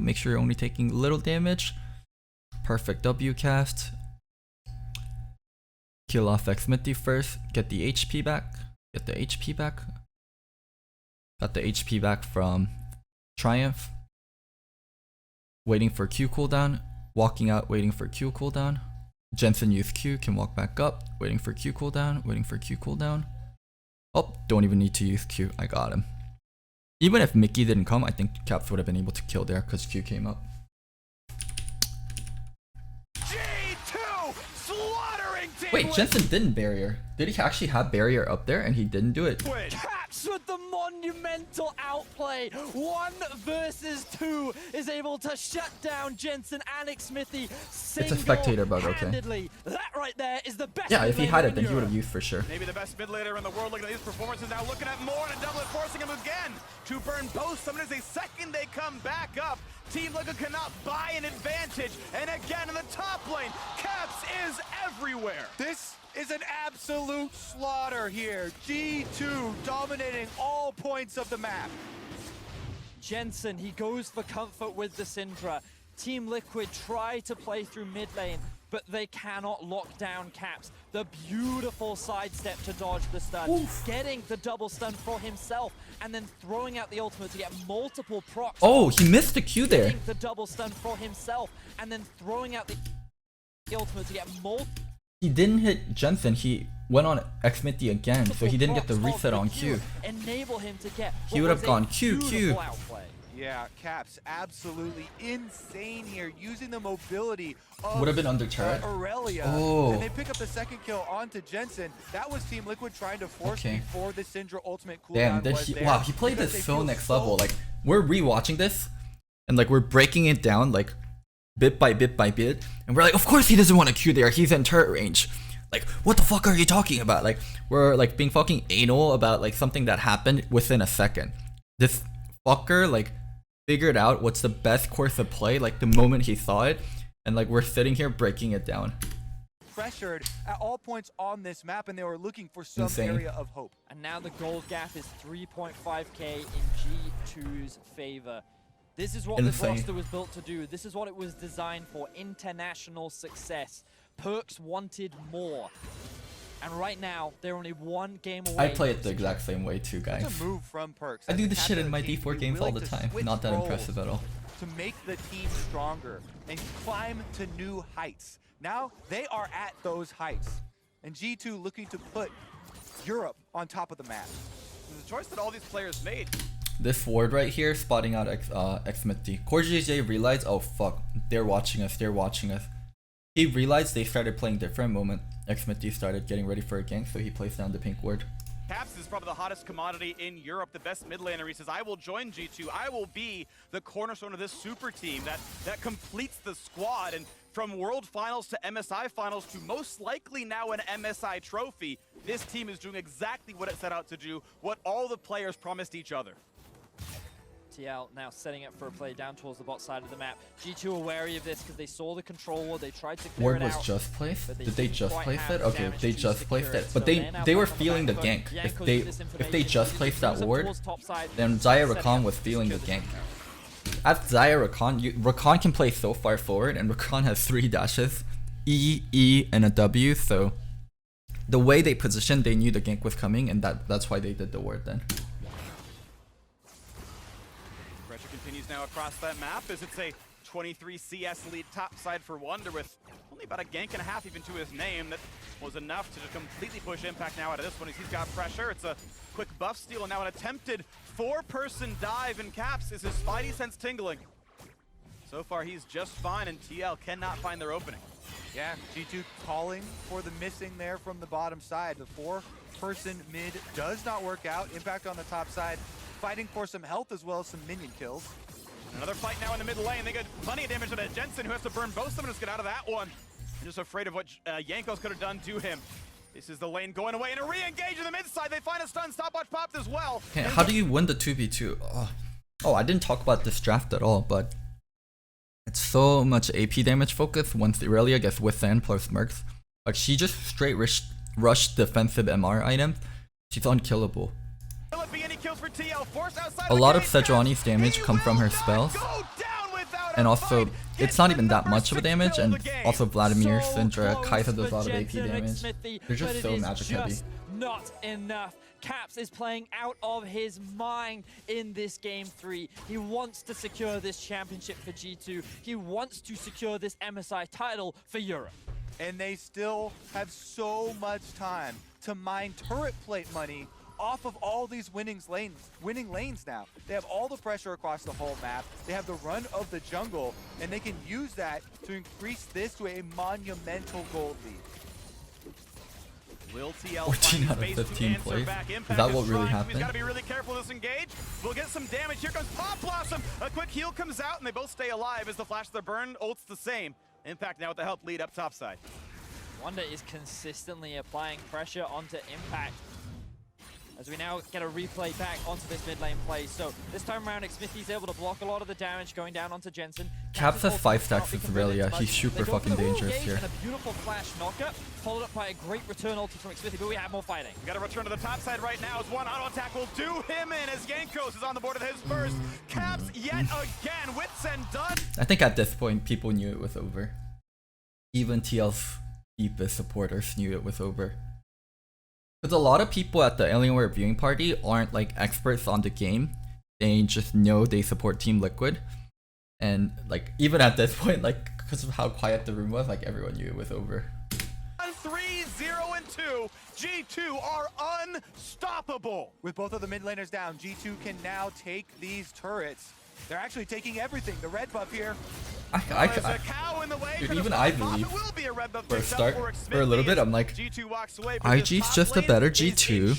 Make sure you're only taking little damage. Perfect W cast. Kill off Xmithy first. Get the HP back. Got the HP back from Triumph. Waiting for Q cooldown, walking out, waiting for Q cooldown. Jensen used Q, can walk back up, waiting for Q cooldown. Oh, don't even need to use Q, I got him. Even if Mickey didn't come, I think Caps would have been able to kill there because Q came up. G2 slaughtering Team Wait, Jensen didn't barrier. Did he actually have barrier up there and he didn't do it? Caps with the monumental outplay. 1 versus 2 is able to shut down Jensen and Xmithy. It's a spectator bug, okay. That right there is the best. Yeah, if he mid had laner it, then in he would have Europe. used for sure. Maybe the best mid laner in the world. Looking at these performances now, looking at more and a doublet forcing him again to burn both summoners a second they come back up. Team Liquid cannot buy an advantage. And again in the top lane, Caps is everywhere. This is an absolute slaughter here. G2 dominating all points of the map. Jensen, he goes for comfort with the Syndra. Team Liquid try to play through mid lane, but they cannot lock down Caps. The beautiful sidestep to dodge the stun, getting the double stun for himself, and then throwing out the ultimate to get multiple procs. Oh, he missed the Q there. Getting the double stun for himself, and then throwing out the ultimate to get multiple. He didn't hit Jensen, he went on Xmithy again, so he didn't get the reset on Q. Enable him to get He would have gone Q. Yeah, Caps absolutely insane here, using the mobility of Would have been under turret. Aurelia. Oh. And they pick up the second kill onto Jensen. That was Team Liquid trying to force before the Syndra ultimate cooldown Damn, was there. wow, he played because this they so feel next level. Like, we're rewatching this, and like we're breaking it down like bit by bit by bit, and we're like, of course he doesn't want to Q there, he's in turret range. like, what the fuck are you talking about? Like, we're like being fucking anal about like something that happened within a second. This fucker like figured out what's the best course of play like the moment he saw it, and like we're sitting here breaking it down. Pressured at all points on this map, and they were looking for some Insane. area of hope. And now the gold gap is 3.5k in G2's favor. This is what this Insane. roster was built to do. This is what it was designed for, international success. Perks wanted more. And right now, they're only one game away. I play it the exact same way too, guys. It's a move from Perks. I do As this the shit in captain my of the team, D4 be games all willing the to time. switch Not that roles impressive at all. to make the team stronger and climb to new heights. Now they are at those heights, and G2 looking to put Europe on top of the map. The choice that all these players made. This ward right here, spotting out Xmithy. CoreJJ realized, oh fuck, they're watching us, they're watching us. He realized they started playing different moment. Xmithy started getting ready for a gank, so he placed down the pink ward. Caps is probably the hottest commodity in Europe, the best mid laner. He says, I will join G2. I will be the cornerstone of this super team that completes the squad. And from World Finals to MSI Finals to most likely now an MSI trophy, this team is doing exactly what it set out to do, what all the players promised each other. TL now setting up for a play down towards the bot side of the map. G2 are wary of this because they saw the control ward, they tried to clear Ward it was out. just placed? but Did they didn't just quite place have it? the Okay, damage they to just secure placed it. So But they're now they were back on feeling the back gank. foot. If Jankos they with this if they information, just he placed moves that up ward, towards top side, then setting Zaya up Rakan to was feeling the secure gank. this. At Zaya Rakan, Rakan can play so far forward, and Rakan has 3 dashes, E, and a W, so the way they positioned, they knew the gank was coming, and that's why they did the ward then. Pressure continues now across that map as it's a 23 CS lead topside for Wonder with only about a gank and a half even to his name. That was enough to just completely push Impact now out of this one. He's got pressure. It's a quick buff steal and now an attempted 4-person dive in Caps. Is his Spidey sense tingling? So far he's just fine and TL cannot find their opening. Yeah, G2 calling for the missing there from the bottom side. The 4-person mid does not work out. Impact on the top side, fighting for some health as well as some minion kills. Another fight now in the mid lane. They get plenty of damage to that Jensen, who has to burn both of them to get out of that one. I'm just afraid of what Jankos could have done to him. This is the lane going away and a re-engage in the mid side. They find a stun, stopwatch popped as well. Okay, how do you win the 2v2? Oh, I didn't talk about this draft at all, but it's so much AP damage focus once Irelia gets Withstand plus Mercs. Like, she just straight rushed defensive MR items. She's unkillable. A lot of Sejuani's damage come from her spells. And also, it's not even that much of a damage, and also Vladimir, Syndra, Kai'Sa does a lot of AP damage. They're just so magic heavy. Not enough. Caps is playing out of his mind in this game 3. He wants to secure this championship for G2. He wants to secure this MSI title for Europe. And they still have so much time to mine turret plate money off of all these winning lanes now. They have all the pressure across the whole map. They have the run of the jungle, and they can use that to increase this to a monumental gold lead. Will TL 14 out of find space 15 to plays? answer back? Is Impact that what really trying to. happened? He's got to be really careful with this engage. We'll get some damage. Here comes Pop Blossom. A quick heal comes out, and they both stay alive as the flash of their burn. Ult's the same. Impact now with the help lead up top side. Wonder is consistently applying pressure onto Impact. As we now get a replay back onto this mid lane play. So this time around, Xmithy's able to block a lot of the damage going down onto Jensen. Caps has 5 stacks with Irelia. He's super fucking dangerous here. And a beautiful flash knockup, followed up by a great return ulti from Xmithy, but we have more fighting. We got to return to the top side right now as one auto attack will do him in as Jankos is on the board with his first. Caps yet again, wits and done. I think at this point, people knew it was over. Even TL's deepest supporters knew it was over. Because a lot of people at the Alienware viewing party aren't like experts on the game. They just know they support Team Liquid. And like even at this point, like because of how quiet the room was, like everyone knew it was over. 3-0-2, G2 are unstoppable. With both of the mid laners down, G2 can now take these turrets. They're actually taking everything. The red buff here Dude, even I believe for a start, for a little bit, I'm like, IG's just a better G2.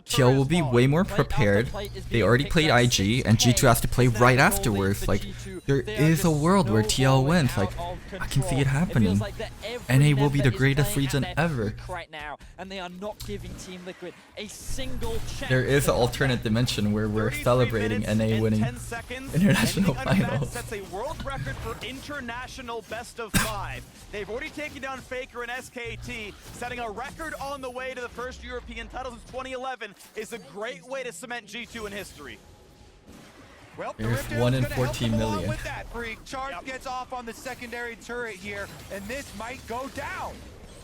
TL will be way more prepared. They already played IG, and G2 has to play right afterwards. Like, there is a world where TL wins. Like, I can see it happening. NA will be the greatest region ever. There is an alternate dimension where we're celebrating NA winning international finals. That's a world record for international best of 5. They've already taken down Faker and SKT, setting a record on the way to the first European title since 2011. Is a great way to cement G2 in history. Well, there's 1 in 14 million. With that, Freak. Charge gets off on the secondary turret here, and this might go down.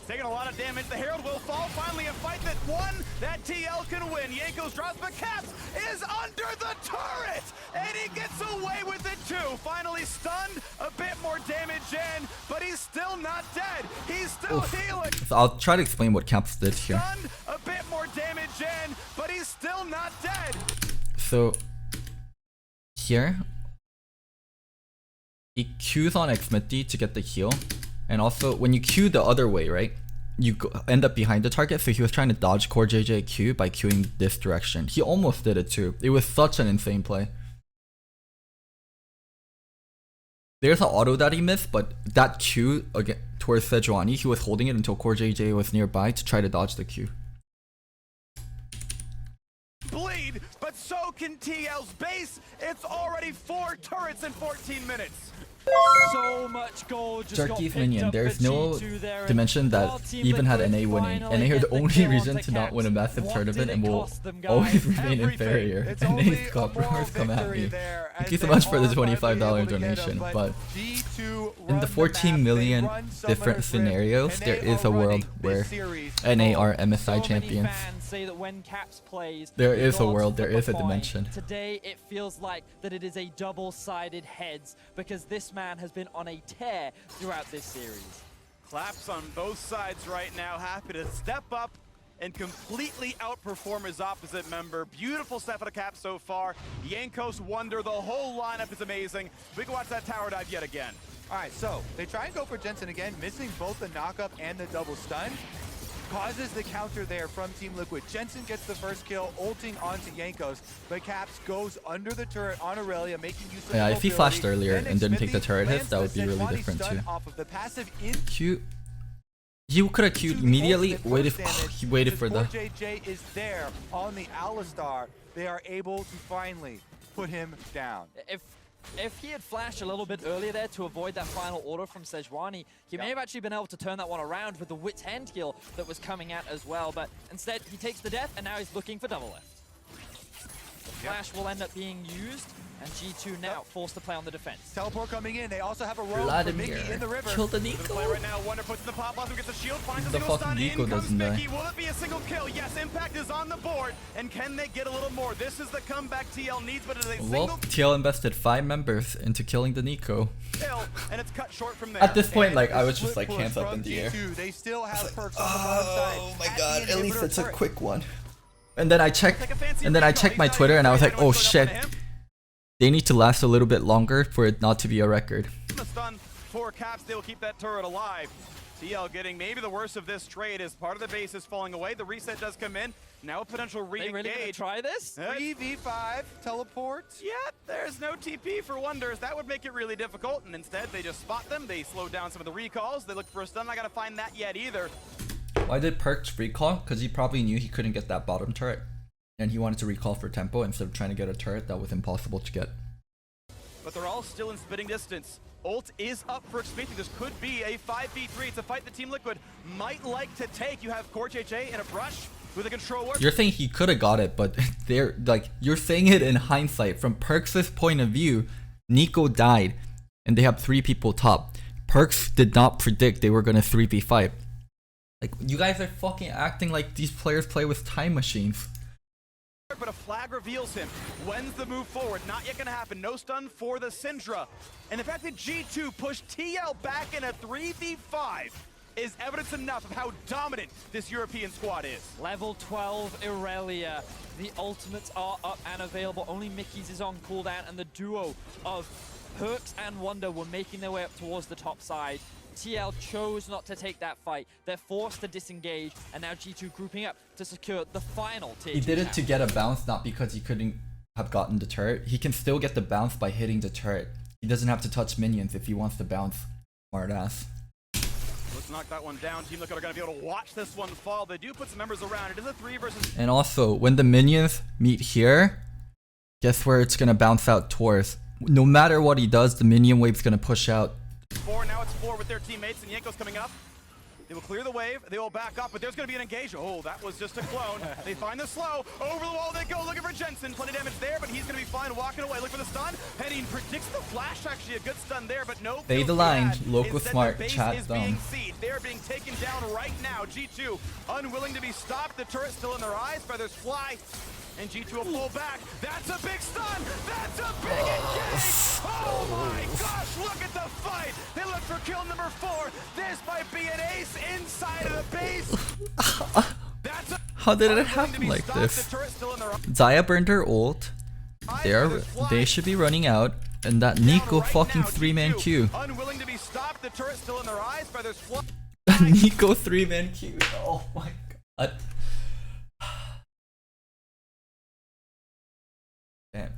Taking a lot of damage. The Herald will fall. Finally, a fight that one that TL can win. Jankos drops, but Caps is under the turret, and he gets away with it too. Finally stunned, a bit more damage in, but he's still not dead. He's still healing. So I'll try to explain what Caps did here. Stunned, a bit more damage in, but he's still not dead. So here, he Qs on Xmithty to get the heal. And also, when you Q the other way, right, you end up behind the target. So he was trying to dodge Core JJ Q by Qing this direction. He almost did it too. It was such an insane play. There's an auto that he missed, but that Q again towards Sejuani, he was holding it until Core JJ was nearby to try to dodge the Q. Bleed, but so can TL's base. It's already 4 turrets in 14 minutes. So much gold just got Jerky's picked minion. up There's for no G2 there, dimension that while Team even had Liquid NA winning. finally NA are get the the only kill reason onto to not win a Caps. massive What tournament did and it will cost them, always guys? remain inferior. It's NA's only a copperers moral come at victory me. there Thank as you so they much for the are finally $25 able to get donation, him, but G2 in run the the 14 map. million They run different Summoner's Rift, scenarios, and there they is are a world running where this series NA are on. MSI So many champions. fans say that when Caps plays, There the is a gods world, there flip is a coin. dimension. Today it feels like that it is a double-sided heads because this man has been on a tear throughout this series. Claps on both sides right now. Happy to step up and completely outperform his opposite member. Beautiful step out of Cap so far. Jankos Wonder, the whole lineup is amazing. We can watch that tower dive yet again. All right, so they try and go for Jensen again, missing both the knockup and the double stun. Causes the counter there from Team Liquid. Jensen gets the first kill, ulting onto Jankos, but Caps goes under the turret on Aurelia, making use of Yeah, if he mobility. flashed earlier Then and didn't take the Xmithty turret hits, lands that would the be really Sejuani different stun too. off of the passive in Q. He could have queued immediately. He waited for the. JJ is there on the Alistar. They are able to finally put him down. If he had flashed a little bit earlier there to avoid that final order from Sejuani, he may have actually been able to turn that one around with the Wit's Hand heal that was coming out as well, but instead he takes the death and now he's looking for double lift. Flash will end up being used, and G2 now forced to play on the defense. Teleport coming in. They also have a roam for Vladimir Mickey in the river. killed the Play Nico. right now. Wonder puts in the pop blossom, gets the shield, finds a The single fucking stun. Nico In comes doesn't die. Mickey. Will it be a single kill? Yes, Impact is on the board. And can they get a little more? This is the comeback TL needs, but it is a Well, single TL invested 5 members into killing the Nico. kill, and it's cut short from there. At this point, And like, I the was just split like hands push up from in the air. G2. They still have perks on the bottom side. Oh my At god, the at least inhibitor it's a turret. quick one. And then I checked, my Twitter, and I was like, oh shit, they need to last a little bit longer for it not to be a record. The stun for Caps, they will keep that turret alive. TL getting maybe the worst of this trade as part of the base is falling away. The reset does come in. Now a potential re-engage. They really gonna try this? 3v5 teleports. Yeah, there's no TP for Wonders. That would make it really difficult. And instead, they just spot them. They slow down some of the recalls. They look for a stun. I gotta find that yet either. Why did Perks recall? Because he probably knew he couldn't get that bottom turret. And he wanted to recall for tempo instead of trying to get a turret that was impossible to get. But they're all still in spitting distance. Ult is up for Xmithty. This could be a 5v3. It's a fight that Team Liquid might like to take. You have Core JJ in a brush with a controller. You're saying he could have got it, but they're like, you're saying it in hindsight. From Perks' point of view, Nico died and they have 3 people top. Perks did not predict they were going to 3v5. Like, you guys are fucking acting like these players play with time machines. But a flag reveals him. When's the move forward? Not yet gonna happen. No stun for the Syndra. And the fact that G2 pushed TL back in a 3v5 is evidence enough of how dominant this European squad is. Level 12 Irelia. The ultimates are up and available. Only Mickey's is on cooldown, and the duo of Perks and Wonder were making their way up towards the top side. TL chose not to take that fight. They're forced to disengage, and now G2 grouping up to secure the final tier. He did it to get a bounce, not because he couldn't have gotten the turret. He can still get the bounce by hitting the turret. He doesn't have to touch minions if he wants to bounce. Smart ass. Let's knock that one down. Team Liquid are going to be able to watch this one fall. They do put some members around. It is a 3 versus... And also, when the minions meet here, guess where it's gonna bounce out towards? No matter what he does, the minion wave's gonna push out. 4, now it's 4 with their teammates, and Yanko's coming up. They will clear the wave, they will back up, but there's going to be an engage. Oh, that was just a clone. They find the slow, over the wall they go, looking for Jensen. Plenty of damage there, but he's going to be fine walking away. Look for the stun. Henning predicts the flash, actually a good stun there, but no. Fade the line, Loco smart, chat dumb. They are being taken down right now. G2 unwilling to be stopped. The turret still in their eyes. Feathers fly. And G2 will pull back. That's a big stun. That's a big engage. Oh my gosh, look at the fight. They look for kill number 4. This might be an ace inside of the base. How did it happen like this? Zaya burned her ult. They should be running out. And that Nico fucking 3-man queue. Unwilling to be stopped. The turret still in their eyes. Feathers fly. Nico 3-man queue. Oh my god. Damn.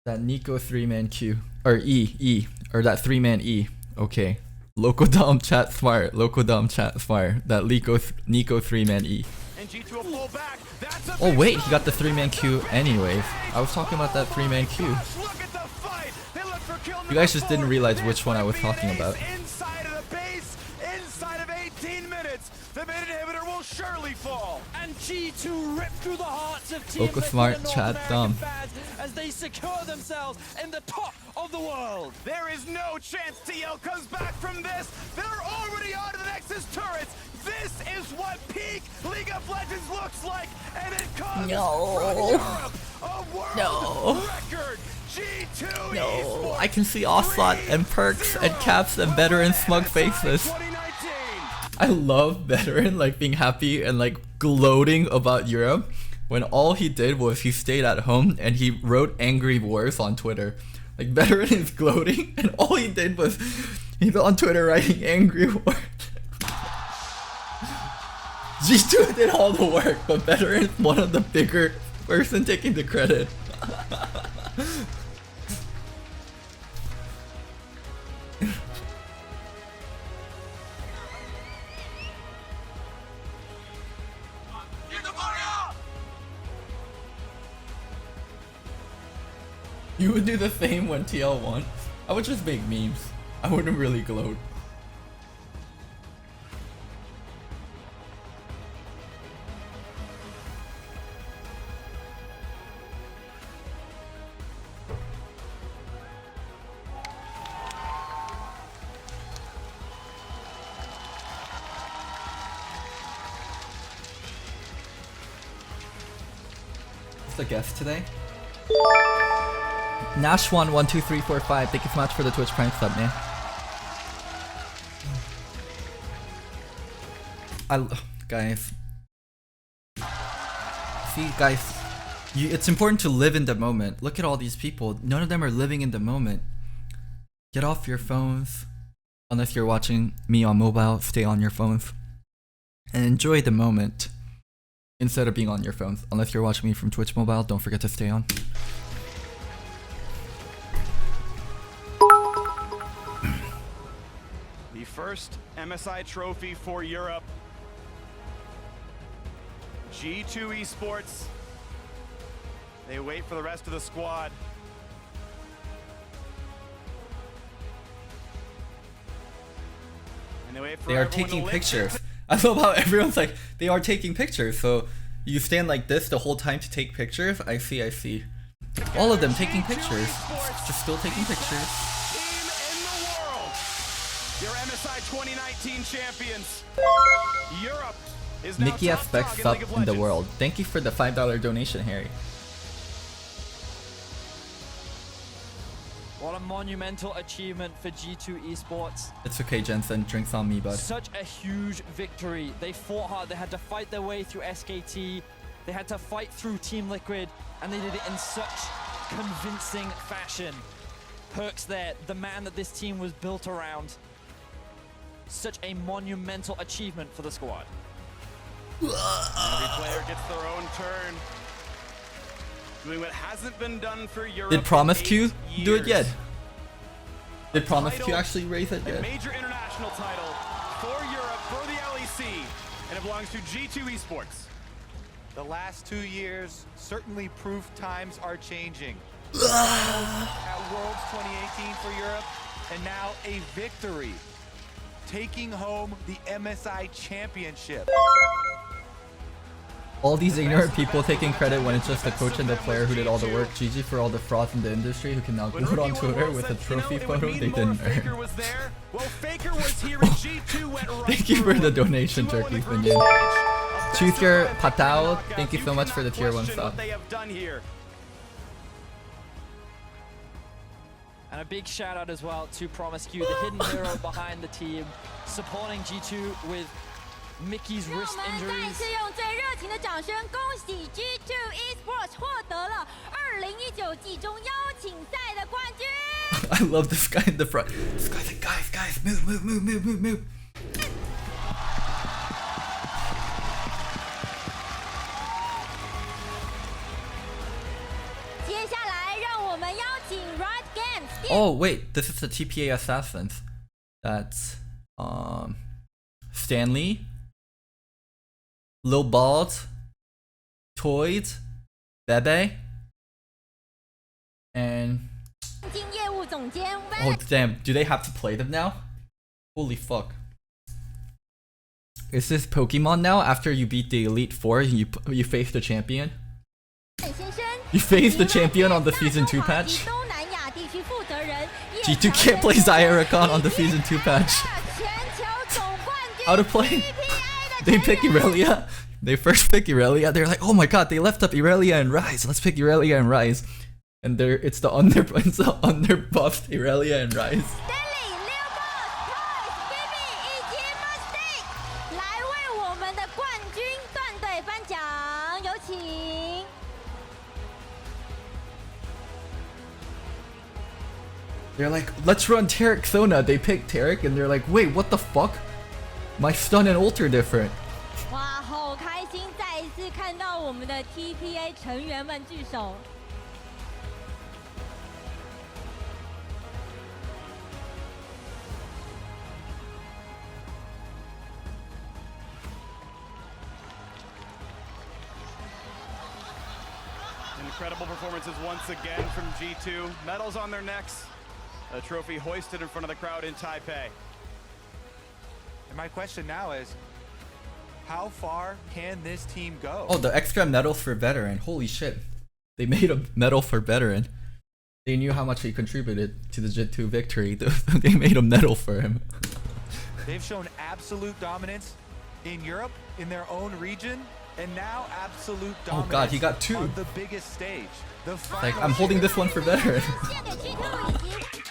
That Nico 3-man Q. Or E. Or that 3-man E. Okay. Locodoco chat smart. Locodoco chat smart. That Nico 3-man E. Oh wait, he got the 3-man Q anyways. I was talking about that 3-man Q. You guys just didn't realize which one I was talking about. Inside of the base, inside of 18 minutes, the mid inhibitor will surely fall. And G2 rip through the hearts of Team Loco Liquid smart, and North chat American dumb. fans as they secure themselves in the top of the world. There is no chance TL comes back from this. They're already on to the Nexus turrets. This is what peak League of Legends looks like, and it comes from Europe. A world record. G2 No, I can see Ocelot and Perks and Caps and Veteran smug faces. I love Veteran like being happy and like gloating about Europe when all he did was he stayed at home and he wrote angry words on Twitter. Like Veteran is gloating and all he did was he's on Twitter writing angry words. G2 did all the work, but Veteran is one of the bigger person taking the credit. You would do the same when TL won. I would just make memes. I wouldn't really gloat. What's the guest today? Nash1 12345, thank you so much for the Twitch Prime sub, man. Guys. See, guys, it's important to live in the moment. Look at all these people. None of them are living in the moment. Get off your phones. Unless you're watching me on mobile, stay on your phones. And enjoy the moment. Instead of being on your phones. Unless you're watching me from Twitch mobile, don't forget to stay on. The first MSI trophy for Europe. G2 Esports. They wait for the rest of the squad. And they wait for They are everyone taking to lift pictures. I love how everyone's like, they are taking pictures. So you stand like this the whole time to take pictures? I see. All of them taking pictures. Just still taking pictures. Team in the world. Your MSI 2019 champions. Europe is now Mickey top F. dog Beck's in up League of in the Legends. world. Thank you for the $5 donation, Harry. What a monumental achievement for G2 Esports. It's okay, Jensen. Drinks on me, bud. Such a huge victory. They fought hard. They had to fight their way through SKT. They had to fight through Team Liquid, and they did it in such convincing fashion. Perks there, the man that this team was built around. Such a monumental achievement for the squad. Every player gets their own turn. Doing what hasn't been done for Europe. Did Promise Q do it yet? years. Did Promise Q actually raise it A yet? major international title for Europe, for the LEC, and it belongs to G2 Esports. The last 2 years, certainly proof times are changing. Finals at Worlds 2018 for Europe, and now a victory, taking home the MSI Championship. All these ignorant people taking credit when it's just the coach and the player who did all the work. GG for all the frauds in the industry who can now go out on Twitter with a trophy photo they didn't earn. Thank you for the donation, Turkey Minion. Choose your Patao, thank you so much for the tier 1 sub. And a big shout out as well to Promise Q, the hidden hero behind the team, supporting G2 with Mickey's wrist injuries. 再次用最热情的掌声恭喜 G2 Esports 获得了2019季中邀请赛的冠军。 I love this guy in the front. This guy's like, guys, move. 接下来让我们邀请 Riot Games。 Oh wait, this is the TPA assassins. That's Stanley, Lil Bald, Toys, Bebe, and 经业务总监 oh damn, do they have to play them now? Holy fuck. Is this Pokemon now? After you beat the Elite Four, you face the champion? 先生 You face the champion on the Season 2 patch? 东南亚地区负责人 G2 can't play Zyrakan on the Season 2 patch. 全球总冠军 How to play? They pick Irelia. They first pick Irelia. They're like, oh my god, they left up Irelia and Rise. Let's pick Irelia and Rise. And it's the underbuffed Irelia and Rise. Stanley, Lil Boss, Toys, Bibi 以及 Mistake 来为我们的冠军团队颁奖，有请。 They're like, let's run Tarek Sona. They pick Tarek and they're like, wait, what the fuck? My stun and ult are different. 哇，好开心，再一次看到我们的 TPA 成员们聚首。 Incredible performances once again from G2. Medals on their necks. A trophy hoisted in front of the crowd in Taipei. And my question now is, how far can this team go? Oh, the extra medals for veteran. Holy shit. They made a medal for veteran. They knew how much he contributed to the G2 victory. They made a medal for him. They've shown absolute dominance in Europe, in their own region, and now absolute dominance Oh god, he got 2. on the biggest stage. The Like, I'm holding this one for veteran. 献给 G2 以及